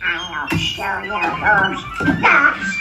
I'll show you those nuts.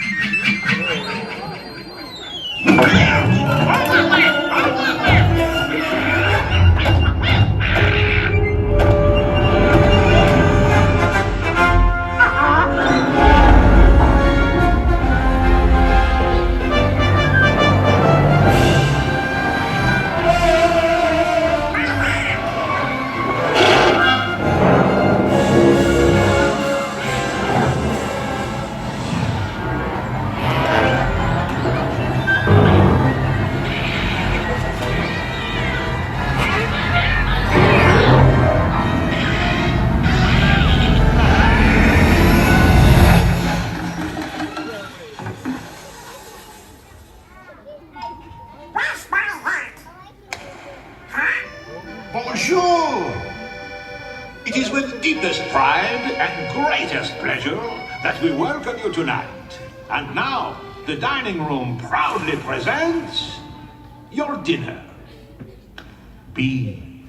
Bonjour! It is with deepest pride and greatest pleasure that we welcome you tonight. And now, the dining room proudly presents your dinner. Be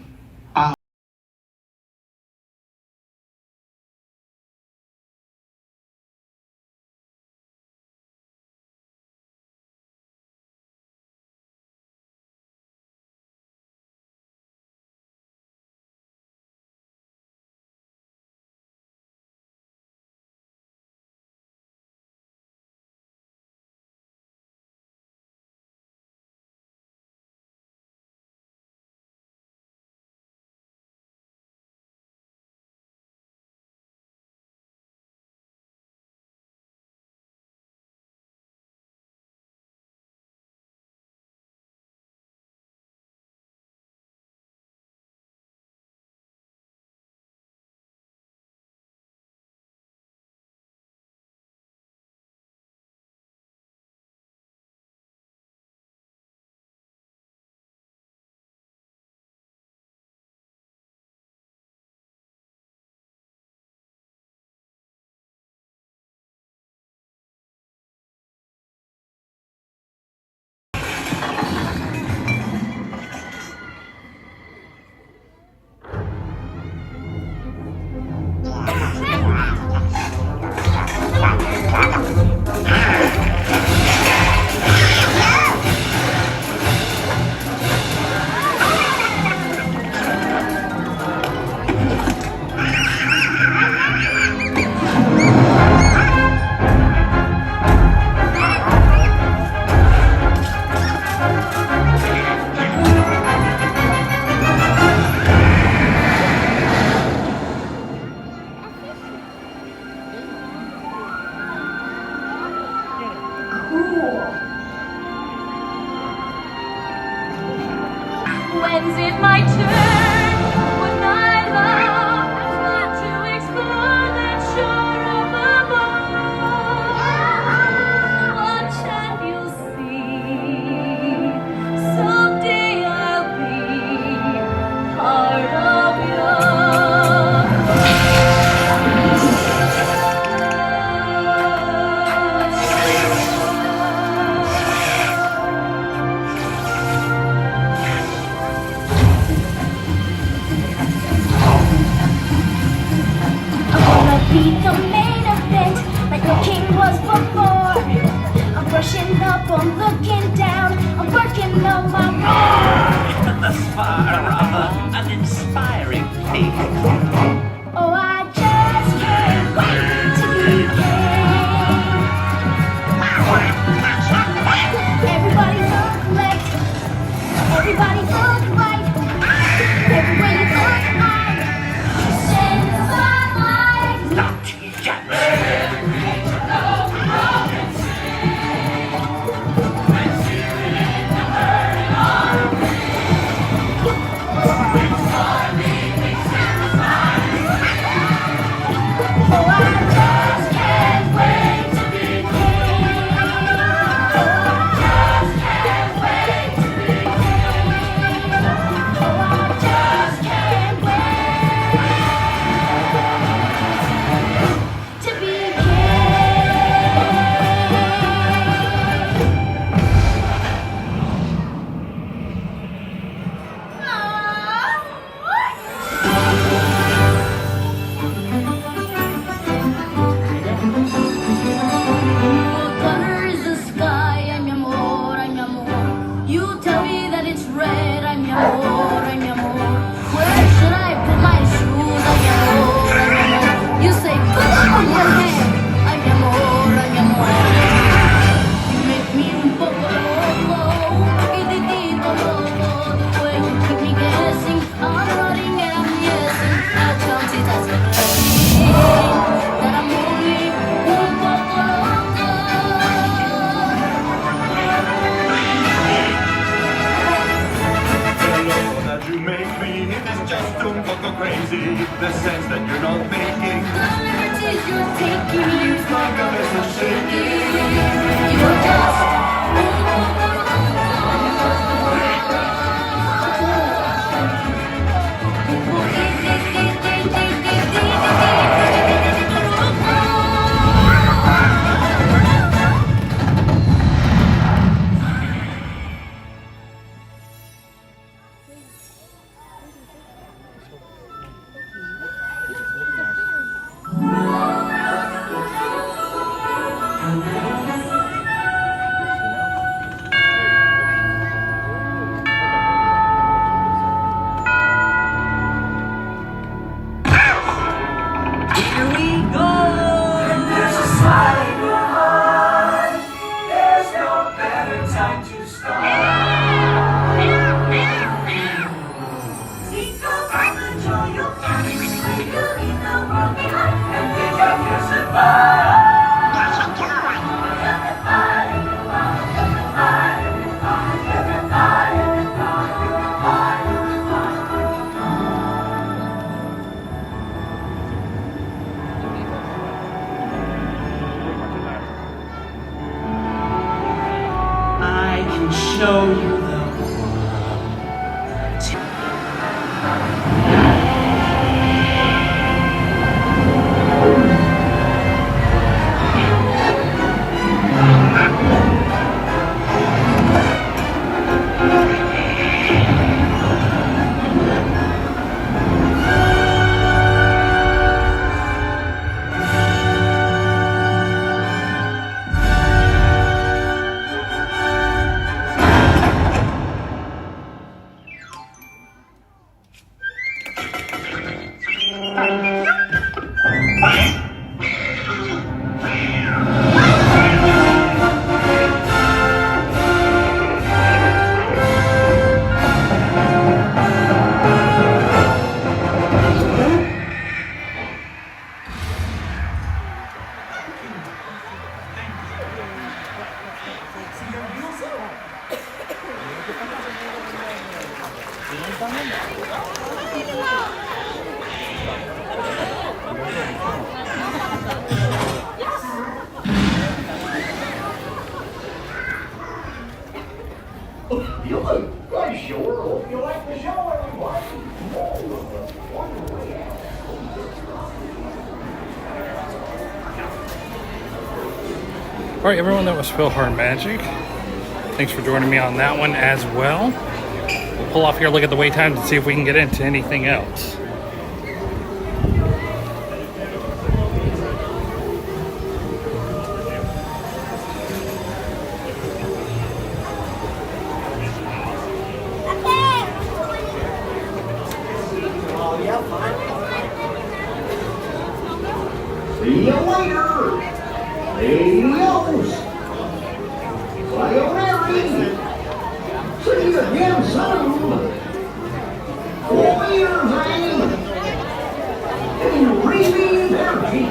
When's it my turn? When I love not to explore that shore up above. Watch and you'll see. Someday I'll be part of your. Be the main event like the king was before. I'm brushing up, I'm looking down, I'm working on my roar. Thus far, rather an inspiring peak. Oh, I just can't wait to be king. Everybody look left, everybody look right. Everywhere you look, I'm chasing the spotlight. Not yet. The sense that you're not making the liberties you're taking, leaves my guts are shaking. you're just You look quite sure. Hope you like the show, everyone. Alright everyone, that was PhilharMagic. Thanks for joining me on that one as well. We'll pull off here, look at the wait times, and see if we can get into anything else. See you later. Adios. Sayonara. See you again soon. For years, and breathing energy.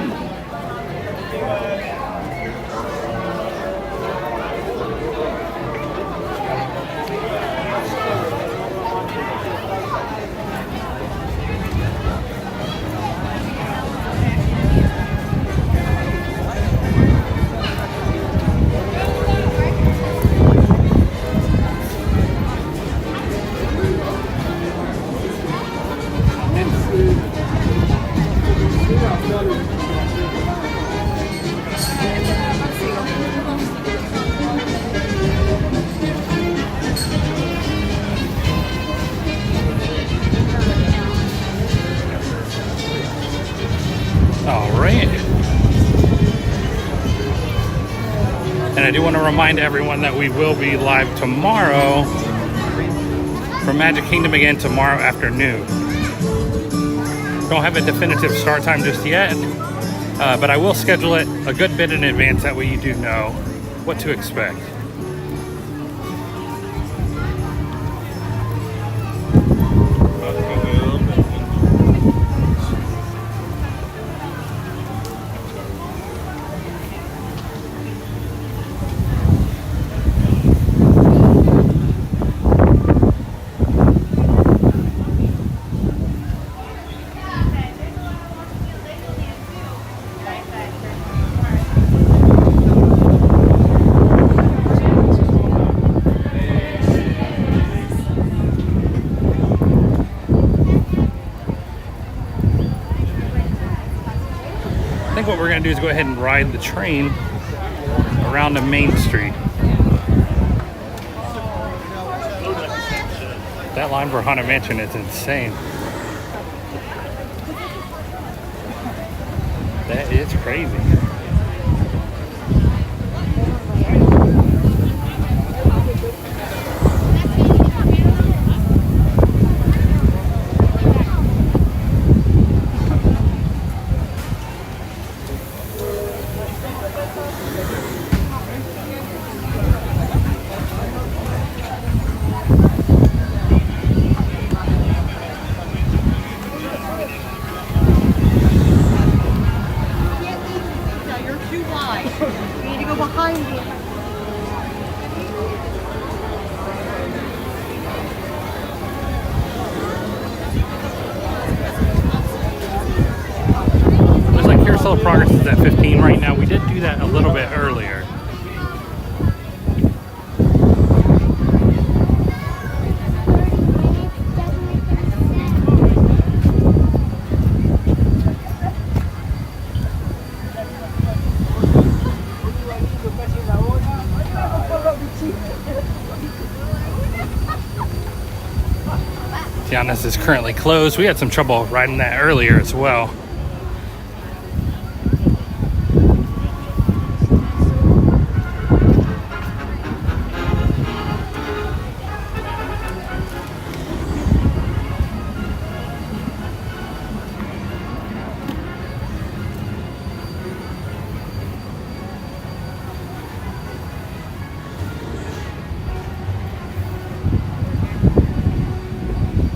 Alright. And I do want to remind everyone that we will be live tomorrow from Magic Kingdom again tomorrow afternoon. Don't have a definitive start time just yet, but I will schedule it a good bit in advance, that way you do know what to expect. I think what we're going to do is go ahead and ride the train around to Main Street. That line for Haunted Mansion is insane. That is crazy. Looks like Carousel of Progress is at 15 right now. We did do that a little bit earlier. Tiana's is currently closed. We had some trouble riding that earlier as well.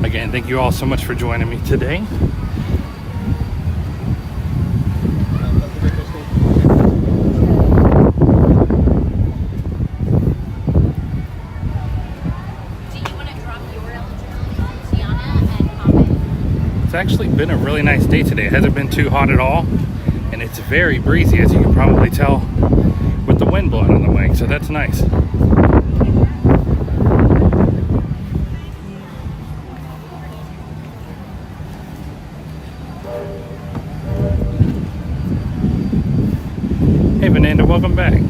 Again, thank you all so much for joining me today. Do you want to drop your eligibility on Tiana? actually been a really nice day today. It hasn't been too hot at all, and it's very breezy, as you can probably tell with the wind blowing on the mic, so that's nice. Hey Vananda, welcome back.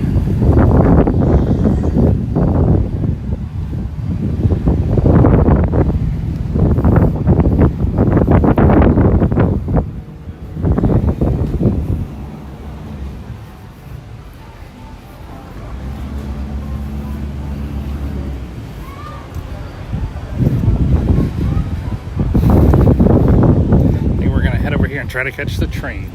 And try to catch the train.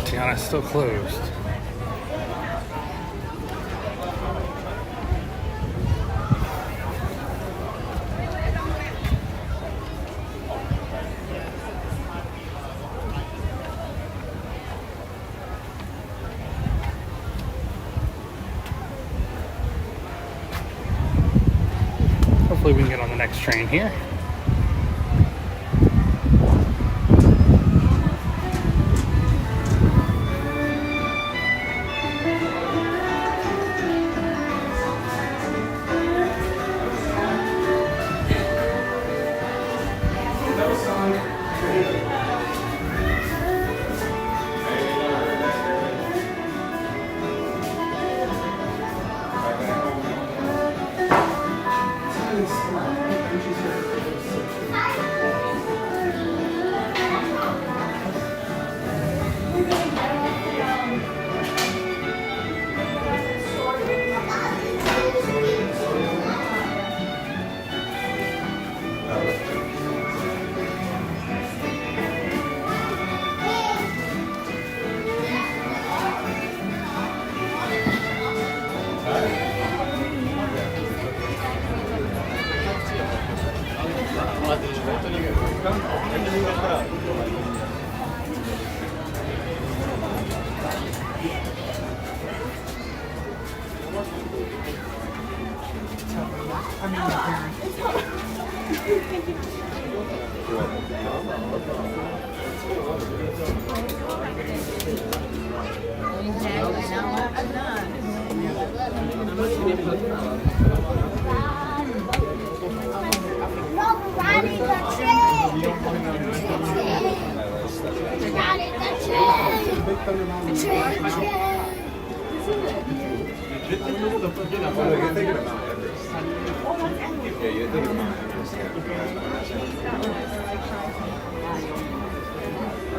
Tiana's still closed. Hopefully we can get on the next train here.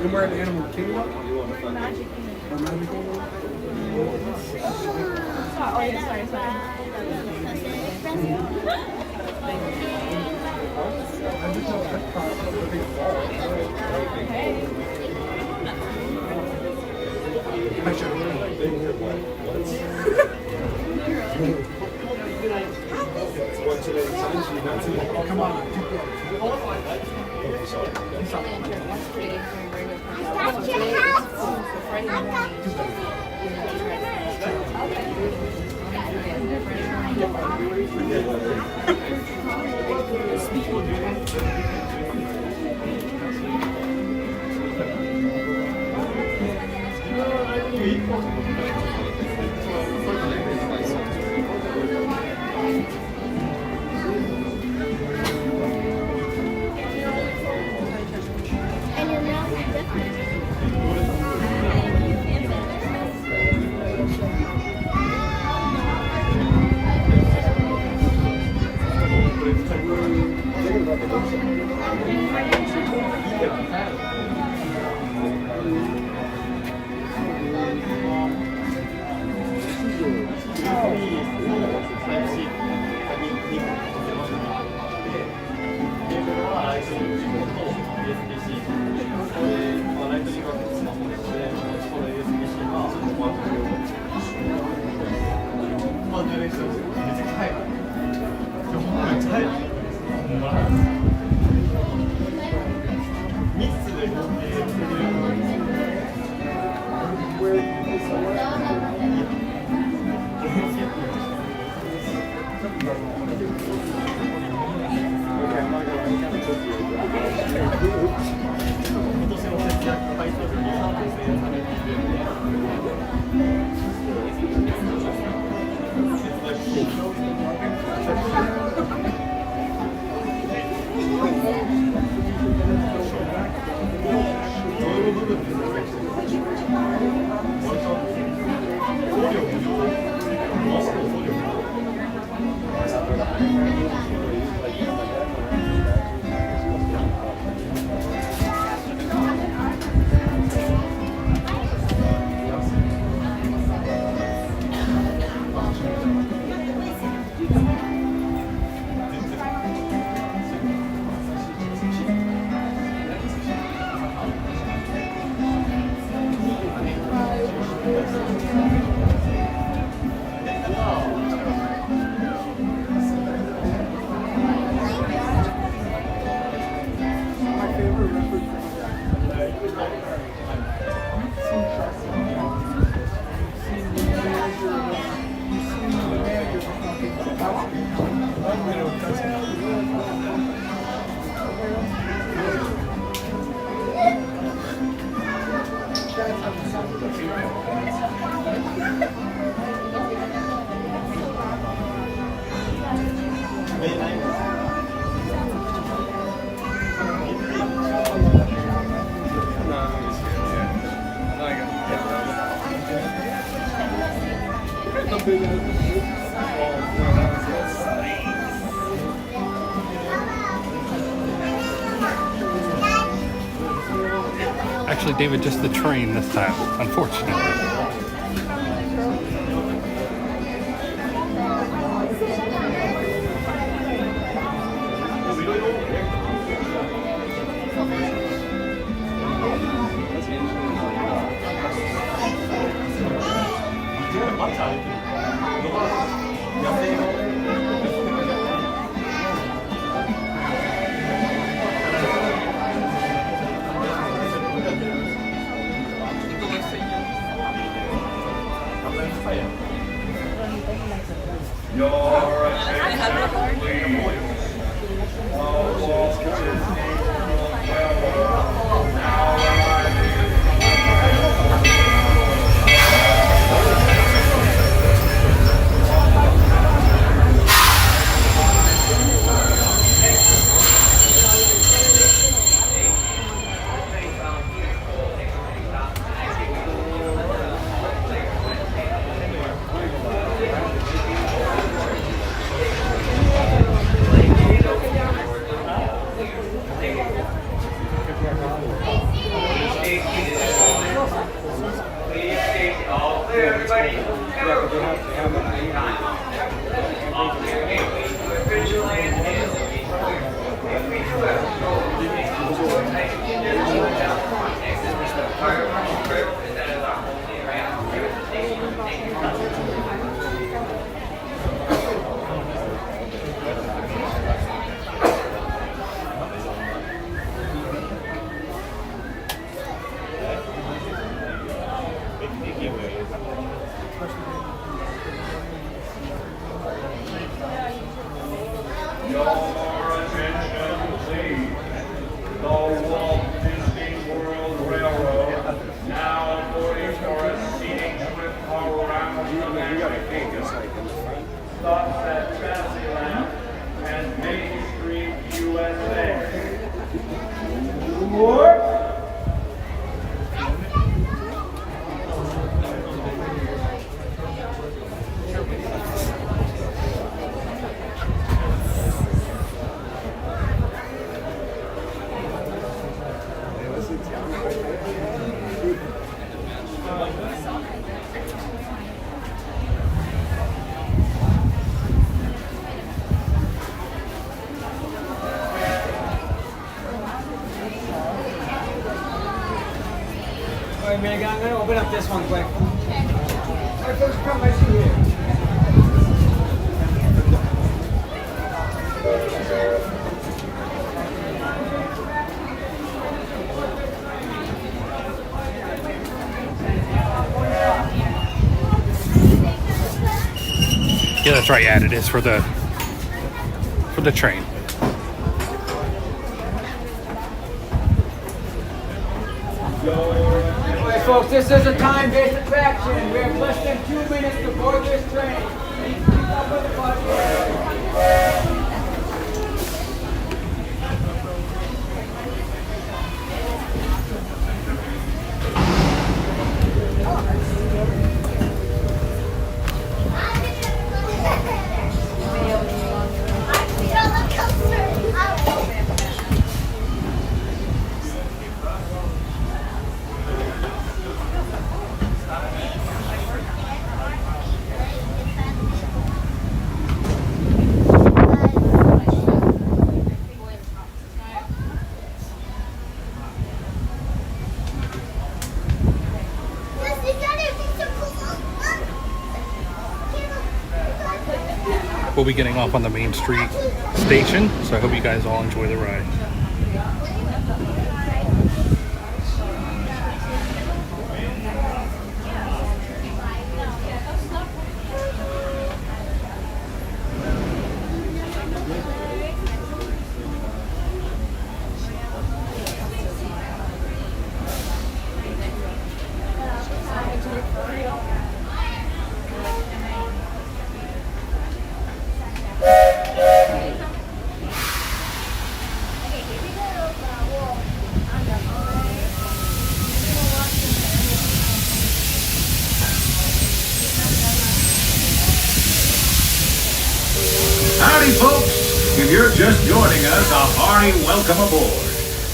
And we're in Animal Kingdom? Magic Kingdom. Or Magic Kingdom? Oh, yeah, sorry. Got your hat. I got Actually, David, just the train this time, unfortunately. Your attention, please. The Walt Disney World Railroad now boarding for a scenic trip around the Magic Kingdom. Stops at Fantasyland and Main Street, USA. What? Alright, Megan, I'm gonna open up this one quick. Alright, folks, come right through here. Yeah, that's right, Ad. It is for the train. Alright, folks, this is a time-based attraction. We have less than 2 minutes to board this train. Please keep up with the budget. We'll be getting off on the Main Street station, so I hope you guys all enjoy the ride. Howdy, folks! If you're just joining us, a hearty welcome aboard.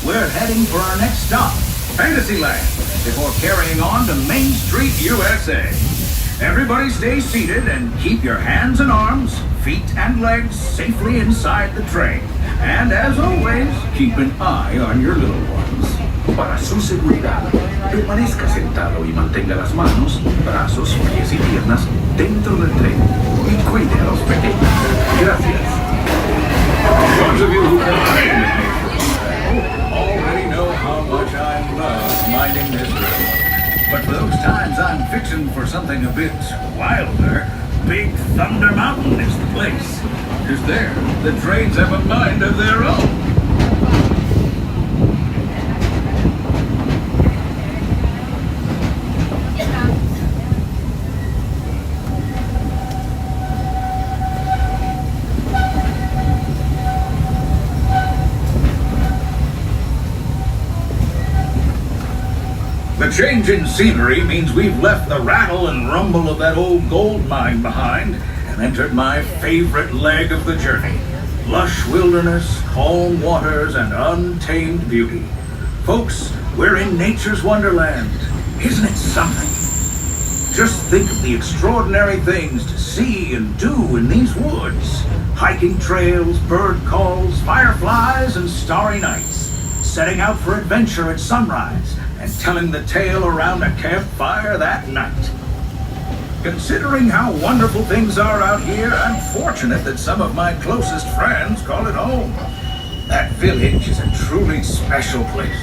We're heading for our next stop, Fantasyland, before carrying on to Main Street, USA. Everybody stay seated and keep your hands and arms, feet and legs safely inside the train. And as always, keep an eye on your little ones. Para su seguridad, permanezca sentado y mantenga las manos, brazos, pies y piernas dentro del tren y cuide a los pequeños. Gracias. Those of you who can ride with me already know how much I love minding this road. But for those times I'm fixing for something a bit wilder, Big Thunder Mountain is the place. Because there, the trains have a mind of their own. The change in scenery means we've left the rattle and rumble of that old gold mine behind and entered my favorite leg of the journey. Lush wilderness, calm waters, and untamed beauty. Folks, we're in nature's wonderland. Isn't it something? Just think of the extraordinary things to see and do in these woods. Hiking trails, bird calls, fireflies, and starry nights. Setting out for adventure at sunrise and telling the tale around a campfire that night. Considering how wonderful things are out here, I'm fortunate that some of my closest friends call it home. That village is a truly special place.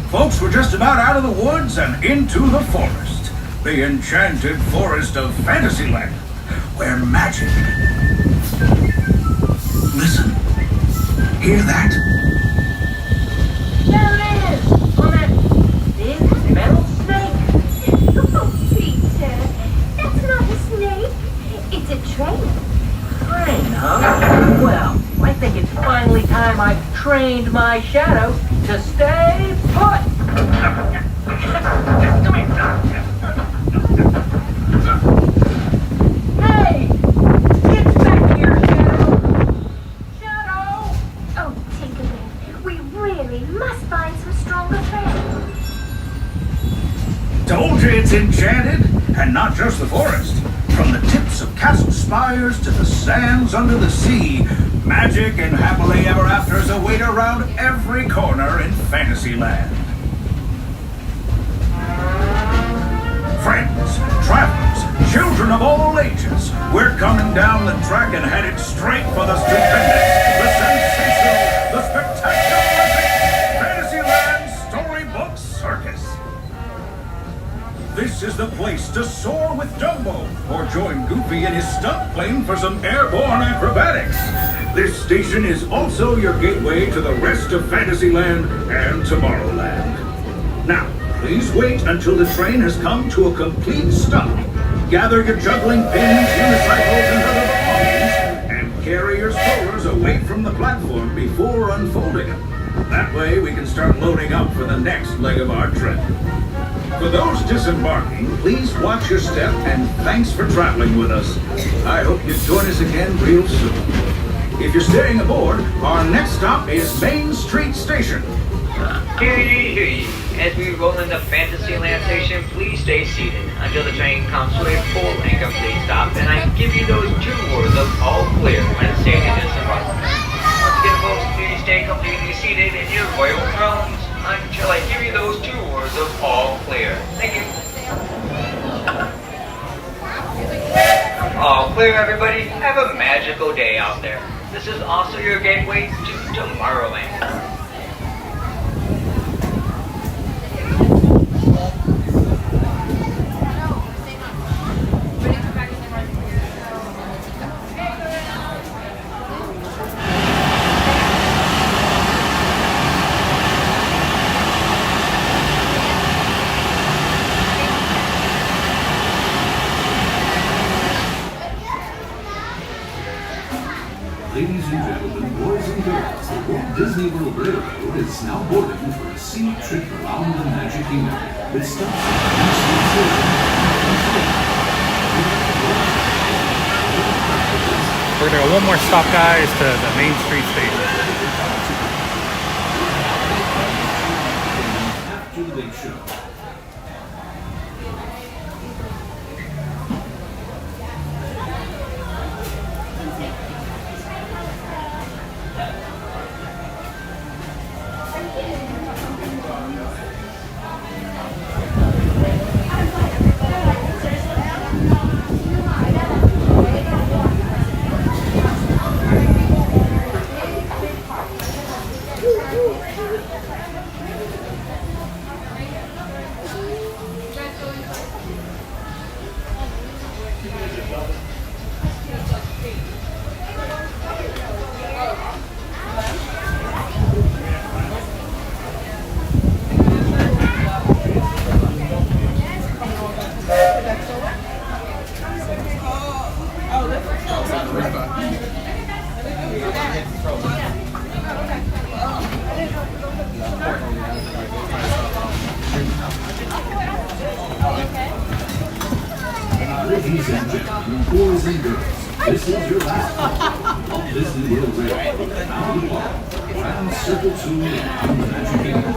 Folks, we're just about out of the woods and into the forest. the enchanted forest of Fantasyland, where magic... Listen. Hear that? There it is! On that big metal snake. Oh, Peter, that's not a snake. It's a train. Train, huh? Well, I think it's finally time I trained my shadow to stay put. Hey! Get back here, Shadow! Shadow! Oh, Tinkerbell, we really must find some stronger thread. Told you it's enchanted, and not just the forest. From the tips of castle spires to the sands under the sea, magic and happily ever afters await around every corner in Fantasyland. Friends, travelers, children of all ages, we're coming down the track and headed straight for the stupendous, the sensational, the spectacular Fantasyland Storybook Circus. This is the place to soar with Dumbo, or join Goofy in his stunt plane for some airborne acrobatics. This station is also your gateway to the rest of Fantasyland and Tomorrowland. Now, please wait until the train has come to a complete stop. Gather your juggling pins, unicycles, and other belongings, and carry your strollers away from the platform before unfolding them. That way we can start loading up for the next leg of our trip. For those disembarking, please watch your step and thanks for traveling with us. I hope you join us again real soon. If you're staying aboard, our next stop is Main Street Station. Hey, as we roll into Fantasyland Station, please stay seated until the train comes to a full and complete stop, and I give you those 2 words of all clear when it's safe to disembark. Once again, folks, please stay completely seated in your royal thrones until I give you those 2 words of all clear. Thank you. All clear, everybody. Have a magical day out there. This is also your gateway to Tomorrowland. Ladies and gentlemen, boys and girls, the Walt Disney World Railroad is now boarding for a scenic trip around the Magic Kingdom. It stops at Main Street Station. We're gonna go one more stop, guys, to the Main Street Station. After the big show. Ladies and gentlemen, boys and girls, this is your last call. Disney World Railroad, now depart. Round Circle 2 on the Magic Kingdom.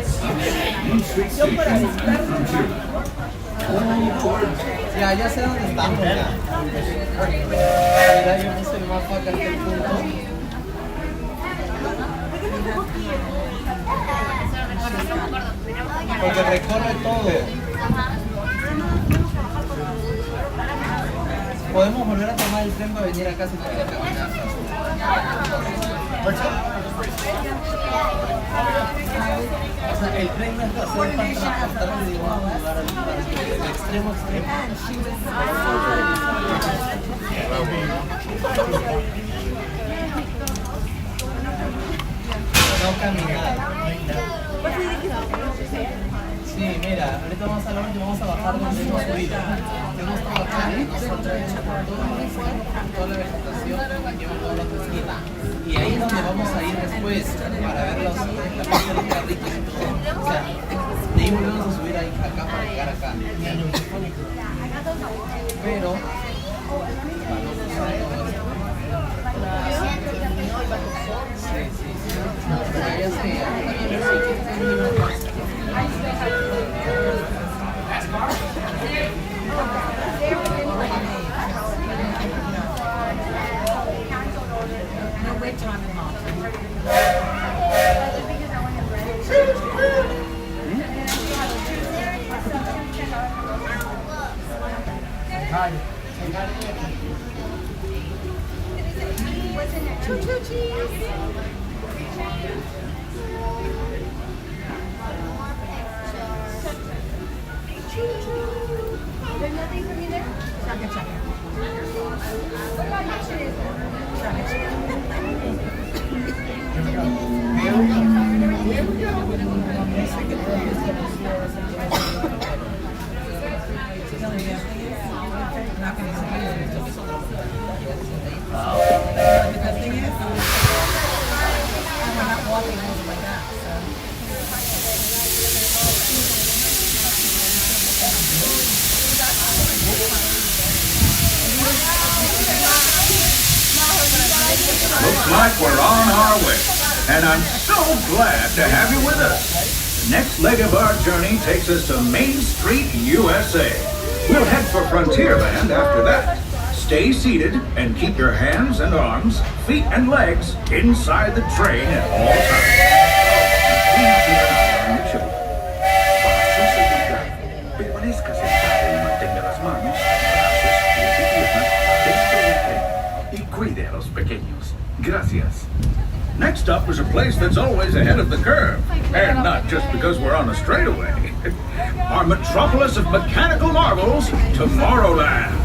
Stops at Main Street Station and Frontierland. All aboard. Ya sé dónde estamos ya. Ya yo puse el mapa acá en el punto. Porque recorre todo. Podemos volver a tomar el tren para venir acá si queremos caminar. sea, el tren no es para transportarme de un lugar al extremo extremo. No caminar. Sí, mira, ahorita vamos a hablar y vamos a bajar donde hemos subido. Hemos estado acá y nos han hecho por toda la vegetación que hemos dado la esquina. Y ahí es donde vamos a ir después para ver los carritos y todo. O sea, de ahí volvemos a subir ahí, acá para llegar acá. Pero There's nothing for me there? Looks like we're on our way, and I'm so glad to have you with us. The next leg of our journey takes us to Main Street, USA. We'll head for Frontierland after that. Stay seated and keep your hands and arms, feet and legs inside the train at all times. Permanezca sentado y mantenga las manos, brazos, pies y piernas dentro del tren y cuide a los pequeños. Gracias. Next up is a place that's always ahead of the curve, and not just because we're on a straightaway. Our metropolis of mechanical marvels, Tomorrowland.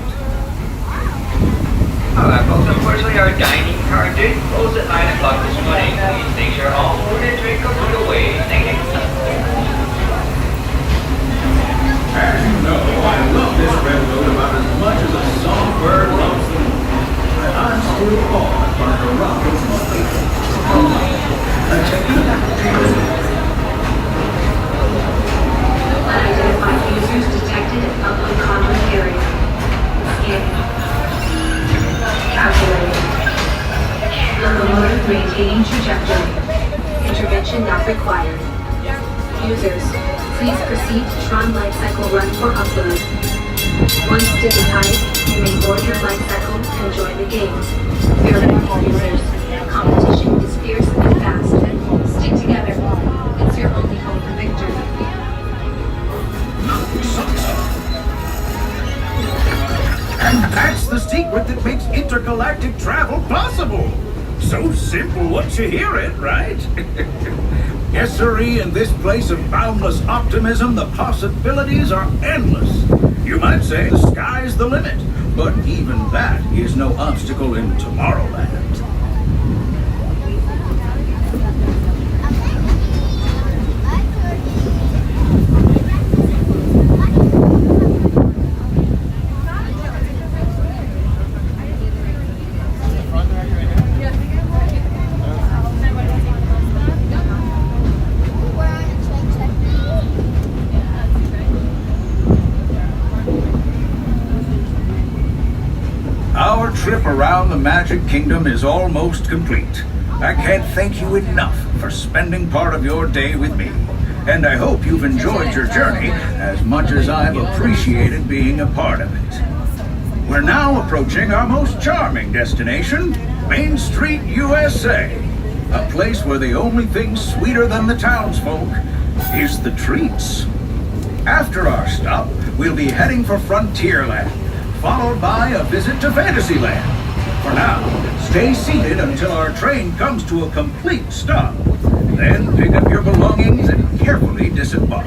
Alright folks, unfortunately our dining car did close at 9 o'clock this morning. Please make sure all food and drink are put away. Thank you. As you know, I love this railroad about as much as a songbird loves the moon. And I'm still awed by the rockets and space. Unidentified users detected in upland conduit area. Scanning. Calculating. Locomotive maintaining trajectory. Intervention not required. Users, please proceed to Tron Life Cycle run for upload. Once digitized, you may board your life cycle and join the games. Fearless users, competition is fierce and fast. Stick together. It's your only hope for victory. And that's the secret that makes intergalactic travel possible. So simple once you hear it, right? Yes, sirree, in this place of boundless optimism, the possibilities are endless. You might say the sky's the limit, but even that is no obstacle in Tomorrowland. Our trip around the Magic Kingdom is almost complete. I can't thank you enough for spending part of your day with me. And I hope you've enjoyed your journey as much as I've appreciated being a part of it. We're now approaching our most charming destination, Main Street, USA. A place where the only thing sweeter than the townsfolk is the treats. After our stop, we'll be heading for Frontierland, followed by a visit to Fantasyland. For now, stay seated until our train comes to a complete stop. Then pick up your belongings and carefully disembark.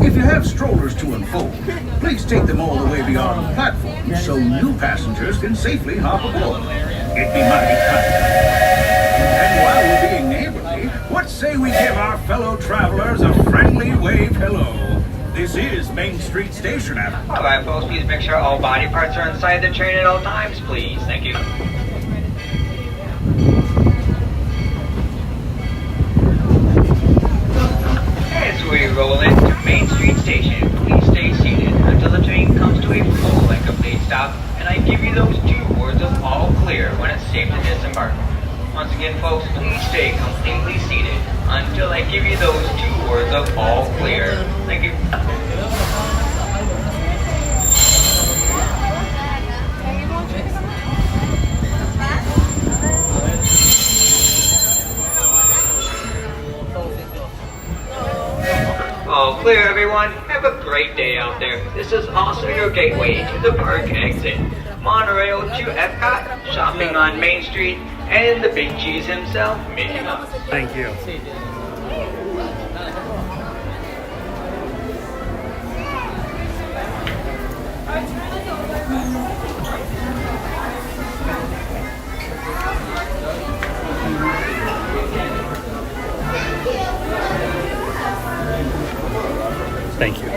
If you have strollers to unfold, please take them all the way beyond the platform so new passengers can safely hop aboard. It'd be mighty kind. And while we're being neighborly, what say we give our fellow travelers a friendly wave hello? This is Main Street Station after. Alright folks, please make sure all body parts are inside the train at all times, please. Thank you. As we roll into Main Street Station, please stay seated until the train comes to a full and complete stop, and I give you those 2 words of all clear when it's safe to disembark. Once again, folks, please stay completely seated until I give you those 2 words of all clear. Thank you. All clear, everyone. Have a great day out there. This is also your gateway to the park exit. Monorail to Epcot, shopping on Main Street, and the big cheese himself, Mickey Mouse. Thank you. Thank you.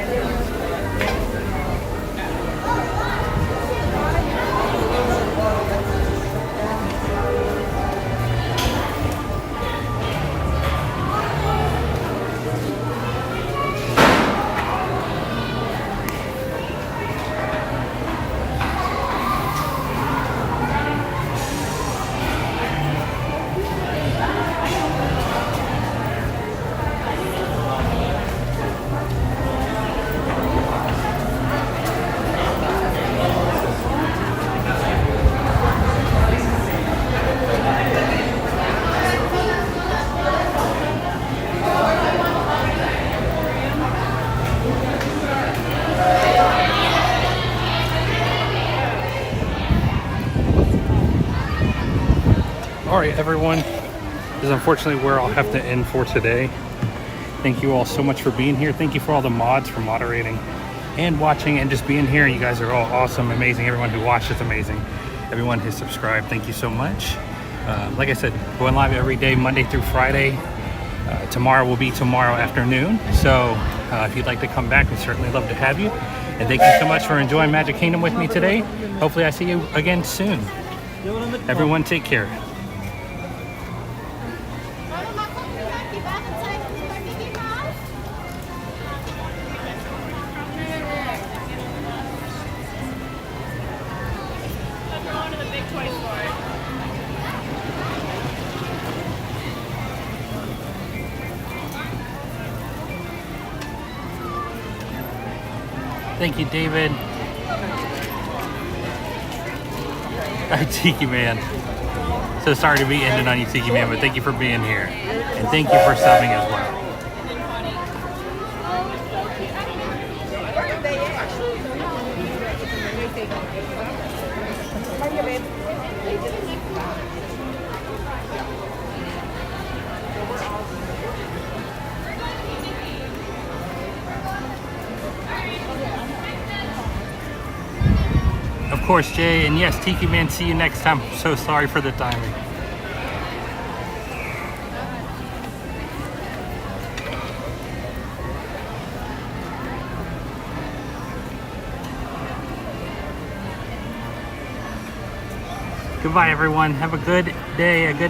Alright everyone, this is unfortunately where I'll have to end for today. Thank you all so much for being here. Thank you for all the mods for moderating and watching and just being here. You guys are all awesome, amazing. Everyone who watched is amazing. Everyone who's subscribed, thank you so much. Like I said, going live every day, Monday through Friday. Tomorrow will be tomorrow afternoon. So if you'd like to come back, we'd certainly love to have you. And thank you so much for enjoying Magic Kingdom with me today. Hopefully I see you again soon. Everyone take care. Thank you, David. Tiki Man. So sorry to be ending on you, Tiki Man, but thank you for being here. And thank you for subbing as well. Of course, Jay, and yes, Tiki Man, see you next time. I'm so sorry for the timing. Goodbye, everyone. Have a good day, a good